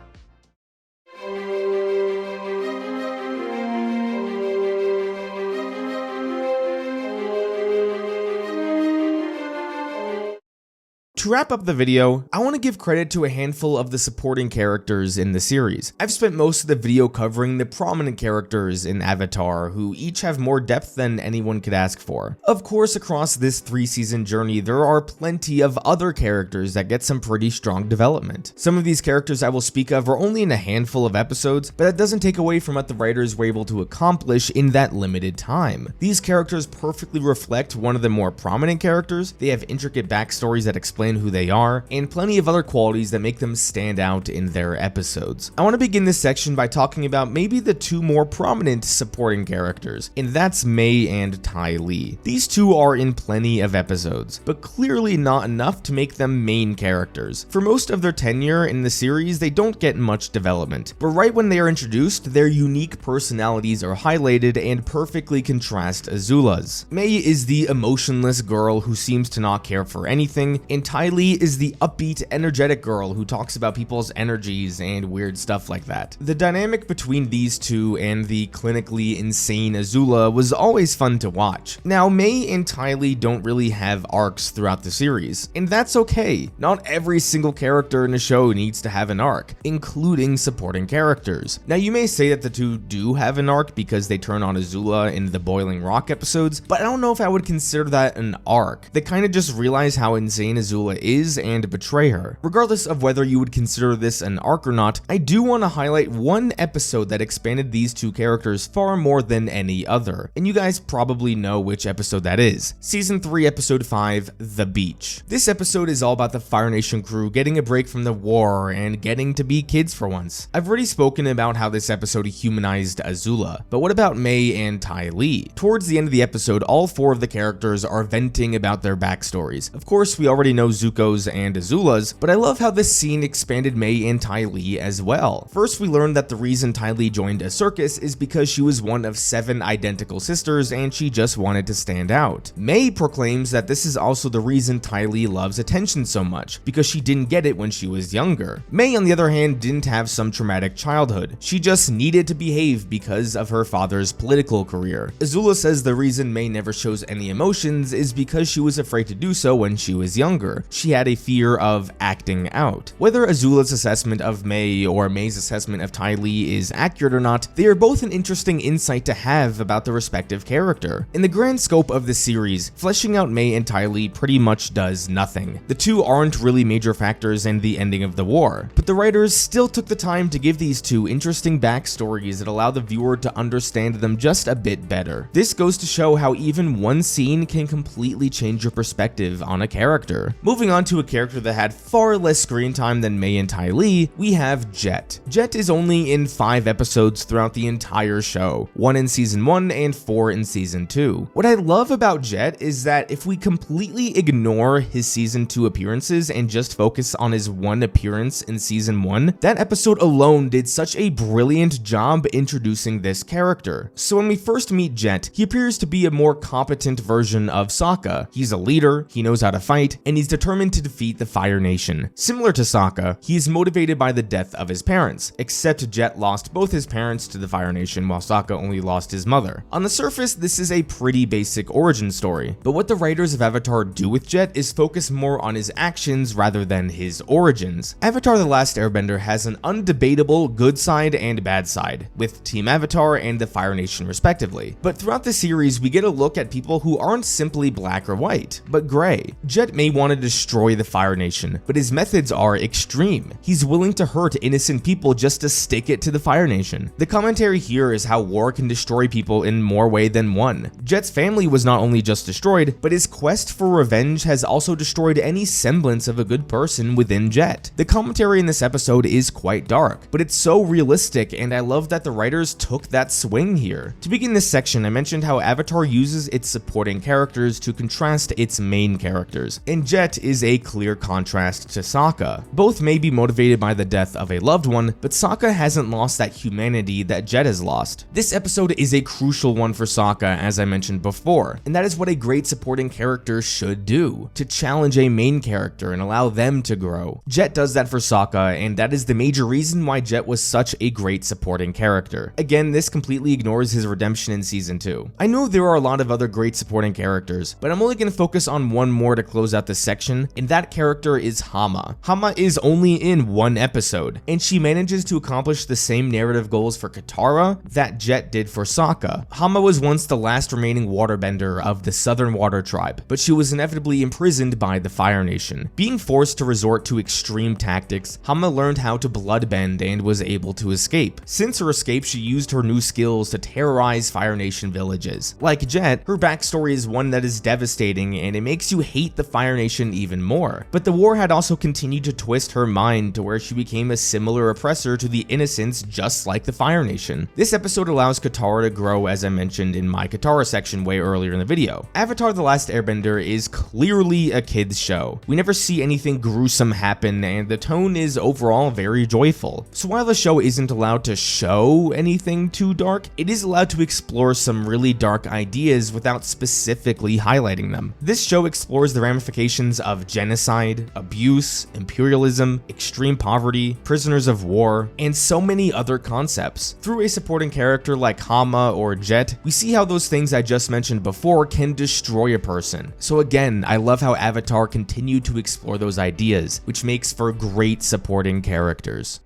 To wrap up the video, I want to give credit to a handful of the supporting characters in the series. I've spent most of the video covering the prominent characters in Avatar, who each have more depth than anyone could ask for. Of course, across this 3-season journey, there are plenty of other characters that get some pretty strong development. Some of these characters I will speak of are only in a handful of episodes, but that doesn't take away from what the writers were able to accomplish in that limited time. These characters perfectly reflect one of the more prominent characters. They have intricate backstories that explain who they are, and plenty of other qualities that make them stand out in their episodes. I want to begin this section by talking about maybe the two more prominent supporting characters, and that's Mai and Ty Lee. These two are in plenty of episodes, but clearly not enough to make them main characters. For most of their tenure in the series, they don't get much development, but right when they are introduced, their unique personalities are highlighted and perfectly contrast Azula's. Mai is the emotionless girl who seems to not care for anything, and Ty Lee is the upbeat, energetic girl who talks about people's energies and weird stuff like that. The dynamic between these two and the clinically insane Azula was always fun to watch. Now, Mai and Ty Lee don't really have arcs throughout the series, and that's okay. Not every single character in a show needs to have an arc, including supporting characters. Now, you may say that the two do have an arc because they turn on Azula in the Boiling Rock episodes, but I don't know if I would consider that an arc. They kind of just realize how insane Azula is and betray her. Regardless of whether you would consider this an arc or not, I do want to highlight one episode that expanded these two characters far more than any other, and you guys probably know which episode that is. Season 3, Episode 5, The Beach. This episode is all about the Fire Nation crew getting a break from the war and getting to be kids for once. I've already spoken about how this episode humanized Azula, but what about Mai and Ty Lee? Towards the end of the episode, all 4 of the characters are venting about their backstories. Of course, we already know Zuko's and Azula's, but I love how this scene expanded Mai and Ty Lee as well. First, we learned that the reason Ty Lee joined a circus is because she was one of 7 identical sisters and she just wanted to stand out. Mai proclaims that this is also the reason Ty Lee loves attention so much, because she didn't get it when she was younger. Mai, on the other hand, didn't have some traumatic childhood. She just needed to behave because of her father's political career. Azula says the reason Mai never shows any emotions is because she was afraid to do so when she was younger. She had a fear of acting out. Whether Azula's assessment of Mai or Mai's assessment of Ty Lee is accurate or not, they are both an interesting insight to have about the respective character. In the grand scope of the series, fleshing out Mai and Ty Lee pretty much does nothing. The two aren't really major factors in the ending of the war, but the writers still took the time to give these two interesting backstories that allow the viewer to understand them just a bit better. This goes to show how even one scene can completely change your perspective on a character. Moving on to a character that had far less screen time than Mai and Ty Lee, we have Jet. Jet is only in 5 episodes throughout the entire show, 1 in season 1 and 4 in season 2. What I love about Jet is that if we completely ignore his season 2 appearances and just focus on his 1 appearance in season 1, that episode alone did such a brilliant job introducing this character. So when we first meet Jet, he appears to be a more competent version of Sokka. He's a leader, he knows how to fight, and he's determined determined to defeat the Fire Nation. Similar to Sokka, he is motivated by the death of his parents, except Jet lost both his parents to the Fire Nation while Sokka only lost his mother. On the surface, this is a pretty basic origin story, but what the writers of Avatar do with Jet is focus more on his actions rather than his origins. Avatar The Last Airbender has an undebatable good side and bad side, with Team Avatar and the Fire Nation respectively. But throughout the series, we get a look at people who aren't simply black or white, but gray. Jet may want to destroy the Fire Nation, but his methods are extreme. He's willing to hurt innocent people just to stick it to the Fire Nation. The commentary here is how war can destroy people in more way than one. Jet's family was not only just destroyed, but his quest for revenge has also destroyed any semblance of a good person within Jet. The commentary in this episode is quite dark, but it's so realistic, and I love that the writers took that swing here. To begin this section, I mentioned how Avatar uses its supporting characters to contrast its main characters, and Jet is a clear contrast to Sokka. Both may be motivated by the death of a loved one, but Sokka hasn't lost that humanity that Jet has lost. This episode is a crucial one for Sokka, as I mentioned before, and that is what a great supporting character should do, to challenge a main character and allow them to grow. Jet does that for Sokka, and that is the major reason why Jet was such a great supporting character. Again, this completely ignores his redemption in season 2. I know there are a lot of other great supporting characters, but I'm only going to focus on one more to close out this section, and that character is Hama. Hama is only in one episode, and she manages to accomplish the same narrative goals for Katara that Jet did for Sokka. Hama was once the last remaining waterbender of the Southern Water Tribe, but she was inevitably imprisoned by the Fire Nation. Being forced to resort to extreme tactics, Hama learned how to bloodbend and was able to escape. Since her escape, she used her new skills to terrorize Fire Nation villages. Like Jet, her backstory is one that is devastating, and it makes you hate the Fire Nation even more. But the war had also continued to twist her mind to where she became a similar oppressor to the innocents, just like the Fire Nation. This episode allows Katara to grow, as I mentioned in my Katara section way earlier in the video. Avatar The Last Airbender is clearly a kid's show. We never see anything gruesome happen, and the tone is overall very joyful. So while the show isn't allowed to show anything too dark, it is allowed to explore some really dark ideas without specifically highlighting them. This show explores the ramifications of genocide, abuse, imperialism, extreme poverty, prisoners of war, and so many other concepts. Through a supporting character like Hama or Jet, we see how those things I just mentioned before can destroy a person. So again, I love how Avatar continued to explore those ideas, which makes for great supporting characters.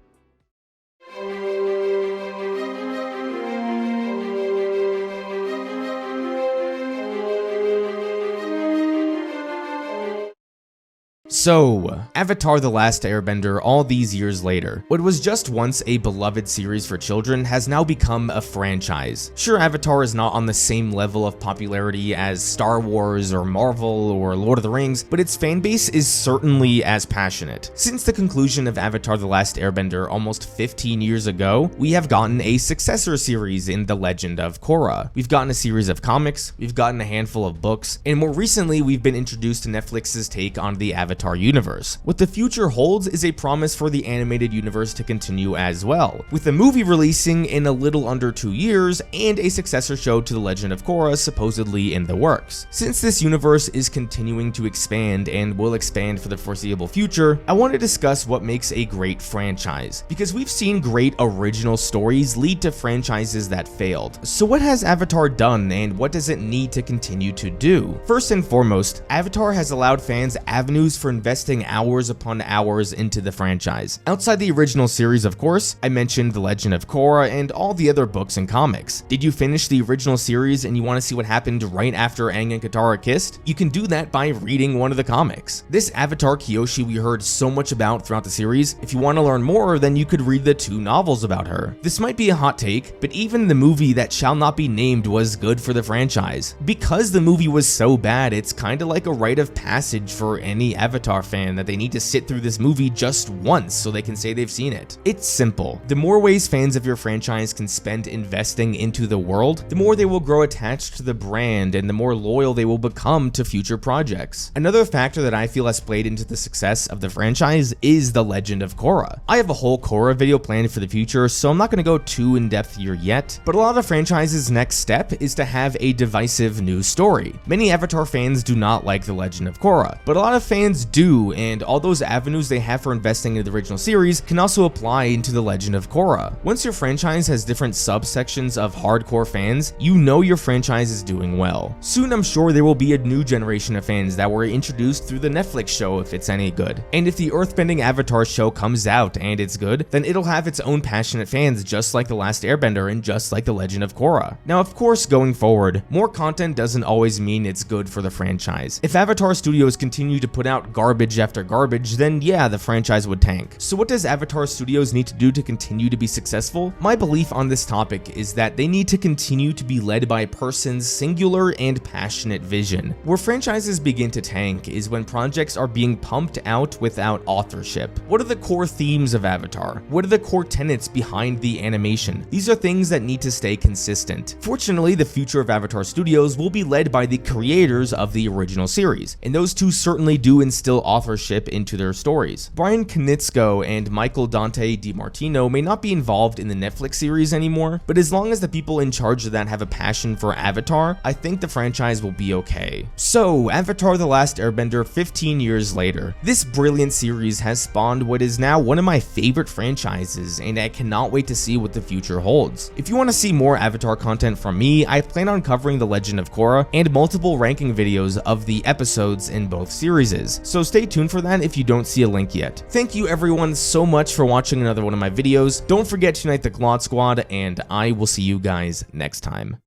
So, Avatar The Last Airbender all these years later. What was just once a beloved series for children has now become a franchise. Sure, Avatar is not on the same level of popularity as Star Wars or Marvel or Lord of the Rings, but its fanbase is certainly as passionate. Since the conclusion of Avatar The Last Airbender almost 15 years ago, we have gotten a successor series in The Legend of Korra. We've gotten a series of comics, we've gotten a handful of books, and more recently we've been introduced to Netflix's take on the Avatar universe. What the future holds is a promise for the animated universe to continue as well, with the movie releasing in a little under 2 years and a successor show to The Legend of Korra supposedly in the works. Since this universe is continuing to expand and will expand for the foreseeable future, I want to discuss what makes a great franchise, because we've seen great original stories lead to franchises that failed. So what has Avatar done, and what does it need to continue to do? First and foremost, Avatar has allowed fans avenues for investing hours upon hours into the franchise. Outside the original series, of course, I mentioned The Legend of Korra and all the other books and comics. Did you finish the original series and you want to see what happened right after Aang and Katara kissed? You can do that by reading one of the comics. This Avatar Kyoshi we heard so much about throughout the series, if you want to learn more, then you could read the 2 novels about her. This might be a hot take, but even the movie that shall not be named was good for the franchise. Because the movie was so bad, it's kinda like a rite of passage for any Avatar fan that they need to sit through this movie just once so they can say they've seen it. It's simple. The more ways fans of your franchise can spend investing into the world, the more they will grow attached to the brand and the more loyal they will become to future projects. Another factor that I feel has played into the success of the franchise is The Legend of Korra. I have a whole Korra video planned for the future, so I'm not going to go too in-depth here yet, but a lot of franchise's next step is to have a divisive new story. Many Avatar fans do not like The Legend of Korra, but a lot of fans do do, and all those avenues they have for investing in the original series can also apply into The Legend of Korra. Once your franchise has different subsections of hardcore fans, you know your franchise is doing well. Soon I'm sure there will be a new generation of fans that were introduced through the Netflix show if it's any good. And if the Earthbending Avatar show comes out and it's good, then it'll have its own passionate fans just like The Last Airbender and just like The Legend of Korra. Now of course, going forward, more content doesn't always mean it's good for the franchise. If Avatar Studios continue to put out garbage after garbage, then yeah, the franchise would tank. So what does Avatar Studios need to do to continue to be successful? My belief on this topic is that they need to continue to be led by a person's singular and passionate vision. Where franchises begin to tank is when projects are being pumped out without authorship. What are the core themes of Avatar? What are the core tenets behind the animation? These are things that need to stay consistent. Fortunately, the future of Avatar Studios will be led by the creators of the original series, and those two certainly do instill authorship into their stories. Brian Konietzko and Michael Dante DiMartino may not be involved in the Netflix series anymore, but as long as the people in charge of that have a passion for Avatar, I think the franchise will be okay. So, Avatar The Last Airbender 15 years later. This brilliant series has spawned what is now one of my favorite franchises, and I cannot wait to see what the future holds. If you want to see more Avatar content from me, I plan on covering The Legend of Korra and multiple ranking videos of the episodes in both series, so stay tuned for that if you don't see a link yet. Thank you everyone so much for watching another one of my videos. Don't forget to unite the Glot Squad, and I will see you guys next time.